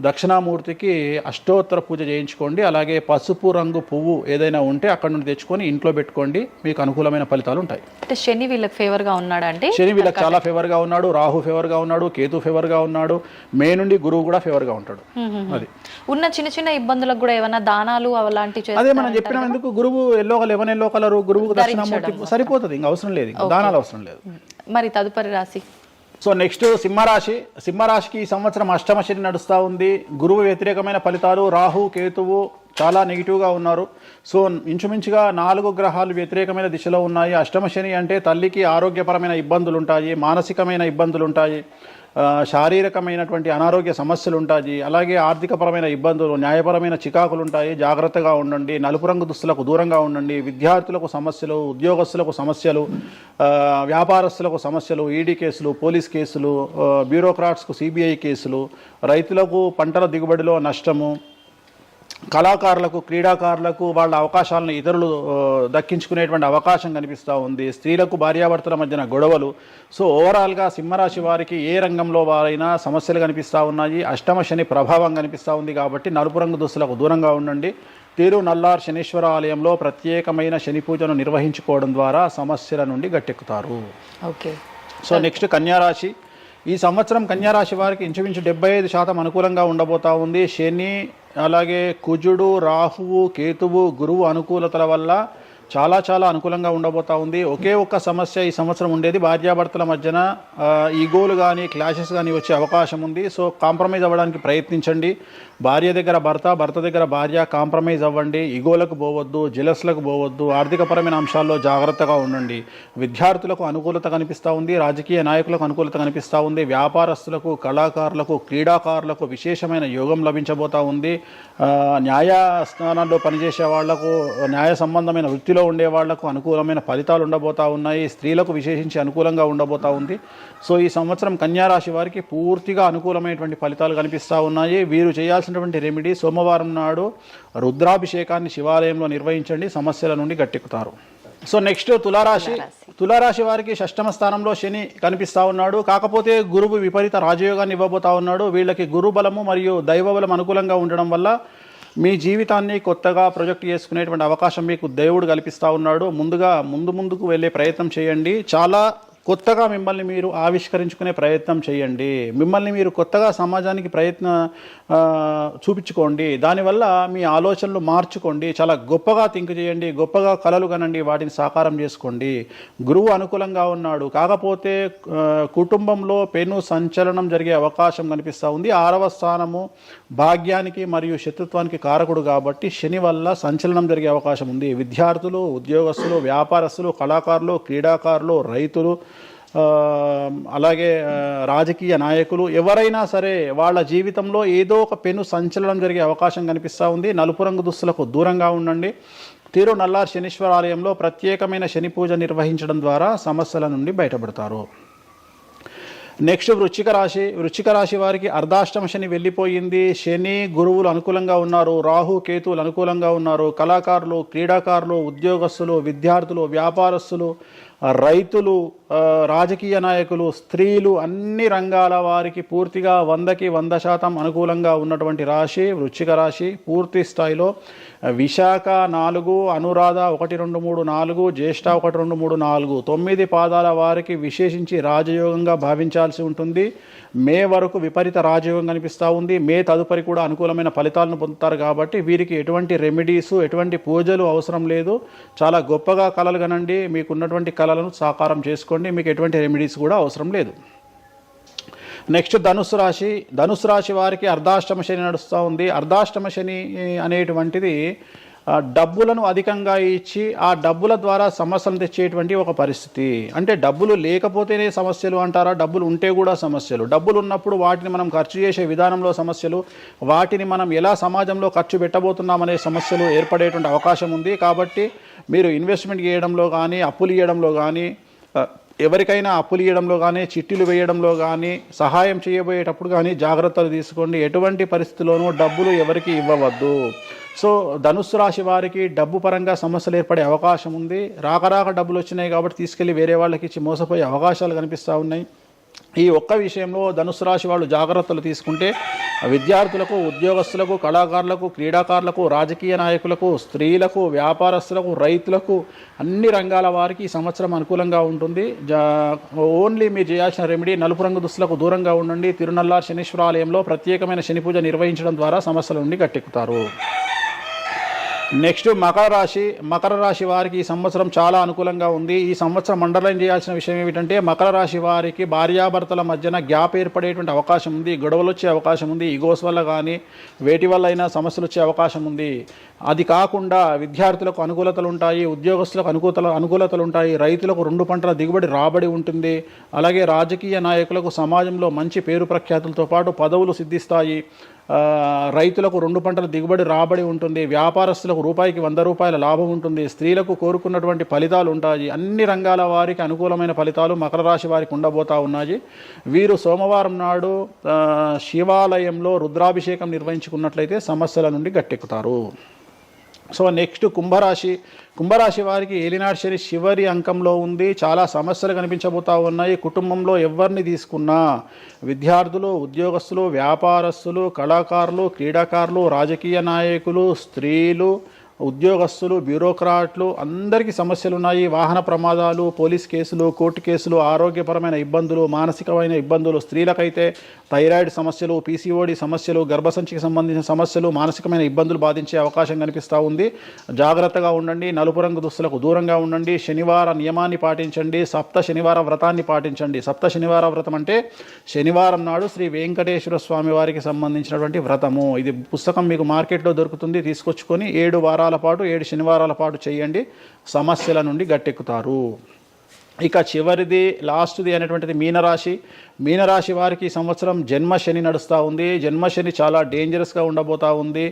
దక్షిణామూర్తికి అష్టోత్తర పూజ చేయించుకోండి. అలాగే పసుపు రంగు పువ్వు ఏదైనా ఉంటే అక్కడ నుండి తెచ్చుకొని ఇంట్లో పెట్టుకోండి. మీకు అనుకూలమైన ఫలితాలు ఉంటాయి. అంటే శని వీళ్ళకి ఫేవర్గా ఉన్నాడా అంటే? శని వీళ్ళకి చాలా ఫేవర్గా ఉన్నాడు, రాహు ఫేవర్గా ఉన్నాడు, కేతు ఫేవర్గా ఉన్నాడు, మే నుండి గురువు కూడా ఫేవర్గా ఉంటాడు. అది ఉన్న చిన్న చిన్న ఇబ్బందులకు కూడా ఏమైనా దానాలు అలాంటివి అదే మనం చెప్పినాం. ఎందుకు గురువు లెమన్ ఎల్లో కలర్ గురువుకు దక్షిణామూర్తి సరిపోతుంది, ఇంకా అవసరం లేదు, ఇంకా దానాలు అవసరం లేదు. మరి తదుపరి రాశి సో నెక్స్ట్ సింహరాశి. సింహరాశికి ఈ సంవత్సరం అష్టమ శని నడుస్తూ ఉంది. గురువు వ్యతిరేకమైన ఫలితాలు, రాహు కేతువు చాలా నెగిటివ్గా ఉన్నారు. సో ఇంచుమించుగా 4 గ్రహాలు వ్యతిరేకమైన దిశలో ఉన్నాయి. అష్టమ శని అంటే తల్లికి ఆరోగ్యపరమైన ఇబ్బందులు ఉంటాయి, మానసికమైన ఇబ్బందులు ఉంటాయి, శారీరకమైనటువంటి అనారోగ్య సమస్యలు ఉంటాయి, అలాగే ఆర్థికపరమైన ఇబ్బందులు, న్యాయపరమైన చికాకులు ఉంటాయి. జాగ్రత్తగా ఉండండి. నలుపు రంగు దుస్తులకు దూరంగా ఉండండి. విద్యార్థులకు సమస్యలు, ఉద్యోగస్తులకు సమస్యలు, వ్యాపారస్తులకు సమస్యలు, ఈడీ కేసులు, పోలీస్ కేసులు, బ్యూరోక్రాట్స్కు సిబిఐ కేసులు, రైతులకు పంటల దిగుబడిలో నష్టము, కళాకారులకు క్రీడాకారులకు వాళ్ళ అవకాశాలను ఇతరులు దక్కించుకునేటువంటి అవకాశం కనిపిస్తూ ఉంది. స్త్రీలకు భార్యాభర్తల మధ్యన గొడవలు. సో ఓవరాల్గా సింహరాశి వారికి ఏ రంగంలో వారైనా సమస్యలు కనిపిస్తూ ఉన్నాయి. అష్టమ శని ప్రభావం కనిపిస్తూ ఉంది కాబట్టి నలుపు రంగు దుస్తులకు దూరంగా ఉండండి. తిరునల్లార్ శనీశ్వర ఆలయంలో ప్రత్యేకమైన శని పూజను నిర్వహించుకోవడం ద్వారా సమస్యల నుండి గట్టెక్కుతారు. ఓకే. సో నెక్స్ట్ కన్యారాశి. ఈ సంవత్సరం కన్యారాశి వారికి ఇంచుమించు 75% అనుకూలంగా ఉండబోతా ఉంది. శని అలాగే కుజుడు, రాహువు, కేతువు, గురువు అనుకూలతల వల్ల చాలా అనుకూలంగా ఉండబోతా ఉంది. ఒకే ఒక్క సమస్య ఈ సంవత్సరం ఉండేది, భార్యాభర్తల మధ్యన ఈగోలు కానీ క్లాషెస్ కానీ వచ్చే అవకాశం ఉంది. సో కాంప్రమైజ్ అవ్వడానికి ప్రయత్నించండి. భార్య దగ్గర భర్త, భర్త దగ్గర భార్య కాంప్రమైజ్ అవ్వండి. ఈగోలకు పోవద్దు, జెలస్లకు పోవద్దు. ఆర్థికపరమైన అంశాల్లో జాగ్రత్తగా ఉండండి. విద్యార్థులకు అనుకూలత కనిపిస్తూ ఉంది, రాజకీయ నాయకులకు అనుకూలత కనిపిస్తూ ఉంది, వ్యాపారస్తులకు, కళాకారులకు, క్రీడాకారులకు విశేషమైన యోగం లభించబోతూ ఉంది. న్యాయస్థానాల్లో పనిచేసే వాళ్లకు, న్యాయ సంబంధమైన వృత్తిలో ఉండే వాళ్లకు అనుకూలమైన ఫలితాలు ఉండబోతా ఉన్నాయి. స్త్రీలకు విశేషించి అనుకూలంగా ఉండబోతా ఉంది. సో ఈ సంవత్సరం కన్యారాశి వారికి పూర్తిగా అనుకూలమైనటువంటి ఫలితాలు కనిపిస్తూ ఉన్నాయి. వీరు చేయాల్సినటువంటి రెమెడీ సోమవారం నాడు రుద్రాభిషేకాన్ని శివాలయంలో నిర్వహించండి, సమస్యల నుండి గట్టెక్కుతారు. సో నెక్స్ట్ తులారాశి. తులారాశి వారికి షష్టమ స్థానంలో శని కనిపిస్తూ ఉన్నాడు. కాకపోతే గురువు విపరీత రాజయోగాన్ని ఇవ్వబోతా ఉన్నాడు. వీళ్ళకి గురు బలము మరియు దైవ బలం అనుకూలంగా ఉండడం వల్ల మీ జీవితాన్ని కొత్తగా ప్రొజెక్ట్ చేసుకునేటువంటి అవకాశం మీకు దేవుడు కల్పిస్తూ ఉన్నాడు. ముందుకు వెళ్ళే ప్రయత్నం చేయండి. చాలా కొత్తగా మిమ్మల్ని మీరు ఆవిష్కరించుకునే ప్రయత్నం చేయండి. మిమ్మల్ని మీరు కొత్తగా సమాజానికి చూపించుకోండి. దానివల్ల మీ ఆలోచనలు మార్చుకోండి. చాలా గొప్పగా థింక్ చేయండి, గొప్పగా కలలు కనండి, వాటిని సాకారం చేసుకోండి. గురువు అనుకూలంగా ఉన్నాడు. కాకపోతే కుటుంబంలో పెను సంచలనం జరిగే అవకాశం కనిపిస్తూ ఉంది. 6వ స్థానము భాగ్యానికి మరియు శత్రుత్వానికి కారకుడు కాబట్టి శని వల్ల సంచలనం జరిగే అవకాశం ఉంది. విద్యార్థులు, ఉద్యోగస్తులు, వ్యాపారస్తులు, కళాకారులు, క్రీడాకారులు, రైతులు, అలాగే రాజకీయ నాయకులు ఎవరైనా సరే వాళ్ళ జీవితంలో ఏదో ఒక పెను సంచలనం జరిగే అవకాశం కనిపిస్తూ ఉంది. నలుపు రంగు దుస్తులకు దూరంగా ఉండండి. తిరునల్లార్ శనీశ్వర ఆలయంలో ప్రత్యేకమైన శని పూజ నిర్వహించడం ద్వారా సమస్యల నుండి బయటపడతారు. నెక్స్ట్ వృశ్చిక రాశి వారికి అర్ధాష్టమ శని వెళ్ళిపోయింది. శని గురువులు అనుకూలంగా ఉన్నారు, రాహు కేతువులు అనుకూలంగా ఉన్నారు. కళాకారులు, క్రీడాకారులు, ఉద్యోగస్తులు, విద్యార్థులు, వ్యాపారస్తులు, రైతులు, రాజకీయ నాయకులు, స్త్రీలు, అన్ని రంగాల వారికి పూర్తిగా 100కి 100% అనుకూలంగా ఉన్నటువంటి రాశి వృశ్చిక రాశి. పూర్తి స్థాయిలో విశాఖ 4, అనురాధ 1, 2, 3, 4, జ్యేష్ఠ 1, 2, 3, 4, 9 పాదాల వారికి విశేషించి రాజయోగంగా భావించాల్సి ఉంటుంది. మే వరకు విపరీత రాజయోగం కనిపిస్తూ ఉంది. మే తదుపరి కూడా అనుకూలమైన ఫలితాలను పొందుతారు కాబట్టి వీరికి ఎటువంటి రెమెడీసు, ఎటువంటి పూజలు అవసరం లేదు. చాలా గొప్పగా కలలు కనండి. మీకున్నటువంటి కళలను సాకారం చేసుకోండి. మీకు ఎటువంటి రెమెడీస్ కూడా అవసరం లేదు. నెక్స్ట్ ధనుసు రాశి వారికి అర్ధాష్టమ శని నడుస్తూ ఉంది. అర్ధాష్టమ శని అనేటువంటిది డబ్బులను అధికంగా ఇచ్చి ఆ డబ్బుల ద్వారా సమస్యలు తెచ్చేటువంటి ఒక పరిస్థితి. అంటే డబ్బులు లేకపోతేనే సమస్యలు అంటారా, డబ్బులు ఉంటే కూడా సమస్యలు. డబ్బులు ఉన్నప్పుడు వాటిని మనం ఖర్చు చేసే విధానంలో సమస్యలు, వాటిని మనం ఎలా సమాజంలో ఖర్చు పెట్టబోతున్నామనే సమస్యలు ఏర్పడేటువంటి అవకాశం ఉంది. కాబట్టి మీరు ఇన్వెస్ట్మెంట్ చేయడంలో కానీ, అప్పులు ఇవ్వడంలో కానీ, ఎవరికైనా అప్పులు ఇవ్వడంలో కానీ, చిట్టీలు వేయడంలో కానీ, సహాయం చేయబోయేటప్పుడు కానీ జాగ్రత్తలు తీసుకోండి. ఎటువంటి పరిస్థితుల్లోనూ డబ్బులు ఎవరికి ఇవ్వవద్దు. సో ధనుస్సు రాశి వారికి డబ్బు పరంగా సమస్యలు ఏర్పడే అవకాశం ఉంది. రాక డబ్బులు వచ్చినాయి కాబట్టి తీసుకెళ్ళి వేరే వాళ్ళకి ఇచ్చి మోసపోయే అవకాశాలు కనిపిస్తూ ఉన్నాయి. ఈ ఒక్క విషయంలో ధనుసు రాశి వాళ్ళు జాగ్రత్తలు తీసుకుంటే విద్యార్థులకు, ఉద్యోగస్తులకు, కళాకారులకు, క్రీడాకారులకు, రాజకీయ నాయకులకు, స్త్రీలకు, వ్యాపారస్తులకు, రైతులకు, అన్ని రంగాల వారికి ఈ సంవత్సరం అనుకూలంగా ఉంటుంది. ఓన్లీ మీరు చేయాల్సిన రెమెడీ నలుపు రంగు దుస్తులకు దూరంగా ఉండండి. తిరునల్లార్ శనీశ్వర ఆలయంలో ప్రత్యేకమైన శని పూజ నిర్వహించడం ద్వారా సమస్యల నుండి గట్టెక్కుతారు. నెక్స్ట్ మకర రాశి వారికి ఈ సంవత్సరం చాలా అనుకూలంగా ఉంది. ఈ సంవత్సరం అండర్లైన్ చేయాల్సిన విషయం ఏమిటంటే మకర రాశి వారికి భార్యాభర్తల మధ్యన గ్యాప్ ఏర్పడేటువంటి అవకాశం ఉంది. గొడవలు వచ్చే అవకాశం ఉంది. ఈగోస్ వల్ల కానీ వేటి వల్ల అయినా సమస్యలు వచ్చే అవకాశం ఉంది. అది కాకుండా విద్యార్థులకు అనుకూలతలు ఉంటాయి, ఉద్యోగస్తులకు అనుకూలతలు ఉంటాయి, రైతులకు 2 పంటల దిగుబడి రాబడి ఉంటుంది. అలాగే రాజకీయ నాయకులకు సమాజంలో మంచి పేరు ప్రఖ్యాతులతో పాటు పదవులు సిద్ధిస్తాయి. రైతులకు 2 పంటల దిగుబడి రాబడి ఉంటుంది. వ్యాపారస్తులకు రూపాయికి 100 రూపాయల లాభం ఉంటుంది. స్త్రీలకు కోరుకున్నటువంటి ఫలితాలు ఉంటాయి. అన్ని రంగాల వారికి అనుకూలమైన ఫలితాలు మకర రాశి వారికి ఉండబోతా ఉన్నాయి. వీరు సోమవారం నాడు శివాలయంలో రుద్రాభిషేకం నిర్వహించుకున్నట్లయితే సమస్యల నుండి గట్టెక్కుతారు. సో నెక్స్ట్ కుంభరాశి వారికి ఏలినాటి శని చివరి అంకంలో ఉంది. చాలా సమస్యలు కనిపించబోతా ఉన్నాయి. కుటుంబంలో ఎవరిని తీసుకున్నా విద్యార్థులు, ఉద్యోగస్తులు, వ్యాపారస్తులు, కళాకారులు, క్రీడాకారులు, రాజకీయ నాయకులు, స్త్రీలు, ఉద్యోగస్తులు, బ్యూరోక్రాట్లు అందరికీ సమస్యలు ఉన్నాయి. వాహన ప్రమాదాలు, పోలీస్ కేసులు, కోర్టు కేసులు, ఆరోగ్యపరమైన ఇబ్బందులు, మానసికమైన ఇబ్బందులు, స్త్రీలకైతే థైరాయిడ్ సమస్యలు, పీసీఓడి సమస్యలు, గర్భసంచికి సంబంధించిన సమస్యలు, మానసికమైన ఇబ్బందులు బాధించే అవకాశం కనిపిస్తూ ఉంది. జాగ్రత్తగా ఉండండి. నలుపు రంగు దుస్తులకు దూరంగా ఉండండి. శనివార నియమాన్ని పాటించండి. సప్త శనివార వ్రతాన్ని పాటించండి. సప్త శనివార వ్రతం అంటే శనివారం నాడు శ్రీ వెంకటేశ్వర స్వామి వారికి సంబంధించినటువంటి వ్రతము. ఇది పుస్తకం మీకు మార్కెట్లో దొరుకుతుంది. తీసుకొచ్చుకొని 7 వారాల పాటు 7 శనివారాల పాటు చేయండి. సమస్యల నుండి గట్టెక్కుతారు. ఇక చివరిది లాస్ట్ది అనేటువంటిది మీనరాశి వారికి ఈ సంవత్సరం జన్మశని నడుస్తూ ఉంది. జన్మశని చాలా డేంజరస్గా ఉండబోతూ ఉంది.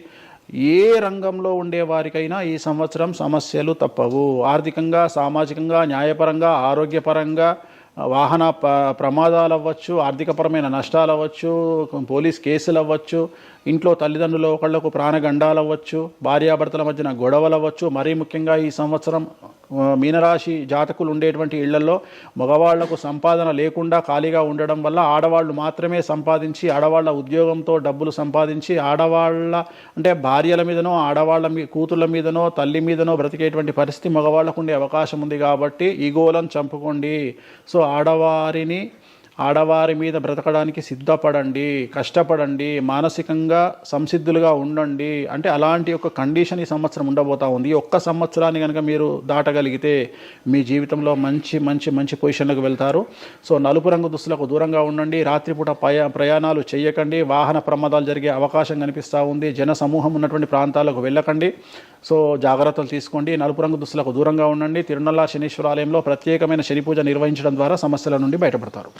ఏ రంగంలో ఉండే వారికైనా ఈ సంవత్సరం సమస్యలు తప్పవు. ఆర్థికంగా, సామాజికంగా, న్యాయపరంగా, ఆరోగ్యపరంగా, వాహన ప్రమాదాలు అవ్వచ్చు, ఆర్థికపరమైన నష్టాలు అవ్వచ్చు, పోలీస్ కేసులు అవ్వచ్చు, ఇంట్లో తల్లిదండ్రులు ఒకళ్లకు ప్రాణగండాలు అవ్వచ్చు, భార్యాభర్తల మధ్యన గొడవలు అవ్వచ్చు. మరీ ముఖ్యంగా ఈ సంవత్సరం మీనరాశి జాతకులు ఉండేటువంటి ఇళ్లలో మగవాళ్లకు సంపాదన లేకుండా ఖాళీగా ఉండడం వల్ల ఆడవాళ్లు మాత్రమే సంపాదించి, ఆడవాళ్ల ఉద్యోగంతో డబ్బులు సంపాదించి, ఆడవాళ్ల అంటే భార్యల మీదనో, ఆడవాళ్ల కూతుళ్ళ మీదనో, తల్లి మీదనో బ్రతికేటువంటి పరిస్థితి మగవాళ్లకు ఉండే అవకాశం ఉంది. కాబట్టి ఈగోలను చంపుకోండి. సో ఆడవారి మీద బ్రతకడానికి సిద్ధపడండి, కష్టపడండి, మానసికంగా సంసిద్ధులుగా ఉండండి. అంటే అలాంటి ఒక కండిషన్ ఈ సంవత్సరం ఉండబోతా ఉంది. ఒక్క సంవత్సరాన్ని కనుక మీరు దాటగలిగితే మీ జీవితంలో మంచి పొజిషన్లకు వెళ్తారు. సో నలుపు రంగు దుస్తులకు దూరంగా ఉండండి. రాత్రిపూట ప్రయాణాలు చేయకండి. వాహన ప్రమాదాలు జరిగే అవకాశం కనిపిస్తూ ఉంది. జన సమూహం ఉన్నటువంటి ప్రాంతాలకు వెళ్ళకండి. సో జాగ్రత్తలు తీసుకోండి. నలుపు రంగు దుస్తులకు దూరంగా ఉండండి. తిరునల్లార్ శనీశ్వర ఆలయంలో ప్రత్యేకమైన శని పూజ నిర్వహించడం ద్వారా సమస్యల నుండి బయటపడతారు.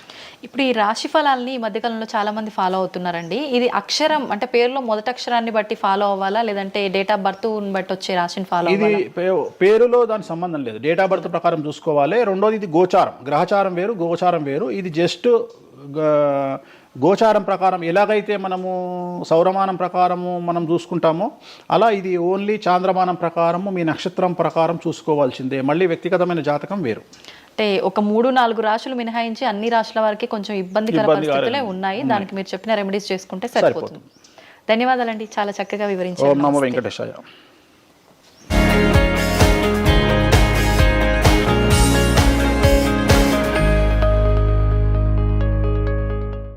ఇప్పుడు ఈ రాశి ఫలాల్ని ఈ మధ్యకాలంలో చాలా మంది ఫాలో అవుతున్నారండి. ఇది అక్షరం అంటే పేరులో మొదటి అక్షరాన్ని బట్టి ఫాలో అవ్వాలా, లేదంటే డేట్ ఆఫ్ బర్త్ బట్టి వచ్చే రాశిని ఫాలో అవ్వాలా? ఇది పేరులో దాని సంబంధం లేదు. డేట్ ఆఫ్ బర్త్ ప్రకారం చూసుకోవాలి. రెండోది ఇది గోచారం, గ్రహచారం వేరు, గోచారం వేరు. ఇది జస్ట్ గోచారం ప్రకారం ఎలాగైతే మనము సౌరమానం ప్రకారము మనం చూసుకుంటామో అలా ఇది ఓన్లీ చాంద్రమానం ప్రకారము మీ నక్షత్రం ప్రకారం చూసుకోవాల్సిందే. మళ్ళీ వ్యక్తిగతమైన జాతకం వేరు. అంటే ఒక 3-4 రాశులు మినహాయించి అన్ని రాశుల వారికి కొంచెం ఇబ్బందికర పరిస్థితులే ఉన్నాయి. దానికి మీరు చెప్పిన రెమెడీస్ చేసుకుంటే సరిపోతుంది. ధన్యవాదాలండి, చాలా చక్కగా వివరించారు. ఓం నమో వెంకటేశాయ.